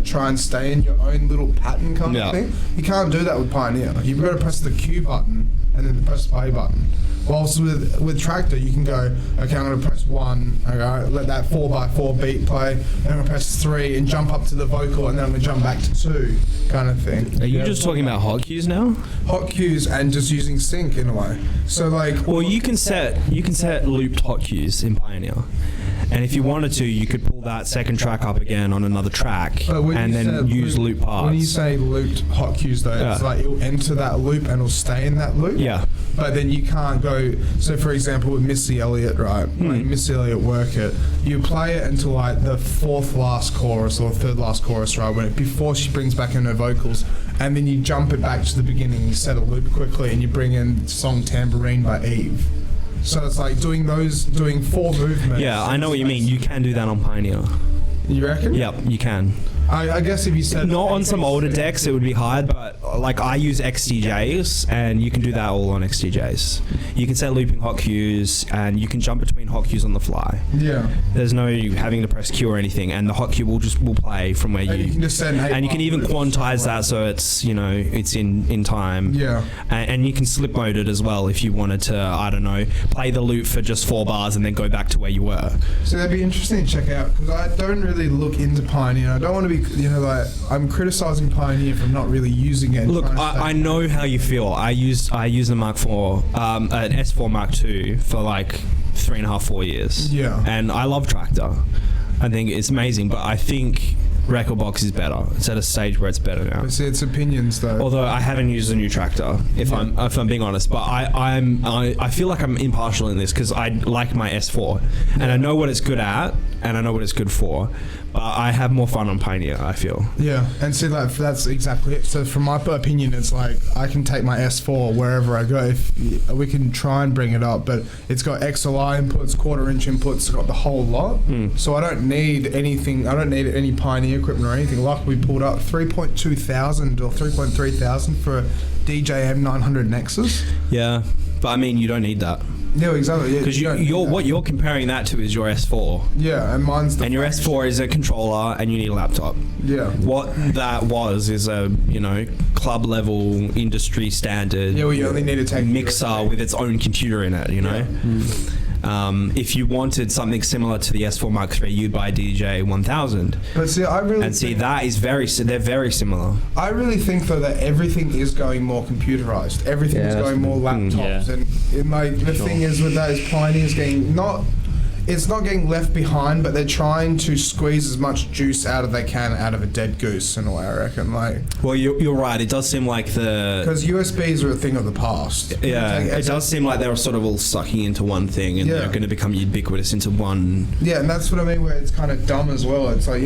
try and stay in your own little pattern kind of thing, you can't do that with Pioneer. You've got to press the Q button and then press the play button. Whilst with Tractor, you can go, okay, I'm going to press 1, okay, let that 4x4 beat play, and I'm going to press 3 and jump up to the vocal, and then I'm going to jump back to 2, kind of thing. Are you just talking about hotkeys now? Hotkeys and just using sync in a way. So like, well, you can set looped hotkeys in Pioneer. And if you wanted to, you could pull that second track up again on another track and then use loop parts. When you say looped hot cues, though, it's like it'll enter that loop and it'll stay in that loop. Yeah. But then you can't go. So, for example, with Missy Elliott, right? Like Missy Elliott Work It, you play it until like the 4th last chorus or 3rd last chorus, right? Before she brings back in her vocals. And then you jump it back to the beginning, you set a loop quickly, and you bring in song Tambourine by Eve. So it's like doing 4 movements. Yeah, I know what you mean. You can do that on Pioneer. You reckon? Yep, you can. I guess if you said... Not on some older decks, it would be hard, but like I use XDJs, and you can do that all on XDJs. You can set looping hot cues, and you can jump between hot cues on the fly. Yeah. There's no having to press Q or anything, and the hot cue will play from where you can just send and you can even quantize that so it's it's in time. Yeah. And you can slip mode it as well if you wanted to, I don't know, play the loop for just 4 bars and then go back to where you were. So that'd be interesting to check out, because I don't really look into Pioneer. I don't want to be, like, I'm criticizing Pioneer for not really using it. Look, I know how you feel. I use a Mark IV, an S4 Mark II for like 3.5, 4 years. Yeah. And I love Tractor. I think it's amazing, but I think Rekordbox is better. It's at a stage where it's better now. But see, it's opinions though. Although I haven't used a new Tractor, if I'm being honest, but I feel like I'm impartial in this because I like my S4 and I know what it's good at and I know what it's good for. But I have more fun on Pioneer, I feel. Yeah, and see, that's exactly it. So from my opinion, it's like I can take my S4 wherever I go. If we can try and bring it up, but it's got XLR inputs, 1/4-inch inputs, it's got the whole lot. So I don't need anything. I don't need any Pioneer equipment or anything. Like we pulled up 3,200 or 3,300 for a DJ M900 Nexus. Yeah, but I mean, you don't need that. Yeah, exactly. Because what you're comparing that to is your S4. Yeah, and mine's the... And your S4 is a controller and you need a laptop. Yeah. What that is a, club level industry standard... Yeah, well, you only need to take... ...mixer with its own computer in it, Yeah. If you wanted something similar to the S4 Mark III, you'd buy DJ 1000. But see, that is they're very similar. I really think though that everything is going more computerized. Everything is going more laptops, and like the thing is with that is Pioneer's getting it's not getting left behind, but they're trying to squeeze as much juice out of a dead goose in a way, I reckon. Like, well, you're right. It does seem like because USBs are a thing of the past. Yeah, it does seem like they're sort of all sucking into one thing, and they're going to become ubiquitous into one. Yeah, and that's what I mean. Where it's kind of dumb as well. It's like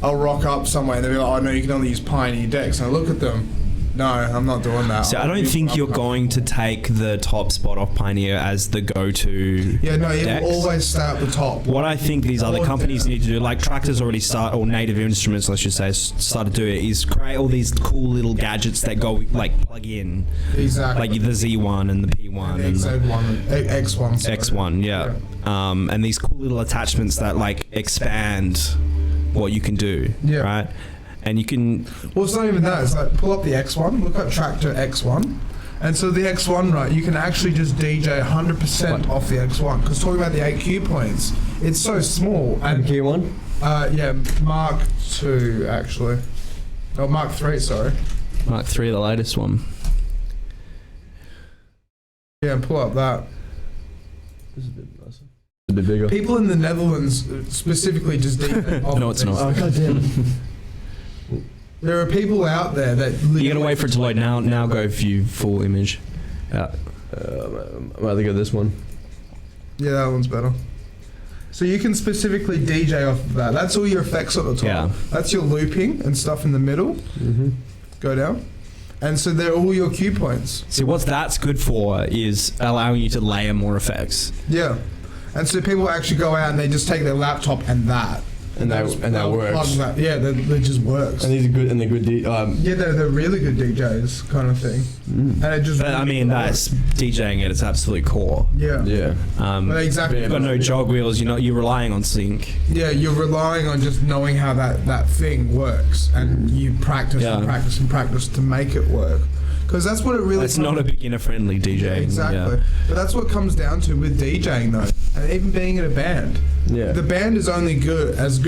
I'll rock up somewhere and they'll be like, "Oh no, you can only use Pioneer decks." And I look at them. No, I'm not doing that. So I don't think you're going to take the top spot off Pioneer as the go-to. Yeah, no, it decks. will always stay at the top. What I think these other companies need to do, like Tractor's already or Native Instruments, let's just say, started to do it, is create all these cool little gadgets that go like plug in. Exactly. Like the Z1 and the P1 and the X1. Sorry. X1, yeah. And these cool little attachments that like expand what you can do. Yeah. Right. And you can... Well, it's not even that. It's like, pull up the X1, look at Tractor X1. And so the X1, right, you can actually just DJ 100% off the X1. Because talking about the 8 cue points, it's so small. And key one? Yeah, Mark 2, actually. Oh, Mark 3, sorry. Mark 3, the latest one. Yeah, pull up that. This is a bit nicer. A bit bigger. People in the Netherlands specifically just DJ off. No, it's not. Oh, goddamn. There are people out there that... You gotta wait for it to load now. Now go view full image. I'd rather go this one. Yeah, that one's better. So you can specifically DJ off of that. That's all your effects at the top. Yeah. That's your looping and stuff in the middle. Mm-hmm. Go down. And so they're all your cue points. See, what that's good for is allowing you to layer more effects. Yeah. And so people actually go out and they just take their laptop and that. And that works. That. Yeah, that just works. And these are good. And they're good. Yeah, they're really good DJs, kind of thing. And it just. But, I mean, that's DJing at its absolute core. Yeah. Yeah. Exactly. You've got no jog wheels. You're relying on sync. Yeah, you're relying on just knowing how that thing works, and you practice and practice and practice to make it work. Because that's what it really... It's not a beginner-friendly DJ. Exactly. Yeah. But that's what it comes down to with DJing, though. And even being in a band. Yeah. The band is only good as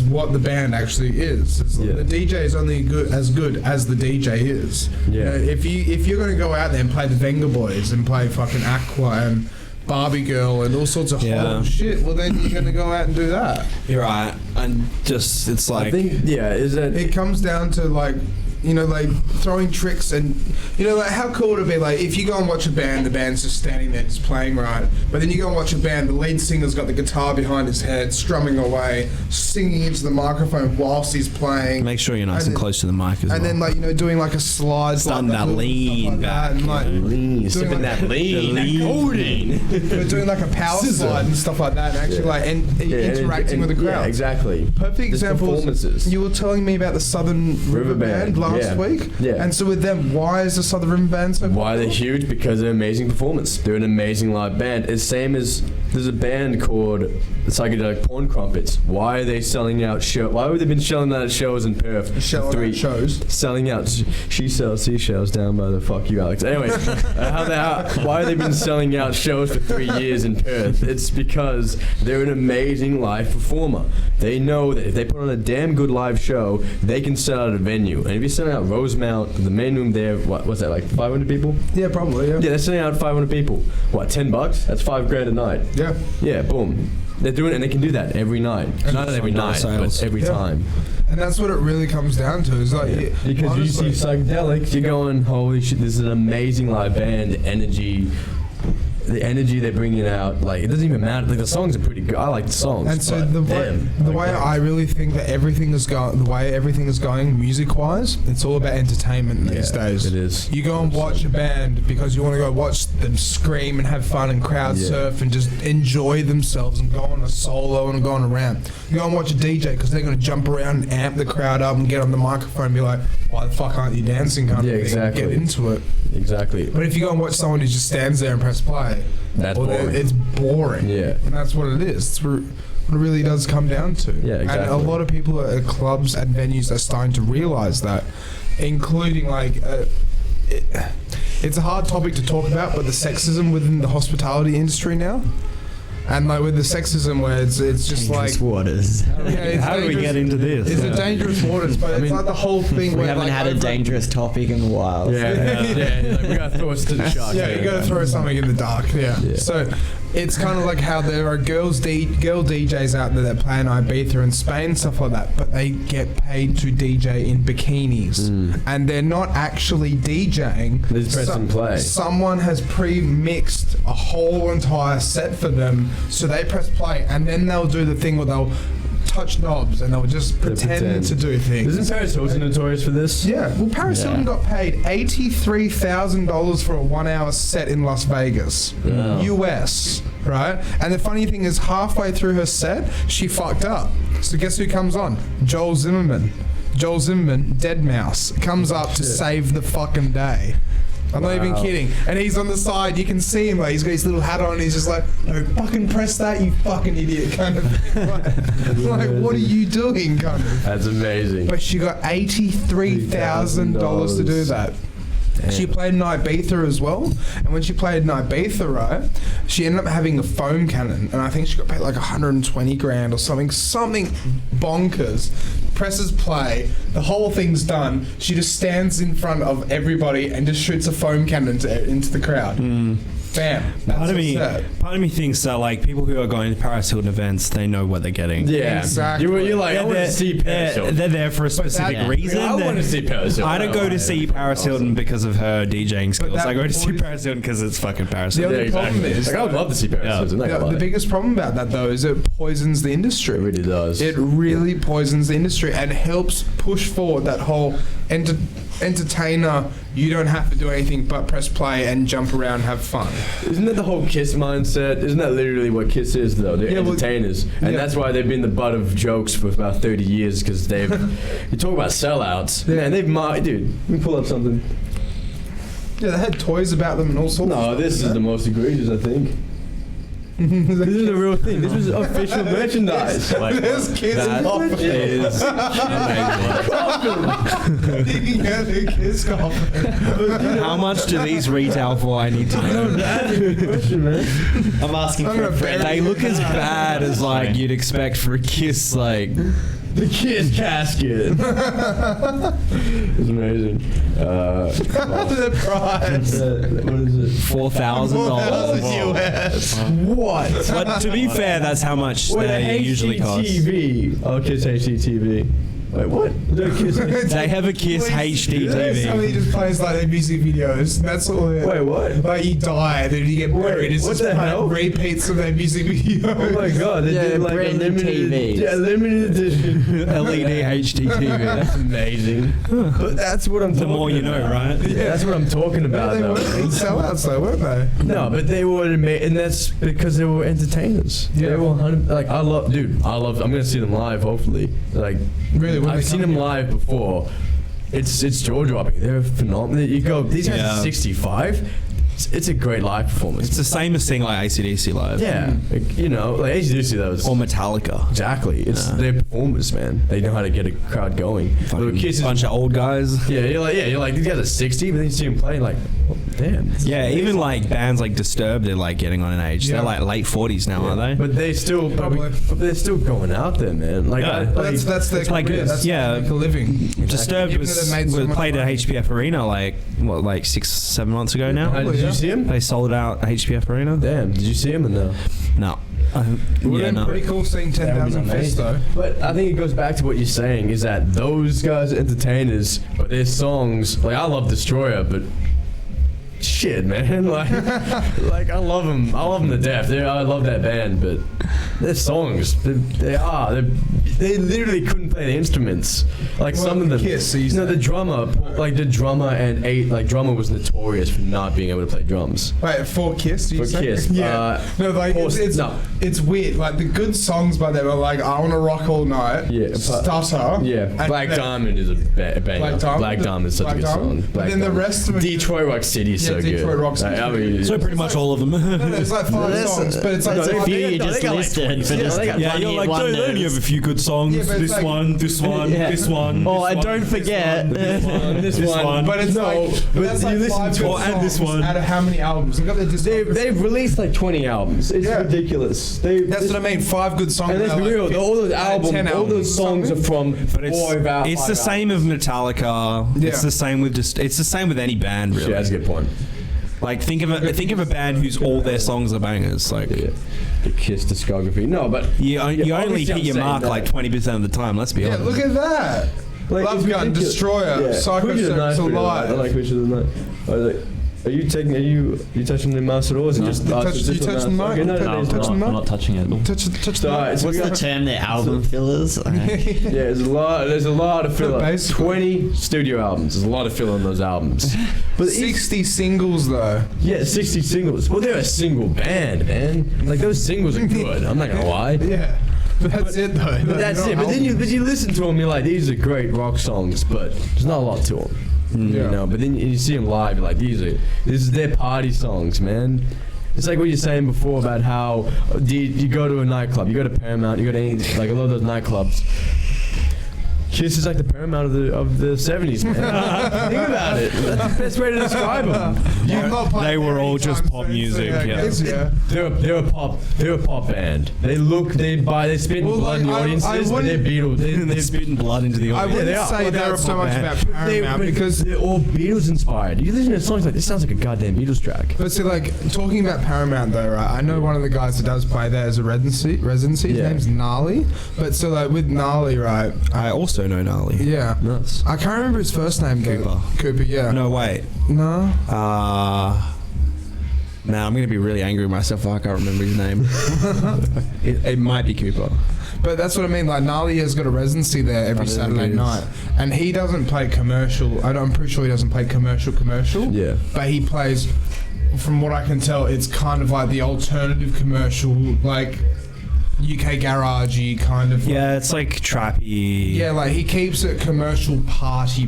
what the band actually is. The DJ is only as good as the DJ is. Yeah. If you're going to go out there and play the Venga Boys and play fucking Aqua and Barbie Girl and all sorts of horrible shit, well then you're going to go out and do that. You're right. And just, it's like... I think, is that... It comes down to, like... like throwing tricks and, like how cool would it be, like if you go and watch a band, the band's just standing there just playing right, but then you go and watch a band, the lead singer's got the guitar behind his head, strumming away, singing into the microphone whilst he's playing. Make sure you're nice and close to the mic as well. And then doing like a slide. Starting that lean back. Lean, sipping that lean. Doing like a power slide and stuff like that, and actually interacting with the crowd. Yeah, exactly. Perfect example. Performances. You were telling me about the Southern River Band last week. Yeah. And so with them, why is the Southern River Band so popular? Why they're huge? Because they're an amazing performance. They're an amazing live band. It's same as there's a band called Psychedelic Porn Crumpets. Why are they selling out shows? Why would they been selling out shows in Perth? Selling out shows. Selling out. She sells seashells down by the fuck you, Alex. Anyway, why have they been selling out shows for 3 years in Perth? It's because they're an amazing live performer. They know that if they put on a damn good live show, they can sell out a venue. And if you're selling out Rosemount, the main room there, what was that, like 500 people? Yeah, probably, yeah. Yeah, they're selling out 500 people. What, $10? That's $5,000 a night. Yeah. Yeah, boom. They're doing it, and they can do that every night. Not every night, but every time. And that's what it really comes down to. Is like because honestly, you see psychedelics, you're going, holy shit, this is an amazing live band, energy. The energy they're bringing out, like it doesn't even matter. Like the songs are pretty good. I like the songs. And so the way I really think that everything is going, music-wise, it's all about entertainment these days. It is. You go and watch a band because you want to go watch them scream and have fun and crowd surf and just enjoy themselves and go on a solo and go on a ramp. You go and watch a DJ because they're going to jump around and amp the crowd up and get on the microphone and be like, "Why the fuck aren't you dancing?" Kind of thing. Exactly. Get into it. Exactly. But if you go and watch someone who just stands there and press play, that's boring. It's boring. Yeah. And that's what it is. It's what it really does come down to. Yeah, exactly. And a lot of people at clubs and venues are starting to realise that, including it's a hard topic to talk about, but the sexism within the hospitality industry now. And with the sexism where it's just dangerous waters. How do we get into this? It's a dangerous waters, but it's like the whole thing we where haven't had a dangerous topic in a while. Yeah, we gotta throw us to the shark. Yeah, you gotta throw something in the dark. Yeah. So it's kind of like how there are girl DJs out there that play in Ibiza and Spain, stuff like that, but they get paid to DJ in bikinis, and they're not actually DJing. They just press and play. Someone has pre-mixed a whole entire set for them, so they press play, and then they'll do the thing where they'll touch knobs and they would just pretend to do things. Isn't Paris Hilton notorious for this? Yeah. Well, Paris Hilton got paid $83,000 for a 1 hour set in Las Vegas, US. Right? And the funny thing is, halfway through her set, she fucked up. So guess who comes on? Joel Zimmerman, Deadmau5, comes up to save the fucking day. I'm not even kidding. And he's on the side. You can see him. Like, he's got his little hat on. And he's just like, no, fucking press that, you fucking idiot, kind of thing. Like, what are you doing, kind of? That's amazing. But she got $83,000 to do that. Damn. She played in Ibiza as well, and when she played in Ibiza, right, she ended up having a foam cannon, and I think she got paid like 120 grand or something bonkers. Presses play, the whole thing's done. She just stands in front of everybody and just shoots a foam cannon into the crowd. Bam. Part of me thinks that like people who are going to Paris Hilton events, they know what they're getting. Yeah, exactly. You're like, I want to see Paris Hilton. They're there for a specific reason. I want to see Paris Hilton. I don't go to see Paris Hilton because of her DJing skills. I go to see Paris Hilton because it's fucking Paris Hilton. The only problem is, like, I would love to see Paris Hilton. The biggest problem about that though is it poisons the industry. It really does. It really poisons the industry and helps push forward that whole entertainer. You don't have to do anything but press play and jump around and have fun. Isn't that the whole KISS mindset? Isn't that literally what KISS is, though? They're entertainers. And that's why they've been the butt of jokes for about 30 years, because they've... You talk about sellouts. Man, they've... Dude, let me pull up something. Yeah, they had toys about them and all sorts of stuff. No, this is the most egregious, I think. This is a real thing. This was official merchandise. There's kids coffin. That is amazing. Kids coffin. How much do these retail for? I need to know. That's a good question, man. I'm asking for a friend. They look as bad as like you'd expect for a KISS, like the KISS casket. It's amazing. The price. What is it? $4,000 US. What? But to be fair, that's how much they usually cost. HDTV. Oh, KISS HDTV. Wait, what? They have a KISS HD TV. Somebody just plays like their music videos. That's all. Wait, what? Like you die, then you get buried. It's what just the hell? Repeats of their music videos. Oh my god! They did like a limited edition LED HD TV. That's amazing. But that's what I'm. The more you know, right? Yeah, that's what I'm talking about. They weren't sellouts, though, weren't they? No, but they were, and that's because they were entertainers. Yeah. They were like I'm gonna see them live. Hopefully, like really. I've seen them live before. It's jaw dropping. They're phenomenal. You go, these guys are 65. It's a great live performance. It's the same as seeing like AC/DC live. Yeah, like, like AC/DC, that was or Metallica. Exactly. It's their performance, man. They know how to get a crowd going. Kiss bunch of old guys. Yeah, you're like these guys are 60, but then you see them play like, damn. Yeah, even like bands like Disturbed, they're like getting on in age. Yeah. They're like late 40s now, aren't they? But they're still going out there, man. Like that's their career. That's a living. Disturbed was played at HPF Arena like 6-7 months ago now. Did you see him? They sold out HPF Arena. Damn, did you see him or no? No. Pretty cool seeing 10,000 fists though. But I think it goes back to what you're saying, is that those guys are entertainers, but their songs, like I love Destroyer, but shit, man, like I love them to death. I love that band, but their songs, they literally couldn't play the instruments. Like some of them, the drummer and drummer was notorious for not being able to play drums. Wait, for KISS? KISS, yeah. It's weird. Like the good songs by them are like "I Wanna Rock All Night," "Stutter." Yeah, Black Diamond is a banger. Black Diamond is such a good song. And then the rest of it, Detroit Rock City is so good. Detroit Rock's so pretty much all of them. It's like 5 songs, but it's like a few you just listed for just you're like, they only have a few good songs. This one. Oh, and don't forget this one. But it's but you listen to and this one. Out of how many albums? They've released like 20 albums. It's ridiculous. That's what I mean. 5 good songs. And let's be real. All those albums, all those songs are from. But it's the same with Metallica. It's the same with it's the same with any band, really. Yeah, that's a good point. Like think of a band whose all their songs are bangers. Like the KISS discography. No, but you only hit your mark like 20% of the time. Let's be honest. Yeah, look at that. Love Gun, Destroyer, Psycho Circus Alive. I like Wishes of the Night. Are you touching the mouse at all? Is it just you touch the mic? Okay, No, I'm not touching it. Touch the Alright, so What's the term? The album fillers. yeah, there's a lot of filler. Basically. 20 studio albums. There's a lot of filler on those albums. But 60 singles though. Yeah, 60 singles. Well, they're a single band, man. Like those singles are good. I'm not gonna lie. Yeah. But that's it though. But that's it. But then you listen to them, you're like, these are great rock songs, but there's not a lot to them. Yeah. You know. But then you see them live, you're like, this is their party songs, man. It's like what you're saying before about how you go to a nightclub, you go to Paramount, you go to like a lot of those nightclubs. Kiss is like the Paramount of the 70s, man. Think about it. That's the best way to describe them. They were all just pop music. Yeah. They're a pop band. They spit blood in the audiences. But they're Beatles. They're spitting blood into the I audience. wouldn't say that so much about Paramount because they're all Beatles inspired. You listen to songs like this, sounds like a goddamn Beatles track. But see, like talking about Paramount though, right? I know one of the guys that does play there as a residency. His name's Gnarly. But so like with Gnarly, right? I also know Gnarly. Yeah. Nuts. I can't remember his first name. Cooper. Yeah. No, wait. No. Man, I'm gonna be really angry with myself if I can't remember his name. it might be Cooper. But that's what I mean. Like Gnarly has got a residency there every Saturday night, and he doesn't play commercial. I'm pretty sure he doesn't play commercial. Yeah. But he plays. From what I can tell, it's kind of like the alternative commercial, like UK garagey kind of. Yeah, it's like trappy. Yeah, like he keeps it commercial party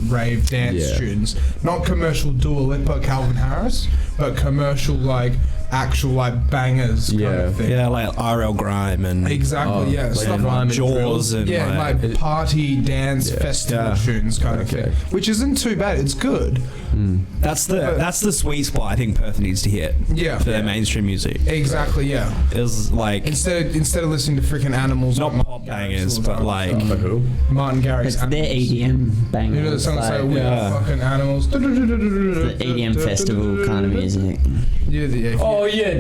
rave dance tunes, not commercial Dua Lipa, Calvin Harris, but commercial like actual like bangers kind of thing. Yeah, like RL Grime and exactly, stuff like Jaws and like party dance festival tunes kind of thing, which isn't too bad. It's good. That's the sweet spot I think Perth needs to hit. Yeah, for their mainstream music. Exactly. Yeah, it's like instead of listening to freaking Animals, not pop bangers, but like Martin Garrix. It's their EDM bangers. You know the song say we are fucking animals. The EDM festival kind of music. Oh yeah, I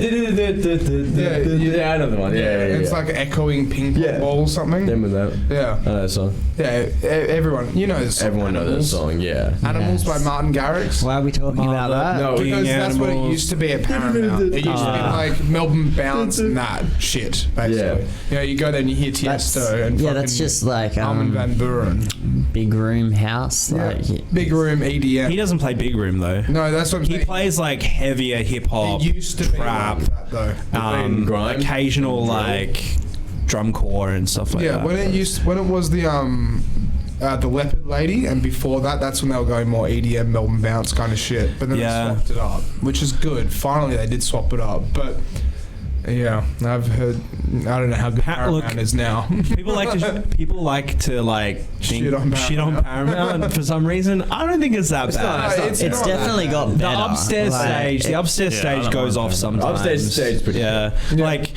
know the one. It's like echoing ping pong ball or something. Remember that? Yeah, I know that song. Yeah, everyone, you know this song. Everyone knows that song. Yeah, Animals by Martin Garrix. Why are we talking about that? No, because that's what it used to be at Paramount. It used to be like Melbourne Bounce and that shit, basically. You know, you go there and you hear Tiesto and that's just like Armin van Buuren. Big Room House. Big Room EDM. He doesn't play big room though. No, that's what I'm saying. He plays like heavier hip hop. It used to trap, be like that though. Occasional like drum corps and stuff like that. when it was the Leopard Lady, and before that, that's when they were going more EDM, Melbourne Bounce kind of shit. But then they swapped it up, which is good. Finally, they did swap it up. But yeah, I've heard. I don't know how good Paramount is now. People like to shit on Paramount for some reason. I don't think it's that bad. It's definitely got better. The upstairs stage goes off sometimes. Upstairs stage, pretty like.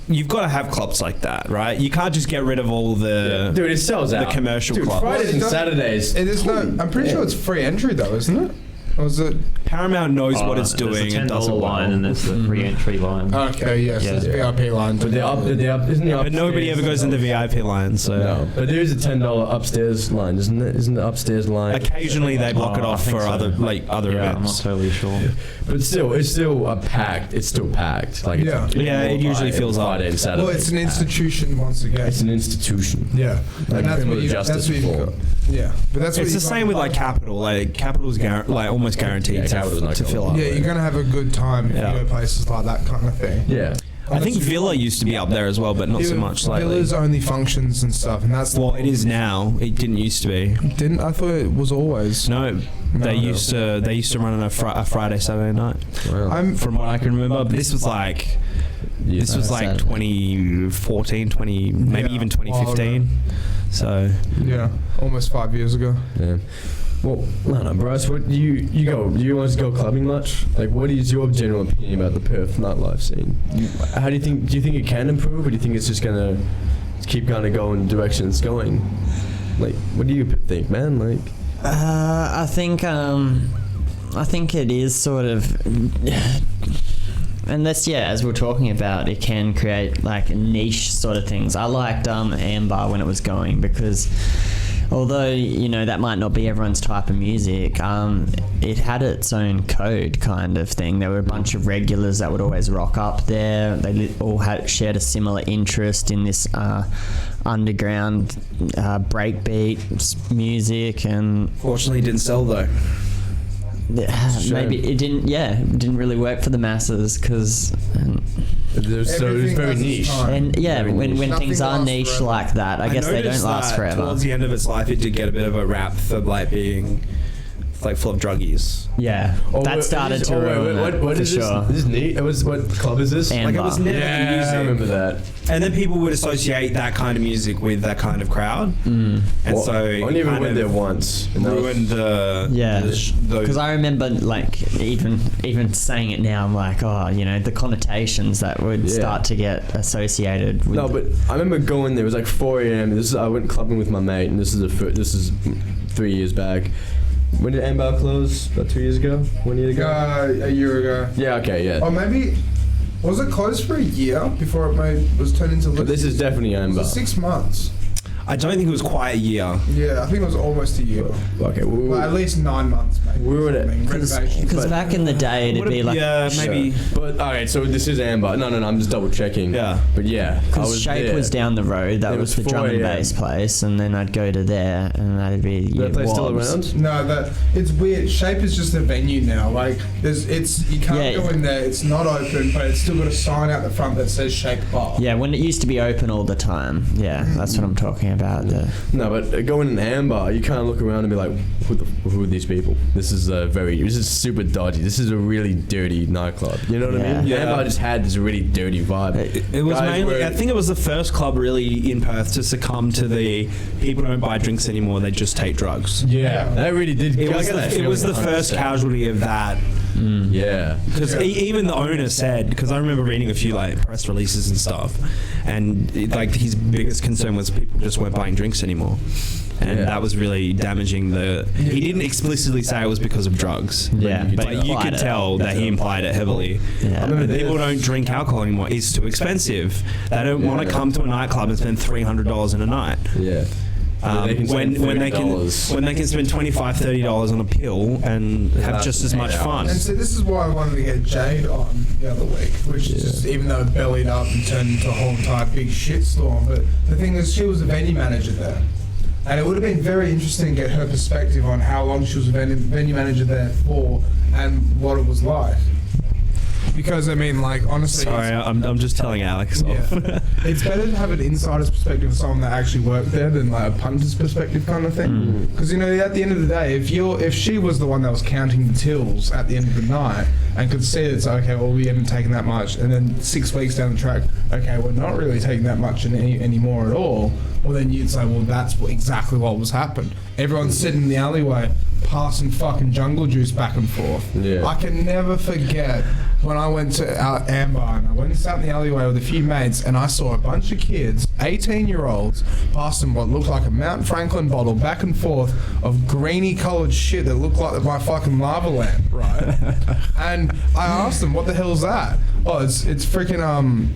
You've got to have clubs like that, right? You can't just get rid of all the dude. It sells out. The commercial clubs. Fridays and Saturdays. It is not. I'm pretty sure it's free entry though, isn't it? Or is it? Paramount knows what it's doing. There's a $10 and does it line and there's the free entry line. Okay, yes, there's VIP line. But but nobody ever goes in the VIP line, so. No, but there is a $10 upstairs line, isn't it? Isn't the upstairs line? Occasionally they block it off for other events. I'm not totally sure. But still, it's still packed. It's still packed. Like it usually fills up. Friday and Saturday. Well, it's an institution once again. It's an institution. Yeah, like and that's what you've got. Yeah, but that's it's the same with like Capital. Like Capital's almost guaranteed to fill up. Yeah, you're gonna have a good time if you go places like that kind of thing. Yeah. I think Villa used to be up there as well, but not so much lately. Villa's only functions and stuff, and that's it is now. It didn't used to be. I thought it was always. No, they used to run on a Friday, Saturday night. Wow. From what I can remember, but this was like 2014, maybe even 2015. So almost 5 years ago. Yeah. Well, I don't know, Bryce. What do you always go clubbing much? Like, what is your general opinion about the Perth nightlife scene? How do you think? Do you think it can improve, or do you think it's just gonna keep kind of going in the direction it's going? Like, what do you think, man? Like, I think it is sort of. And that's, as we're talking about, it can create like niche sort of things. I liked Amber when it was going because although that might not be everyone's type of music, it had its own code kind of thing. There were a bunch of regulars that would always rock up there. They all shared a similar interest in this underground breakbeat music, and fortunately it didn't sell though. Maybe it didn't really work for the masses because it was very niche. And when things are niche like that, I guess they don't last forever. Towards the end of its life, it did get a bit of a rap for like being like full of druggies. Yeah, that started to ruin it. What is sure. This is neat. It was, what club is this? Amber. Like it was never music. I remember that. And then people would associate that kind of music with that kind of crowd. And so I only ever went there once. And ruined because I remember like even saying it now, I'm like, the connotations that would start to get associated with. No, but I remember going there. It was like 4 a.m. I went clubbing with my mate, and this is 3 years back. When did Amber close? About 2 years ago? 1 year ago? A year ago. Yeah, okay, yeah. Or maybe... Was it closed for a year before it was turned into... But this is definitely Amber. 6 months. I don't think it was quite a year. Yeah, I think it was almost a year. Okay, at least 9 months, maybe. We were at because back in the day, it'd be like... Yeah, maybe... But, alright, so this is Amber. No, I'm just double checking. Yeah. But yeah, because Shape was down the road. That was the drum and bass place, and then I'd go to there, and that'd be... That place still around? No, it's weird. Shape is just a venue now. Like, you can't go in there. It's not open, but it's still got a sign out the front that says Shape Bar. Yeah, when it used to be open all the time. Yeah, that's what I'm talking about. No, but going in Amber, you kind of look around and be like, who are these people? This is super dodgy. This is a really dirty nightclub. You know what I mean? Yeah. Amber just had this really dirty vibe. It was mainly, I think it was the first club really in Perth to succumb to the people don't buy drinks anymore, they just take drugs. Yeah, that really did. It was the first casualty of that. Yeah, because even the owner said, because I remember reading a few like press releases and stuff, and like his biggest concern was people just weren't buying drinks anymore, and that was really damaging. He didn't explicitly say it was because of drugs, but you could tell that he implied it heavily. Yeah. People don't drink alcohol anymore; it's too expensive. They don't want to come to a nightclub and spend $300 in a night. Yeah. When they can spend $25-$30 on a pill and have just as much fun. And so this is why I wanted to get Jade on the other week, which is just, even though it bellied up and turned into a whole entire big shitstorm, but the thing is, she was a venue manager there. And it would have been very interesting to get her perspective on how long she was a venue manager there for and what it was like. Because, I mean, like, honestly... Sorry, I'm just telling Alex off. It's better to have an insider's perspective of someone that actually worked there than, like, a punter's perspective kind of thing. Because, at the end of the day, if she was the one that was counting the tills at the end of the night and could see it's okay, well, we haven't taken that much, and then 6 weeks down the track, okay, we're not really taking that much anymore at all, well, then you'd say, well, that's exactly what was happened. Everyone's sitting in the alleyway passing fucking jungle juice back and forth. Yeah. I can never forget when I went to Amber and I went and sat in the alleyway with a few mates and I saw a bunch of kids, 18-year-olds, passing what looked like a Mount Franklin bottle back and forth of greeny coloured shit that looked like my fucking lava lamp, right? And I asked them, what the hell's that? Oh, it's freaking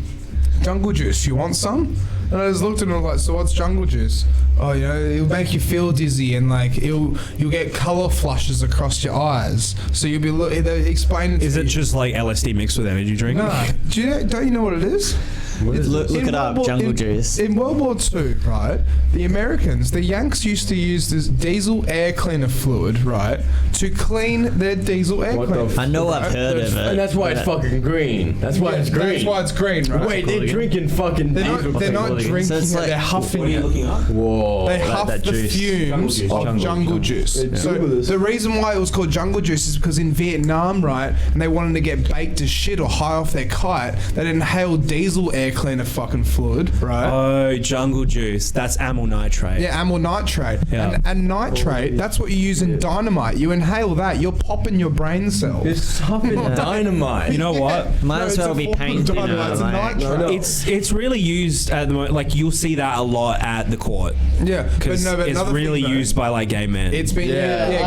jungle juice. You want some? And I just looked at them like, so what's jungle juice? Oh, it'll make you feel dizzy and like you'll get colour flushes across your eyes. So you'll be they explain it. Is it just like LSD mixed with energy drink? No. Don't you know what it is? Look it up, jungle juice. In World War II, right, the Americans, the Yanks used to use this diesel air cleaner fluid, right, to clean their diesel air cleaner. I know, I've heard of it. And that's why it's fucking green. That's why it's green. That's why it's green, right? Wait, they're drinking fucking diesel. They're not drinking so it, they're huffing it. Whoa. They huff the fumes of jungle juice. So the reason why it was called jungle juice is because in Vietnam, right, and they wanted to get baked as shit or high off their kite, they inhaled diesel air cleaner fucking fluid, right? Oh, jungle juice. That's amyl nitrate. Yeah, amyl nitrate. Yeah. And nitrate, that's what you use in dynamite. You inhale that, you're popping your brain cells. It's fucking dynamite. You know what? Might as well be paint. It's nitrate. It's really used at the moment. Like you'll see that a lot at the court. Yeah, but it's really used by like gay men. It's been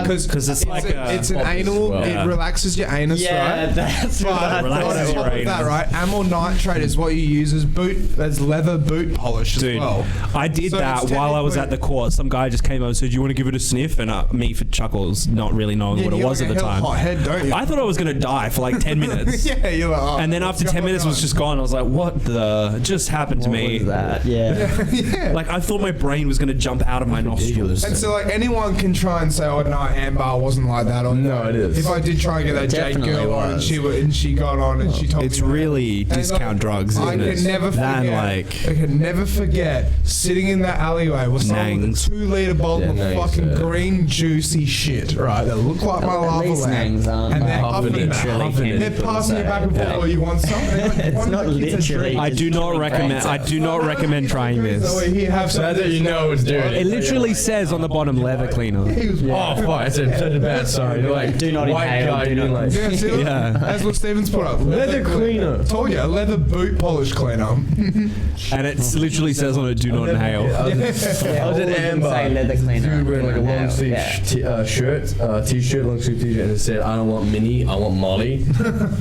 because it's like it's an anal. Well. It relaxes your anus, right? That's But relaxes on your top of anus. that, right? Amyl nitrate is what you use uses there's leather boot polish as well. I did that while I was at the court. Some guy just came over and said, "Do you want to give it a sniff?" And me for chuckles, not really knowing what it was at the time. Hot head, don't you? I thought I was going to die for like 10 minutes. Yeah, you're like, oh, and then after 10 minutes was just gone. I was like, what the just happened to me? What was that? Yeah. Like I thought my brain was going to jump out of my nostrils. And so like anyone can try and say, "Oh no, Amber wasn't like that." Or no, it is. If I did try and get that Jade girl on, and she got on and she told me it's really discount drugs. I can never forget. I can never forget sitting in that alleyway with someone with a 2-liter bottle of fucking green juicy shit, right? That looked like my lava lamp, and they're huffing it. They're passing it back and forth. Oh, you want some? It's not literally. I do not recommend trying this. So here, have some. That's how you know it's dirty. It literally says on the bottom leather cleaner. Oh fuck! It's such a bad sign. You're like, do not white inhale. guy, Do not. like, Yeah. That's what Stevens put up. leather cleaner. Told you, a leather boot polish cleaner. And it literally says on it, "Do not inhale." I was at Amber. Say leather cleaner. Dude wearing like a long sleeve shirt, t-shirt, long sleeve t-shirt, and it said, "I don't want Minnie, I want Molly,"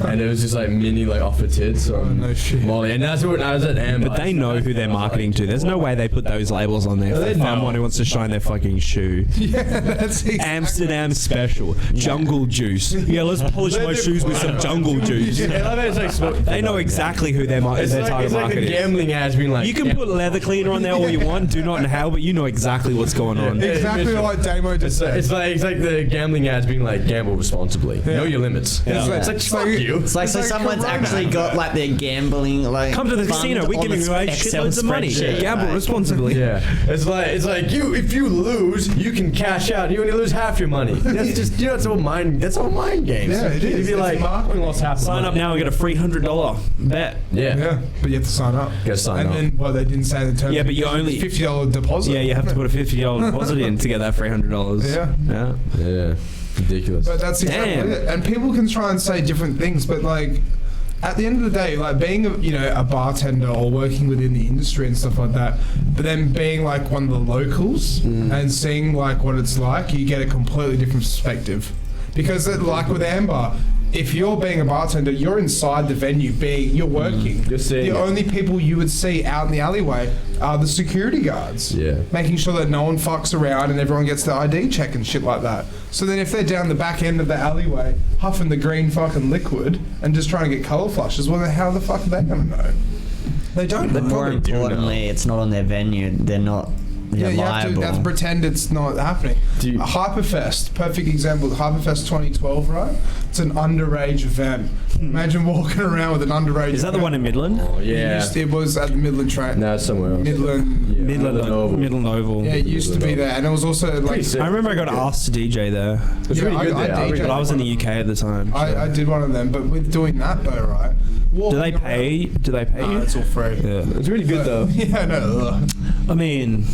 and it was just like Minnie like off her tits or no shit. Molly, and that's when I was at Amber. But they know who they're marketing to. There's no way they put those labels on there for someone who wants to shine their fucking shoe. Yeah, that's exactly Amsterdam special. Jungle juice. Yeah, let's polish my shoes with some jungle juice. They know exactly who their target market it's like the is. gambling ads being like, You can put leather cleaner on there all you want, do not inhale, but you know exactly what's going on. exactly like Damo just said. It's like the gambling ads being like, gamble responsibly. Know your limits. Yeah. It's like fuck you. It's like so someone's actually got like their gambling like. Come to the fund casino, we're on giving the away Excel shitloads of money. spreadsheet, Gamble right? responsibly. Yeah, it's like if you lose, you can cash out. You only lose half your money. That's just that's all mind. That's all mind games. Yeah, it is. If you're like, I lost half. Sign up now and get a free $100 bet. Yeah, but you have to sign up. Gotta sign up. And then, well, they didn't say the term. Yeah, but you only $50 deposit. Yeah, you have to put a $50 deposit in to get that $300. Yeah, ridiculous. But that's exactly it. And people can try and say different things, but like at the end of the day, like being a bartender or working within the industry and stuff like that, but then being like one of the locals and seeing like what it's like, you get a completely different perspective. Because like with Amber, if you're being a bartender, you're inside the venue, you're working. You're seeing the only people you would see out in the alleyway are the security guards. Yeah. Making sure that no one fucks around and everyone gets the ID check and shit like that. So then if they're down the back end of the alleyway, huffing the green fucking liquid and just trying to get colour flushes, well then how the fuck are they going to know? They don't. But more importantly, it's not on their venue. They're not. Yeah, you have to pretend it's not happening. Hyperfest, perfect example. Hyperfest 2012, right? It's an underage event. Imagine walking around with an underage. Is that the one in Midland? Oh, yeah. It was at the Midland train. No, it's somewhere else. Midland Oval. Yeah, it used to be there, and it was also like. I remember I got asked to DJ there. It was really good there. But I was in the UK at the time. I did one of them, but with doing that though, right? Do they pay you? It's all free. Yeah. It's really good though. Yeah, no. I mean,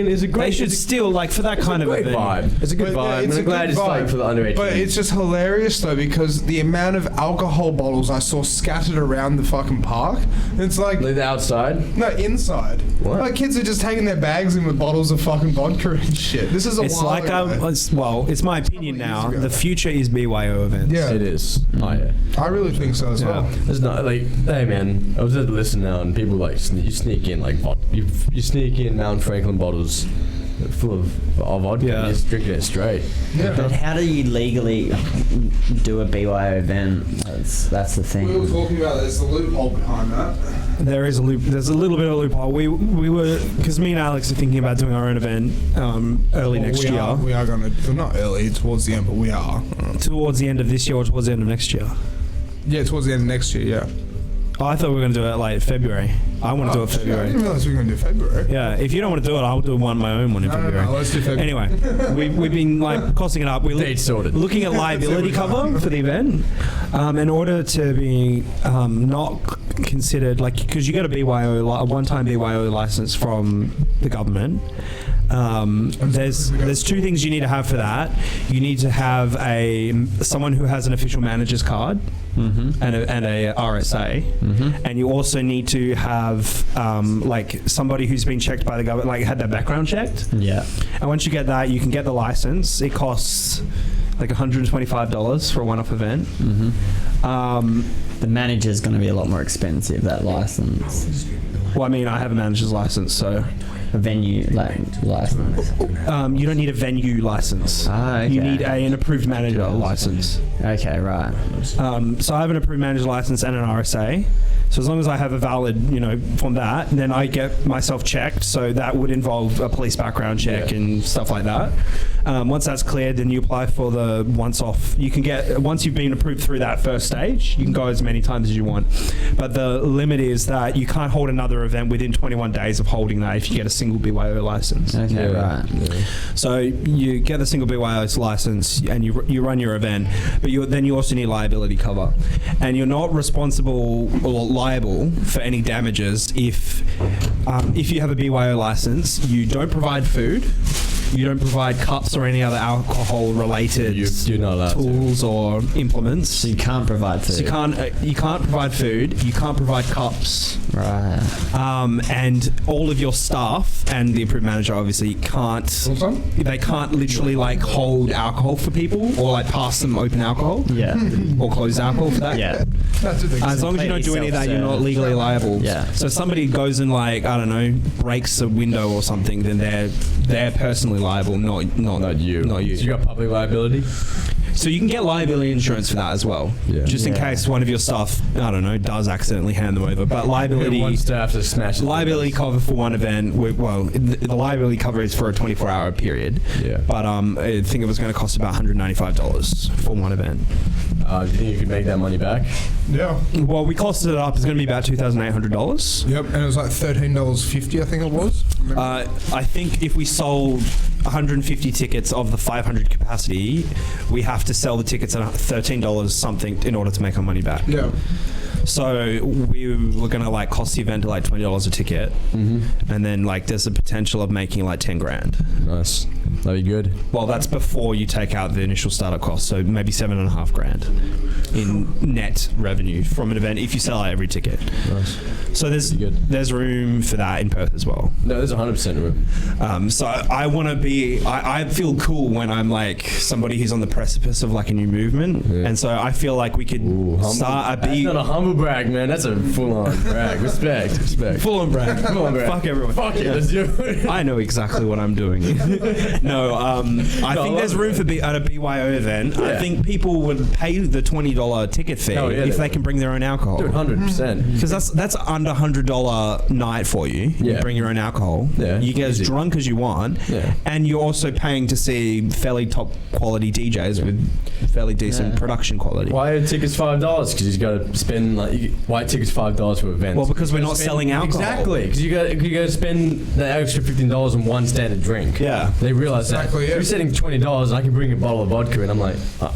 it's a great. they should still like for that kind of great event. vibe. It's a good vibe. It's I'm glad it's like for the underage. But it's just hilarious though because the amount of alcohol bottles I saw scattered around the fucking park. It's like the outside. No, inside. What? Like kids are just taking their bags in with bottles of fucking vodka and shit. This is a It's while like ago. it's my opinion now. ago. The future is BYO events. Yeah. It is. Oh yeah. I really think so as well. It's not like, hey man, I was at the listen now and people like you sneak in like you sneak in Mount Franklin bottles full of vodka and you just drinking it straight. Yeah. But how do you legally do a BYO event? That's the thing. We were talking about there's a loophole behind that. There is a loop. There's a little bit of a loophole. We were because me and Alex are thinking about doing our own event early next year. We are going to not early towards the end, but we are towards the end of this year or towards the end of next year. Yeah, towards the end of next year. Yeah. Oh, I thought we were going to do it like February. I want to do it Shit, I February. didn't realize we were going to do February. Yeah, if you don't want to do it, I'll do my own one in February. No, let's do February. Anyway, we've been like costing it up. We're Date sorted. looking at liability cover for the event in order to be not considered like because you get a one-time BYO license from the government. There's two things you need to have for that. You need to have someone who has an official manager's card and a RSA, and you also need to have like somebody who's been checked by the government, like had their background checked. Yeah. And once you get that, you can get the license. It costs like $125 for a one-off event. The manager's going to be a lot more expensive, that license. Well, I mean, I have a manager's license, so... A venue license. You don't need a venue license. Okay. You need an approved manager license. Okay, right. So I have an approved manager license and an RSA. So as long as I have a valid, from that, then I get myself checked. So that would involve a police background check and stuff like that. Once that's cleared, then you apply for the once-off. You can get, once you've been approved through that first stage, you can go as many times as you want. But the limit is that you can't hold another event within 21 days of holding that if you get a single BYO license. Okay, right. Yeah. So you get the single BYO license and you run your event, but then you also need liability cover. And you're not responsible or liable for any damages if you have a BYO license, you don't provide food, you don't provide cups or any other alcohol-related tools or implements. So you can't provide food. So you can't provide food. You can't provide cups. Right. And all of your staff and the approved manager obviously can't. They can't literally hold alcohol for people or pass them open alcohol. Yeah. Or closed alcohol for that. Yeah. As long as you don't do any of that, you're not legally liable. Yeah. So if somebody goes and breaks a window or something, then they're personally liable, not you. So you got public liability? So you can get liability insurance for that as well. Yeah. Just in case one of your staff, does accidentally hand them over. But liability... One staff to smash it. Liability cover for one event, the liability cover is for a 24-hour period. Yeah. But I think it was going to cost about $195 for one event. Do you think you could make that money back? Yeah. Well, we costed it up. It's going to be about $2,800. Yep, and it was like $13.50, I think it was. I think if we sold 150 tickets of the 500 capacity, we have to sell the tickets at $13 something in order to make our money back. Yeah. So we were going to cost the event to $20 a ticket, and then there's a potential of making $10,000. Nice. That'd be good. Well, that's before you take out the initial startup cost, so maybe $7,500 in net revenue from an event if you sell out every ticket. Nice. So there's room for that in Perth as well. No, there's 100% room. So I want to be. I feel cool when I'm somebody who's on the precipice of a new movement, and so I feel like we could start a That's not a humble brag, man. That's a full-on brag. Respect. Full-on brag. Fuck everyone. Fuck it. Let's do it. I know exactly what I'm doing. I think there's room for at a BYO event. Yeah. I think people would pay the $20 ticket fee if they can bring their own alcohol. Dude, 100%. Because that's under $100 night for you. You bring your own alcohol. Yeah. You get as drunk as you want. Yeah. And you're also paying to see fairly top quality DJs with fairly decent production quality. Why are tickets $5? Because you got to spend why are tickets $5 for events? Well, because we're not selling alcohol. Exactly. Because you got to spend the extra $15 on one standard drink. Yeah. They realize that. If you're setting $20, I can bring a bottle of vodka and I'm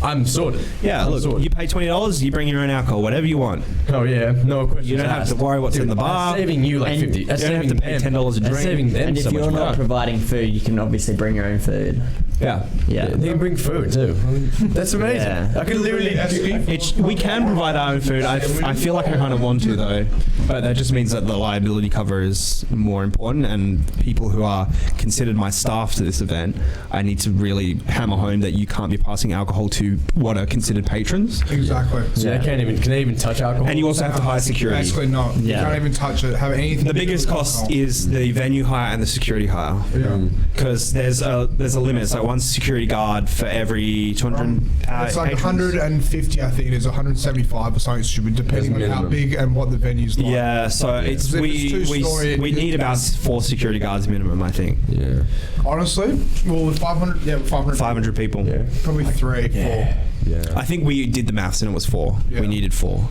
I'm sorted. Yeah, look, you pay $20, you bring your own alcohol, whatever you want. Oh yeah, no questions. You don't have to worry what's in the bar. That's saving you $50. You don't have to pay $10 a drink. That's saving them and if you're not providing food, you can obviously bring your own food. Yeah. They can bring food too. That's amazing. Yeah. I can literally. We can provide our own food. I feel like I kind of want to though, but that just means that the liability cover is more important, and people who are considered my staff to this event, I need to really hammer home that you can't be passing alcohol to what are considered patrons. Exactly. So can they even touch alcohol? And you also have to hire security. Basically not. Yeah. You can't even touch it. Have anything. The biggest cost is the venue hire and the security hire. Because there's a limit. It's one security guard for every 200. It's 150. I think it is 175 or something stupid, depending on how big and what the venue's like. Yeah. So we need about 4 security guards minimum, I think. Yeah. Honestly, with 500. Yeah, 500 people. Yeah. Probably 3, 4. Yeah. I think we did the maths and it was 4. Yeah. We needed 4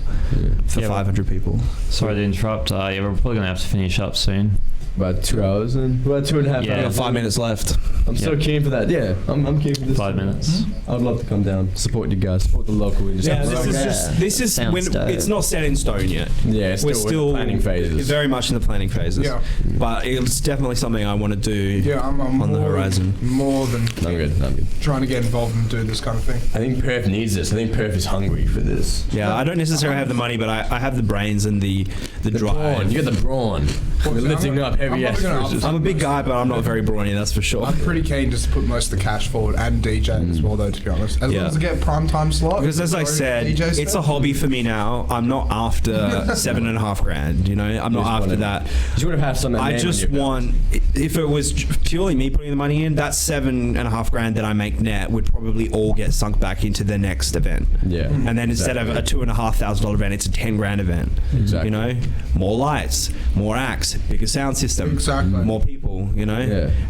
for 500 people. Sorry to interrupt. We're probably going to have to finish up soon. About 2 hours and about 2.5 hours. We've got 5 minutes left. I'm so keen for that. Yeah, I'm keen for this. 5 minutes. I'd love to come down, support you guys, support the local industry. Yeah, this is when it's not set in stone yet. Yeah, we're still in the planning phases. Very much in the planning phases. Yeah, but it's definitely something I want to do. Yeah, I'm on the horizon. More than I'm good. Trying to get involved and do this kind of thing. I think Perth needs this. I think Perth is hungry for this. Yeah, I don't necessarily have the money, but I have the brains and the drive. Brawn. You got the brawn. We're lifting up heavy maybe yes. I'm a big guy, but I'm not very brawny, that's for sure. I'm pretty keen just to put most of the cash forward and DJ as well, though, to be honest. As long as I get prime time slot. Because as I said, it's a hobby for me now. I'm not after $7,500, you know? I'm not after that. You would have something. I just want, if it was purely me putting the money in, that $7,500 that I make net would probably all get sunk back into the next event. Yeah. And then instead of a $2,500 event, it's a $10,000 event. Exactly. You know, more lights, more acts, bigger sound system, more people. You know,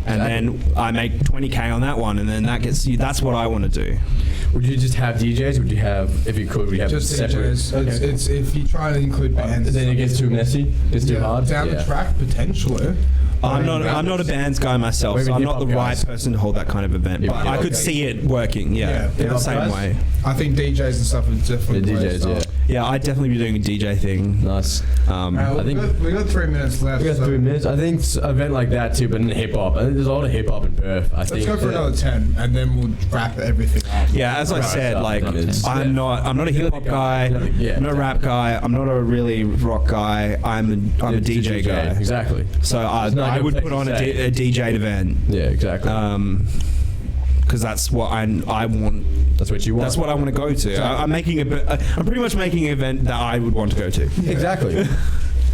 and then I make $20,000 on that one, and then that gets you. That's what I want to do. Would you just have DJs? Would you have, if you could, would you have just separate? DJs? It's if you try to include bands, then it gets too messy. It's too hard. Down the track, potentially. I'm not a bands guy myself, so I'm not the right person to hold that kind of event. But I could see it working, in the same way. I think DJs and stuff are definitely Yeah, I'd definitely be doing a DJ thing. Nice. I think we got 3 minutes left. We got 3 minutes. I think it's an event like that too, but in hip hop. I think there's a lot of hip hop in Perth. Let's go for another 10, and then we'll wrap everything up. Yeah, as I said, like I'm not a hip hop guy. I'm not a rap guy. I'm not a really rock guy. I'm a DJ guy. Exactly. So I would put on a DJ event. Yeah, exactly. Because that's what I want. That's what you want. That's what I want to go to. Exactly. I'm pretty much making an event that I would want to go to. Yeah. Exactly.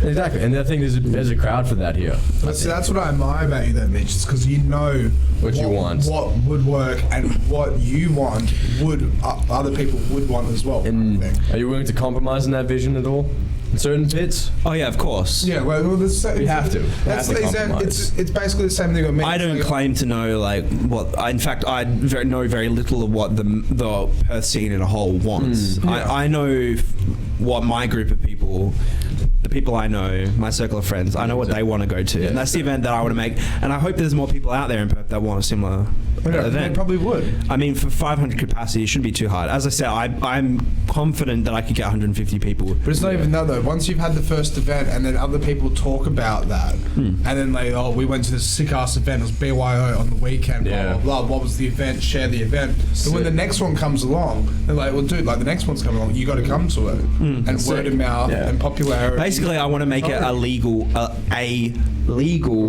Exactly, and I think there's a crowd for that here. So that's what I admire about you, then, Mitch. It's because you know what you want, what would work, and what you want would other people would want as well. And are you willing to compromise in that vision at all? In certain bits? Oh yeah, of course. Yeah, well, you have to. It's basically the same thing with me. I don't claim to know like what. In fact, I know very little of what the Perth scene in a whole wants. I know what my group of people, the people I know, my circle of friends, I know what they want to go to, and that's the event that I want to make. And I hope there's more people out there in Perth that want a similar event. They probably would. I mean, for 500 capacity, it shouldn't be too hard. As I said, I'm confident that I could get 150 people. But it's not even that though. Once you've had the first event, and then other people talk about that, and then we went to this sick ass event. It was BYO on the weekend. Blah blah blah. What was the event? Share the event. So when the next one comes along, they're like, well, dude, like the next one's coming along. You got to come to it. And word of mouth and popularity. Basically, I want to make it a legal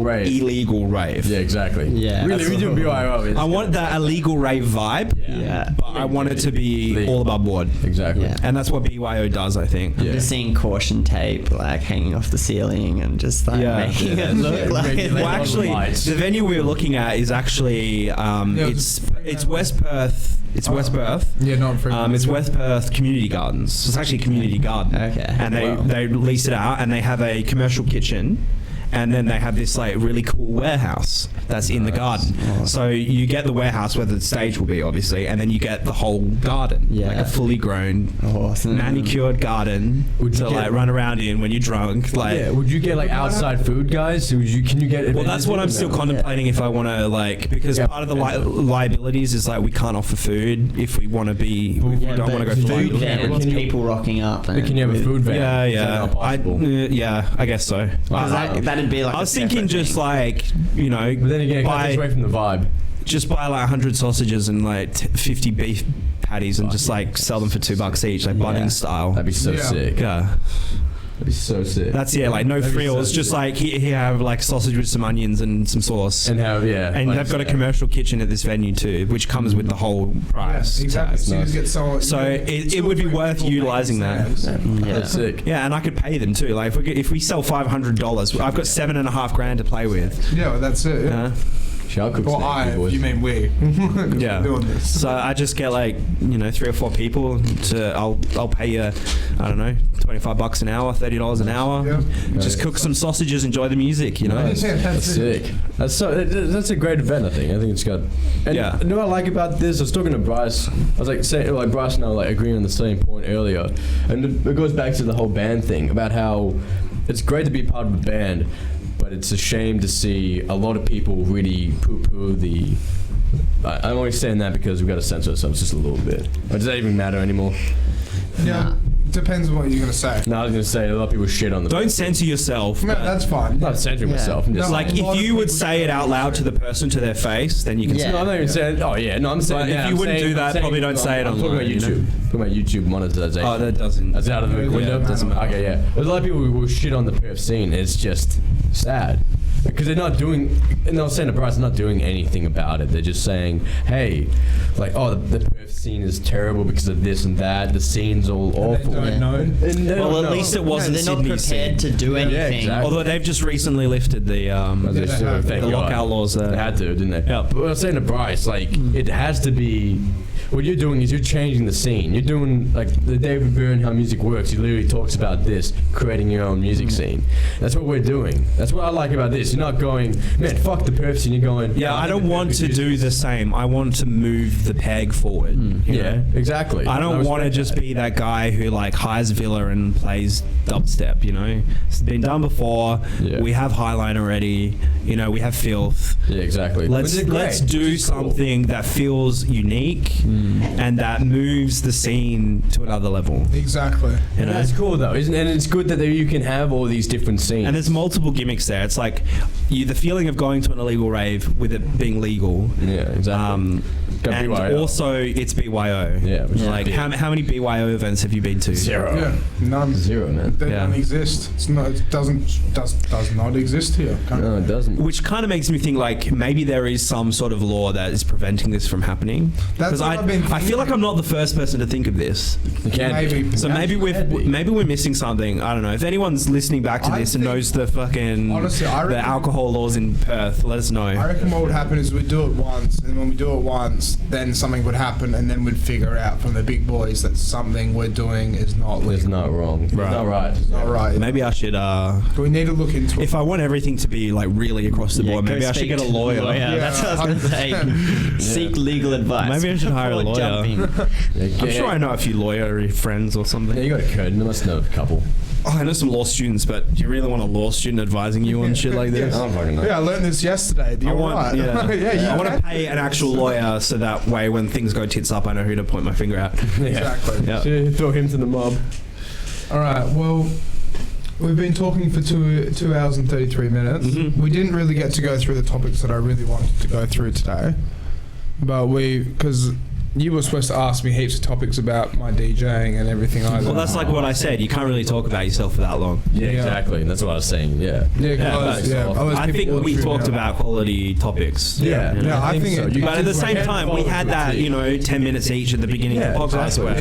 rave. illegal rave. Yeah, exactly. Yeah. Really, we do BYO. I want that illegal rave vibe. Yeah. But I want it to be all above board. Exactly. Yeah. And that's what BYO does, I think. I'm just seeing caution tape like hanging off the ceiling and just like making it look like. Well, actually, the venue we're looking at is actually it's West Perth. It's West Perth. Yeah, not Frequel. It's West Perth Community Gardens. So it's actually a community garden. Okay. And they lease it out, and they have a commercial kitchen. And then they have this like really cool warehouse that's in the garden. Awesome. So you get the warehouse where the stage will be, obviously, and then you get the whole garden, like a fully grown, manicured garden to like run around in when you're drunk. Like, would you get like outside food guys? Can you get? Well, that's what I'm still contemplating if I want to because part of the liabilities is like we can't offer food if we want to be. We don't want to go for liability. People rocking up. And can you have a food van? Yeah, I guess so. That'd be like I was thinking just like, you know, but then again, it gets away from the vibe. Just buy like 100 sausages and like 50 beef patties and just like sell them for $2 each, like Bunnings style. That'd be so sick. Yeah. That'd be so sick. That's like no frills, just like here have like sausage with some onions and some sauce. And and they've got a commercial kitchen at this venue too, which comes with the whole price. Exactly. So it would be worth utilizing that. That's sick. Yeah, and I could pay them too. Like if we sell $500, I've got $7,500 to play with. Yeah, well, that's it. Yeah. You mean we? Yeah. Doing this. So I just get like 3 or 4 people I'll pay you, I don't know, $25 an hour, $30 an hour. Yeah. Just cook some sausages, enjoy the music. Nice. That's sick. That's a great event. I think it's got. And you know what I like about this? I was talking to Bryce. I was like Bryce and I were like agreeing on the same point earlier, and it goes back to the whole band thing about how it's great to be part of a band. But it's a shame to see a lot of people really poo-poo the... I'm only saying that because we've got to censor ourselves just a little bit. But does that even matter anymore? Yeah. Depends on what you're going to say. No, I was going to say a lot of people shit on the... Don't censor yourself. No, that's fine. I'm not censoring myself. I'm just if you would say it out loud to the person to their face, then you can say it. No, I'm not even saying... Oh, yeah. No, I'm saying... If you wouldn't do that, probably don't say it online. I'm talking about YouTube. Talking about YouTube monetization. Oh, that doesn't... That's out of the window? Doesn't matter. Okay, yeah. There's a lot of people who shit on the Perth scene. It's just sad. because they're not doing, and I was saying to Bryce, they're not doing anything about it. They're just saying, hey, like, oh, the Perth scene is terrible because of this and that. The scene's all awful. They don't know. Well, at least it wasn't they're not Sydney's prepared scene. to do anything. Yeah, exactly. Although they've just recently lifted the lockout laws there. They had to, didn't they? Yeah. But I was saying to Bryce, like, it has to be. What you're doing is you're changing the scene. You're doing, like, the David Byrne, how music works. He literally talks about this, creating your own music scene. That's what we're doing. That's what I like about this. You're not going, man, fuck the Perth scene. You're going, Yeah, I don't want to do the same. I want to move the peg forward. you know? Exactly. I don't want to just be that guy who like hires Villa and plays dubstep, you know? It's been done before. Yeah. We have Highline already. You know, we have Filth. Yeah, exactly. Let's do something that feels unique and that moves the scene to another level. Exactly. You know? That's cool though, isn't it? And it's good that you can have all these different scenes. And there's multiple gimmicks there. It's like the feeling of going to an illegal rave with it being legal. Yeah, exactly. And BYO. also it's BYO. Yeah, which is Like big. how many BYO events have you been to? Zero. Yeah, none. Zero, man. They Yeah. don't exist. It's not. It does not exist here. No, it doesn't. Which kind of makes me think like maybe there is some sort of law that is preventing this from happening. That's Because what I've been I feel like I'm not the first person to think of this. It can be. Maybe. So maybe we're missing something. I don't know. If anyone's listening back to I this and think- knows the fucking Honestly, I the reckon- alcohol laws in Perth, let us know. I reckon what would happen is we'd do it once, and when we do it once, then something would happen, and then we'd figure out from the big boys that something we're doing is not legal. It's not wrong. It's Right. not right. It's not right. Maybe I should. We need to look into it. If I want everything to be like really across the board, go maybe I should speak get a to the lawyer. Yeah, That's what I was going to say. 100%. Seek legal advice. Maybe I should hire a before lawyer. jumping. I'm sure I know a few lawyer friends or Yeah, something. you got a code. You must know a couple. Oh, I know some law students, but do you really want a law student advising you on shit like this? I don't fucking know. Yeah, I learned this yesterday. You're right. Yeah, yeah, I want to pay an actual lawyer so that way when things go tits up, I know who to point my finger at. Exactly. Yeah. Throw him to the mob. All right. Well, we've been talking for 2 hours and 33 minutes. Mhm. We didn't really get to go through the topics that I really wanted to go through today, but because you were supposed to ask me heaps of topics about my DJing and everything like that. Well, that's like what I said. You can't really talk about yourself for that long. Yeah, Yeah. exactly. And that's what I was saying. Yeah. I think we talked about quality topics. Yeah. You know? Yeah, I think so. it- You But at the can- same you can time, we follow had through that, too. 10 minutes each at the beginning Yeah, of the podcast. exactly. where-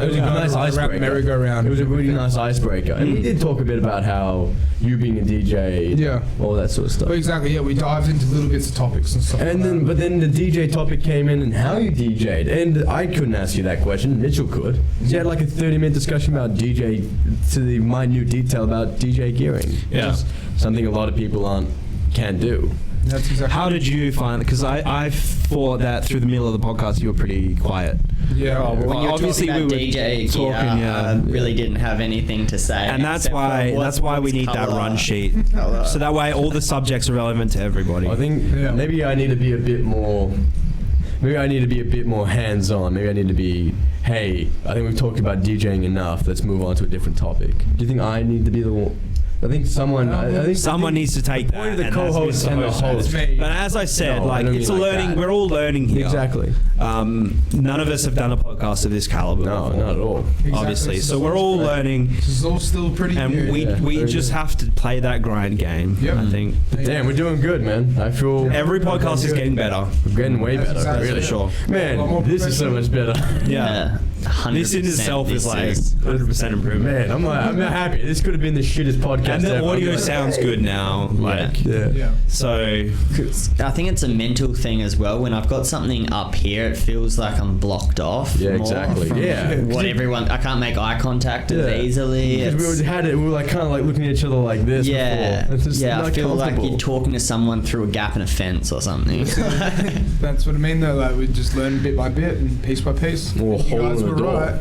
It was a nice icebreaker. merry-go-round. It was a really nice icebreaker. And we did talk a bit about how you being a DJ, Yeah. all that sort of stuff. Well, exactly. Yeah, we dived into little bits of topics and stuff. And like then, that. but then the DJ topic came in and how you DJ'd. And I couldn't ask you that question. Mitchell could. You had like a 30-minute discussion about DJ to the minute detail about DJ gearing. Yeah. Which is something a lot of people can't do. That's exactly. How did you find? Because I thought that through the middle of the podcast you were pretty quiet. Yeah. Oh, well, when you were Obviously talking about we were DJ talking, gear, yeah. really didn't have anything to say. And that's except why for we what's need that colour. run sheet. Colour. So that way all the subjects are relevant to everybody. I think Yeah. maybe I need to be a bit more. Maybe I need to be a bit more hands-on. Maybe I need to be, hey, I think we've talked about DJing enough. Let's move on to a different topic. Do you think I need to be the one? I think someone. I think Someone needs to take that. point of the and that's co-host me and the supposed to. host. But as I said, No, I like don't it's a mean like learning. that. We're all learning here. Exactly. None of us have done a podcast of this caliber. No, before, not at all. Obviously, Exactly. so we're all learning, This is all still pretty and new. we very just good. have to play that grind game. Yep. I think Damn, we're doing good, man. I feel every podcast is getting better. We're getting way That's better. exactly Really it. Sure. A lot more Man, this is so much better. Yeah. 100%. This in itself is This like is- 100% improvement. Man, I'm happy. This could have been the shittest podcast And the ever. audio I'm like, sounds good now. Like, Yeah. Yeah. so I think it's a mental thing as well. When I've got something up here, it feels like I'm blocked off. Yeah, more exactly. from Yeah. What everyone, I can't make eye contact as Yeah. easily. Because we were like kind of like looking at each other like this Yeah, before. It's just yeah. I not feel like comfortable. you're talking to someone through a gap in a fence or something. That's what I mean, though. Like we just learn bit by bit and piece by piece. Or a You hole guys in the were door. right.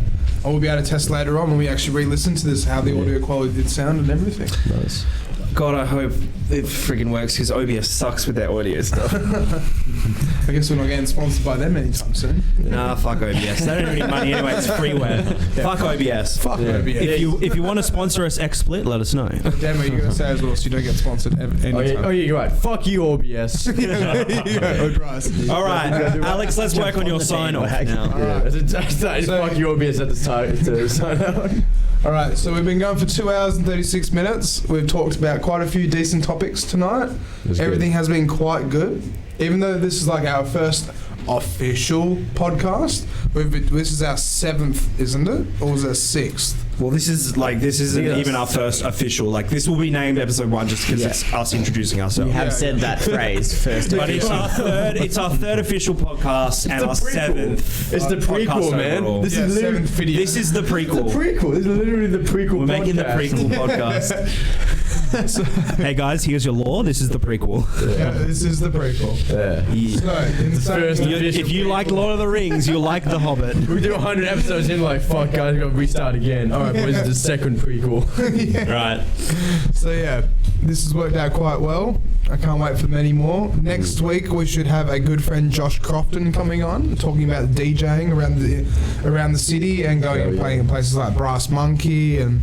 I will be able to test later on when we actually re-listen to this how the Yeah. audio quality did sound and everything. Nice. God, I hope it friggin' works because OBS sucks with their audio stuff. I guess we're not getting sponsored by them anytime soon. Nah, fuck OBS. They don't have any money anyway. It's freeware. Fuck OBS. Fuck Yeah. OBS. If you want to sponsor us XSplit, let us know. Damn, what are you going to say as well so you don't get sponsored anytime? Oh, yeah, you're right. Fuck you, OBS. Oh, Bryce. All right, Alex, let's work on your sign off now. Yeah, that's fuck you, OBS at the start to sign out. All right, so we've been going for 2 hours and 36 minutes. We've talked about quite a few decent topics tonight. Everything has been quite good. Even though this is like our first official podcast, this is our 7th, isn't it? Or was it 6th? Well, this isn't even our first official. Like, this will be named episode 1 just because it's us introducing ourselves. You have said that phrase first. But it's our third official podcast and our 7th. It's the prequel, man. Overall. This is literally This is the prequel. the prequel. This is literally the prequel. We're making the prequel podcast. Hey guys, here's your law. This is the prequel. Yeah, this is the prequel. So, if you like Lord of the Rings, you'll like The Hobbit. We do 100 episodes in, like, fuck, guys, we gotta restart again. All right, boys, it's the second prequel. Right. So yeah, this has worked out quite well. I can't wait for many more. Next week we should have a good friend Josh Crofton coming on, talking about DJing around the city and going and playing in places like Brass Monkey and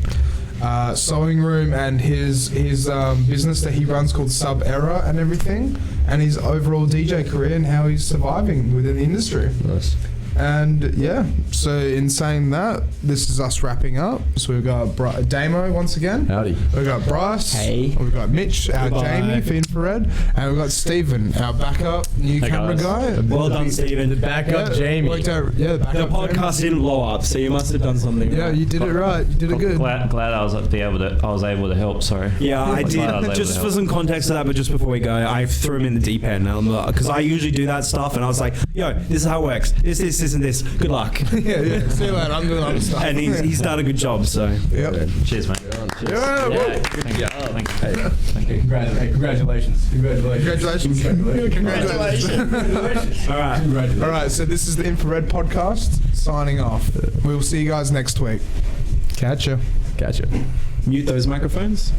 Sewing Room, and his business that he runs called Sub Era and everything, and his overall DJ career and how he's surviving within the industry. Nice. And yeah, so in saying that, this is us wrapping up. So we've got Damo once again. Howdy. We've got Bryce. Hey. We've got Mitch, our Goodbye. Jamie for Infra-Red. And we've got Stephen, our backup new camera guy. Well done, Stephen. The backup Jamie. The backup The podcast didn't blow up, so you must have done something. Yeah, right. you did it right. You did it good. Glad I was able to help. Sorry. Yeah, I did. Just for some context to that, but just before we go, I threw him in the deep end because I usually do that stuff, and I was like, "Yo, this is how it works. This, and this. Good luck." yeah. See you later. I'm doing other stuff. And he's done a good job. So. Yep. Cheers, mate. Yeah. Thank you. Thank you. Congratulations. Congratulations. All right. All right. So this is the Infra-Red podcast. Signing off. We will see you guys next week. Catch ya. Gotcha. Mute those microphones.